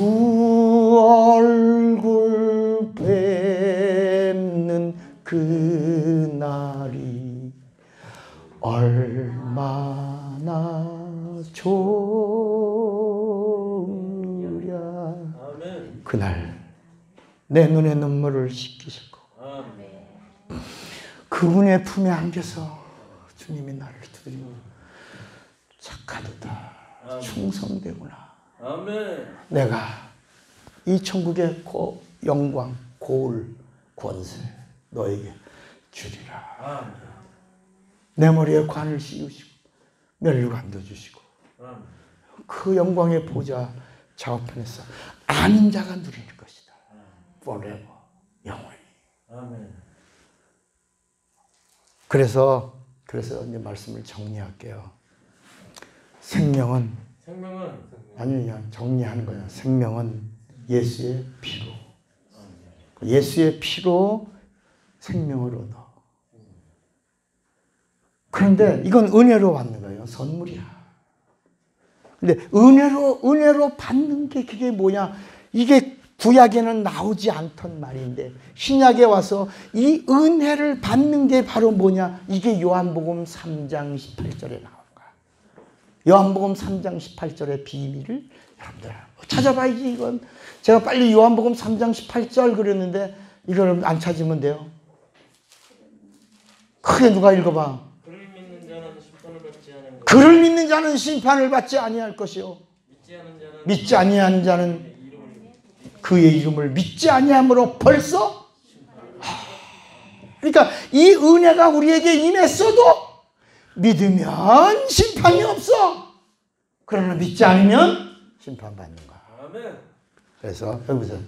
Speaker 1: 얼굴 뵙는 그날이 얼마나 좋으랴. 그날 내 눈에 눈물을 씻기실 거고 그분의 품에 안겨서 주님이 나를 두드리고 착하도다, 충성되구나. 내가 이 천국의 영광, 고을, 권세 너에게 주리라. 내 머리에 관을 씌우시고 멸류관도 주시고 그 영광의 보좌 좌우편에서 아는 자가 누리는 것이다. forever, 영원히. 그래서 이제 말씀을 정리할게요. 생명은 아니, 그냥 정리하는 거야. 생명은 예수의 피로. 예수의 피로 생명을 얻어. 그런데 이건 은혜로 받는 거예요. 선물이야. 근데 은혜로 받는 게 그게 뭐냐? 이게 구약에는 나오지 않던 말인데 신약에 와서 이 은혜를 받는 게 바로 뭐냐? 이게 요한복음 3장 18절에 나온 거야. 요한복음 3장 18절의 비밀을 여러분들 찾아봐야지. 이건 제가 빨리 요한복음 3장 18절 그렸는데 이걸 안 찾으면 돼요. 크게 누가 읽어봐.
Speaker 2: 그를 믿는 자는
Speaker 1: 그를 믿는 자는 심판을 받지 아니할 것이요 믿지 아니한 자는 그의 이름을 믿지 아니함으로 벌써 그러니까 이 은혜가 우리에게 임했어도 믿으면 심판이 없어. 그러나 믿지 않으면 심판받는 거야. 그래서 여기 보세요.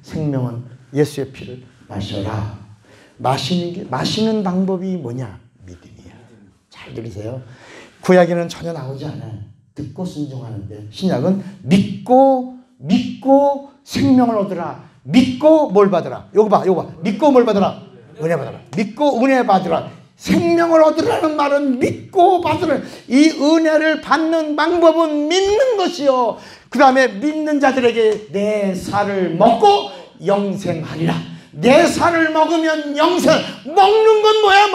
Speaker 1: 생명은 예수의 피를 마셔라. 마시는 방법이 뭐냐? 믿음이야. 잘 들으세요. 구약에는 전혀 나오지 않아요. 듣고 순종하는데 신약은 믿고 생명을 얻으라. 믿고 뭘 받으라. 요거 봐. 믿고 뭘 받으라. 은혜 받으라. 믿고 은혜 받으라. 생명을 얻으라는 말은 믿고 받으라. 이 은혜를 받는 방법은 믿는 것이요. 그 다음에 믿는 자들에게 내 살을 먹고 영생하리라. 내 살을 먹으면 영생. 먹는 건 뭐야?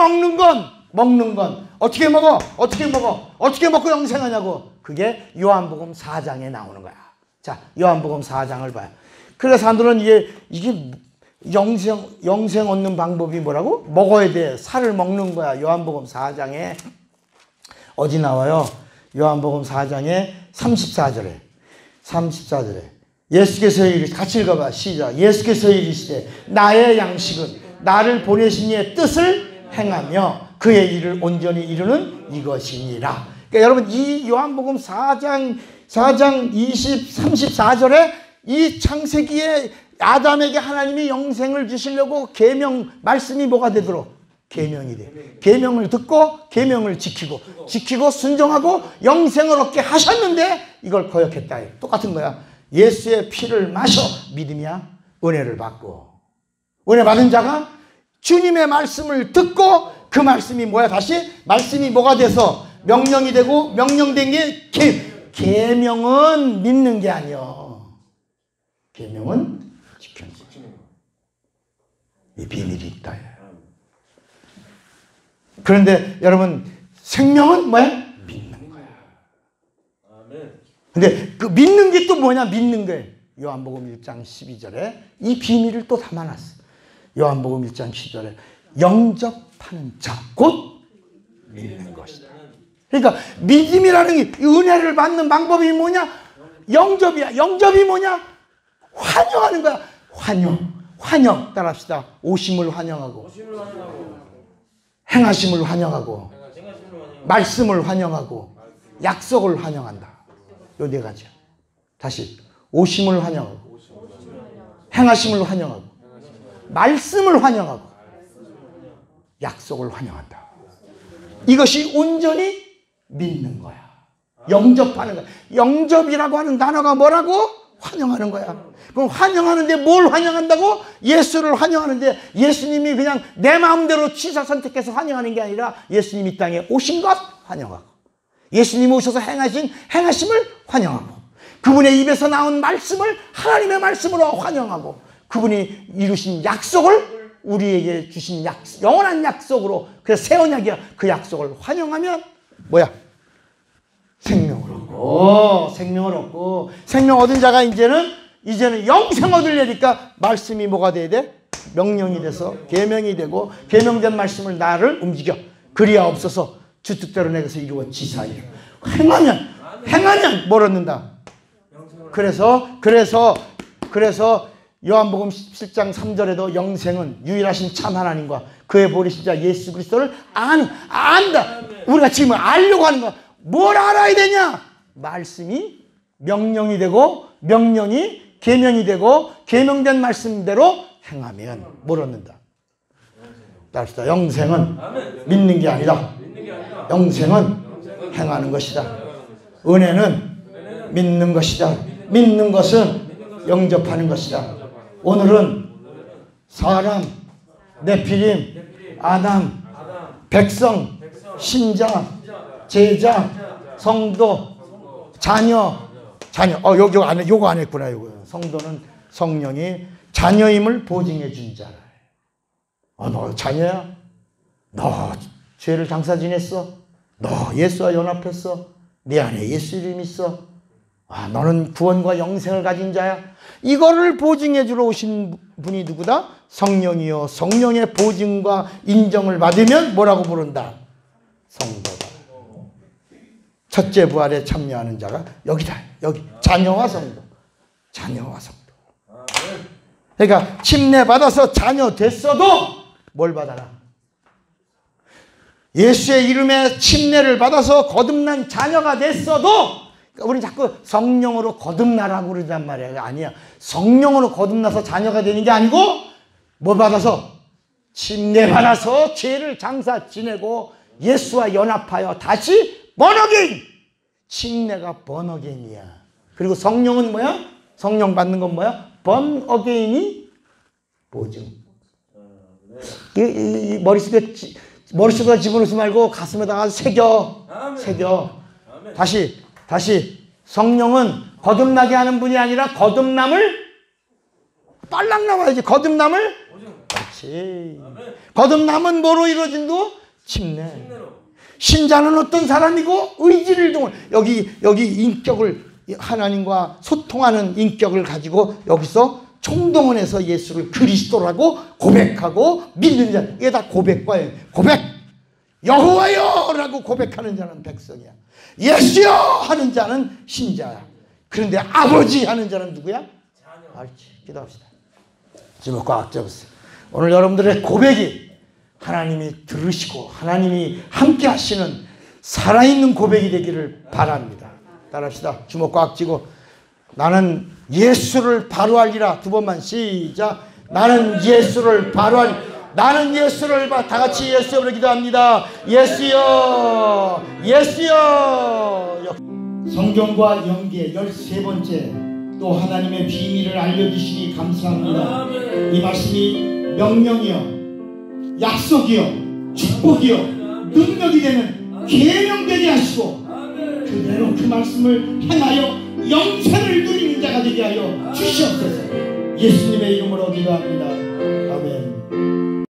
Speaker 1: 먹는 건 어떻게 먹어? 어떻게 먹고 영생하냐고. 그게 요한복음 4장에 나오는 거야. 자, 요한복음 4장을 봐요. 그래서 사람들은 이게 영생 얻는 방법이 뭐라고? 먹어야 돼. 살을 먹는 거야. 요한복음 4장에 어디 나와요? 요한복음 4장에 34절에 예수께서 이르시되 같이 읽어봐. 시작. 예수께서 이르시되 나의 양식은 나를 보내신 이의 뜻을 행하며 그의 일을 온전히 이루는 이것이니라. 그러니까 여러분 이 요한복음 4장 34절에 이 창세기에 아담에게 하나님이 영생을 주시려고 계명 말씀이 뭐가 되도록 계명이 돼. 계명을 듣고 계명을 지키고 순종하고 영생을 얻게 하셨는데 이걸 거역했다. 똑같은 거야. 예수의 피를 마셔. 믿음이야. 은혜를 받고. 은혜 받은 자가 주님의 말씀을 듣고 그 말씀이 뭐야? 다시 말씀이 뭐가 돼서 명령이 되고 명령된 게 계명은 믿는 게 아니야. 계명은 지키는 거야. 이 비밀이 있다. 그런데 여러분 생명은 뭐야? 믿는 거야. 근데 그 믿는 게 또 뭐냐? 믿는 거예요. 요한복음 1장 12절에 이 비밀을 또 담아놨어. 요한복음 1장 12절에 영접하는 자 곧 믿는 것이다. 그러니까 믿음이라는 게 은혜를 받는 방법이 뭐냐? 영접이야. 영접이 뭐냐? 환영하는 거야. 환영 따라합시다. 오심을 환영하고 행하심을 환영하고 말씀을 환영하고 약속을 환영한다. 요 네 가지야. 다시 오심을 환영하고 행하심을 환영하고 말씀을 환영하고 약속을 환영한다. 이것이 온전히 믿는 거야. 영접하는 거야. 영접이라고 하는 단어가 뭐라고? 환영하는 거야. 그럼 환영하는데 뭘 환영한다고? 예수를 환영하는데 예수님이 그냥 내 마음대로 취사 선택해서 환영하는 게 아니라 예수님이 이 땅에 오신 것 환영하고 예수님이 오셔서 행하심을 환영하고 그분의 입에서 나온 말씀을 하나님의 말씀으로 환영하고 그분이 이루신 약속을 우리에게 주신 영원한 약속으로 그래서 새 언약이야. 그 약속을 환영하면 뭐야? 생명을 얻고 생명 얻은 자가 이제는 영생 얻으려니까 말씀이 뭐가 돼야 돼? 명령이 돼서 계명이 되고 계명된 말씀을 나를 움직여. 그리야 없어서 주 뜻대로 내게서 이루어지사이라. 행하면 뭘 얻는다. 그래서 요한복음 17장 3절에도 영생은 유일하신 참 하나님과 그의 보내신 자 예수 그리스도를 안다. 우리가 지금 알려고 하는 거야. 뭘 알아야 되냐? 말씀이 명령이 되고 명령이 계명이 되고 계명된 말씀대로 행하면 뭘 얻는다. 따릅시다. 영생은 믿는 게 아니다. 영생은 행하는 것이다. 은혜는 믿는 것이다. 믿는 것은 영접하는 것이다. 오늘은 사람, 네피림, 아담, 백성, 신자, 제자, 성도, 자녀. 요거 안 했구나. 요거. 성도는 성령이 자녀임을 보증해 준 자라. 너 자녀야? 너 죄를 장사 지냈어? 너 예수와 연합했어? 네 안에 예수 이름 있어? 너는 구원과 영생을 가진 자야? 이거를 보증해 주러 오신 분이 누구다? 성령이요. 성령의 보증과 인정을 받으면 뭐라고 부른다? 성도다. 첫째 부활에 참여하는 자가 여기다. 여기 자녀와 성도. 자녀와 성도. 그러니까 침례받아서 자녀 됐어도 뭘 받아라? 예수의 이름에 침례를 받아서 거듭난 자녀가 됐어도, 그러니까 우리는 자꾸 성령으로 거듭나라고 그러단 말이야. 아니야. 성령으로 거듭나서 자녀가 되는 게 아니고 뭘 받아서? 침례받아서 죄를 장사 지내고 예수와 연합하여 다시 번어게인. 침례가 번어게인이야. 그리고 성령은 뭐야? 성령 받는 건 뭐야? 번어게인이 보증. 이 머릿속에 집어넣지 말고 가슴에다가 새겨. 새겨. 다시 성령은 거듭나게 하는 분이 아니라 거듭남을 빨랑 나와야지. 거듭남을. 그렇지. 거듭남은 뭐로 이루어진도? 침례. 신자는 어떤 사람이고 의지를 동원. 여기 인격을 하나님과 소통하는 인격을 가지고 여기서 총동원해서 예수를 그리스도라고 고백하고 믿는 자. 이게 다 고백과예요. 고백. 여호와여라고 고백하는 자는 백성이야. 예수여 하는 자는 신자야. 그런데 아버지 하는 자는 누구야? 알지. 기도합시다. 주먹 꽉 잡으세요. 오늘 여러분들의 고백이 하나님이 들으시고 하나님이 함께 하시는 살아있는 고백이 되기를 바랍니다. 따라합시다. 주먹 꽉 쥐고 나는 예수를 바로 알리라. 두 번만 시작. 나는 예수를 바로 알리라. 나는 예수를 다 같이 예수로 기도합니다. 예수여 예수여. 성경과 연계 13번째 또 하나님의 비밀을 알려주시니 감사합니다. 이 말씀이 명령이요 약속이요 축복이요 능력이 되는 계명되게 하시고 그대로 그 말씀을 행하여 영생을 누리는 자가 되게 하여 주시옵소서. 예수님의 이름으로 기도합니다.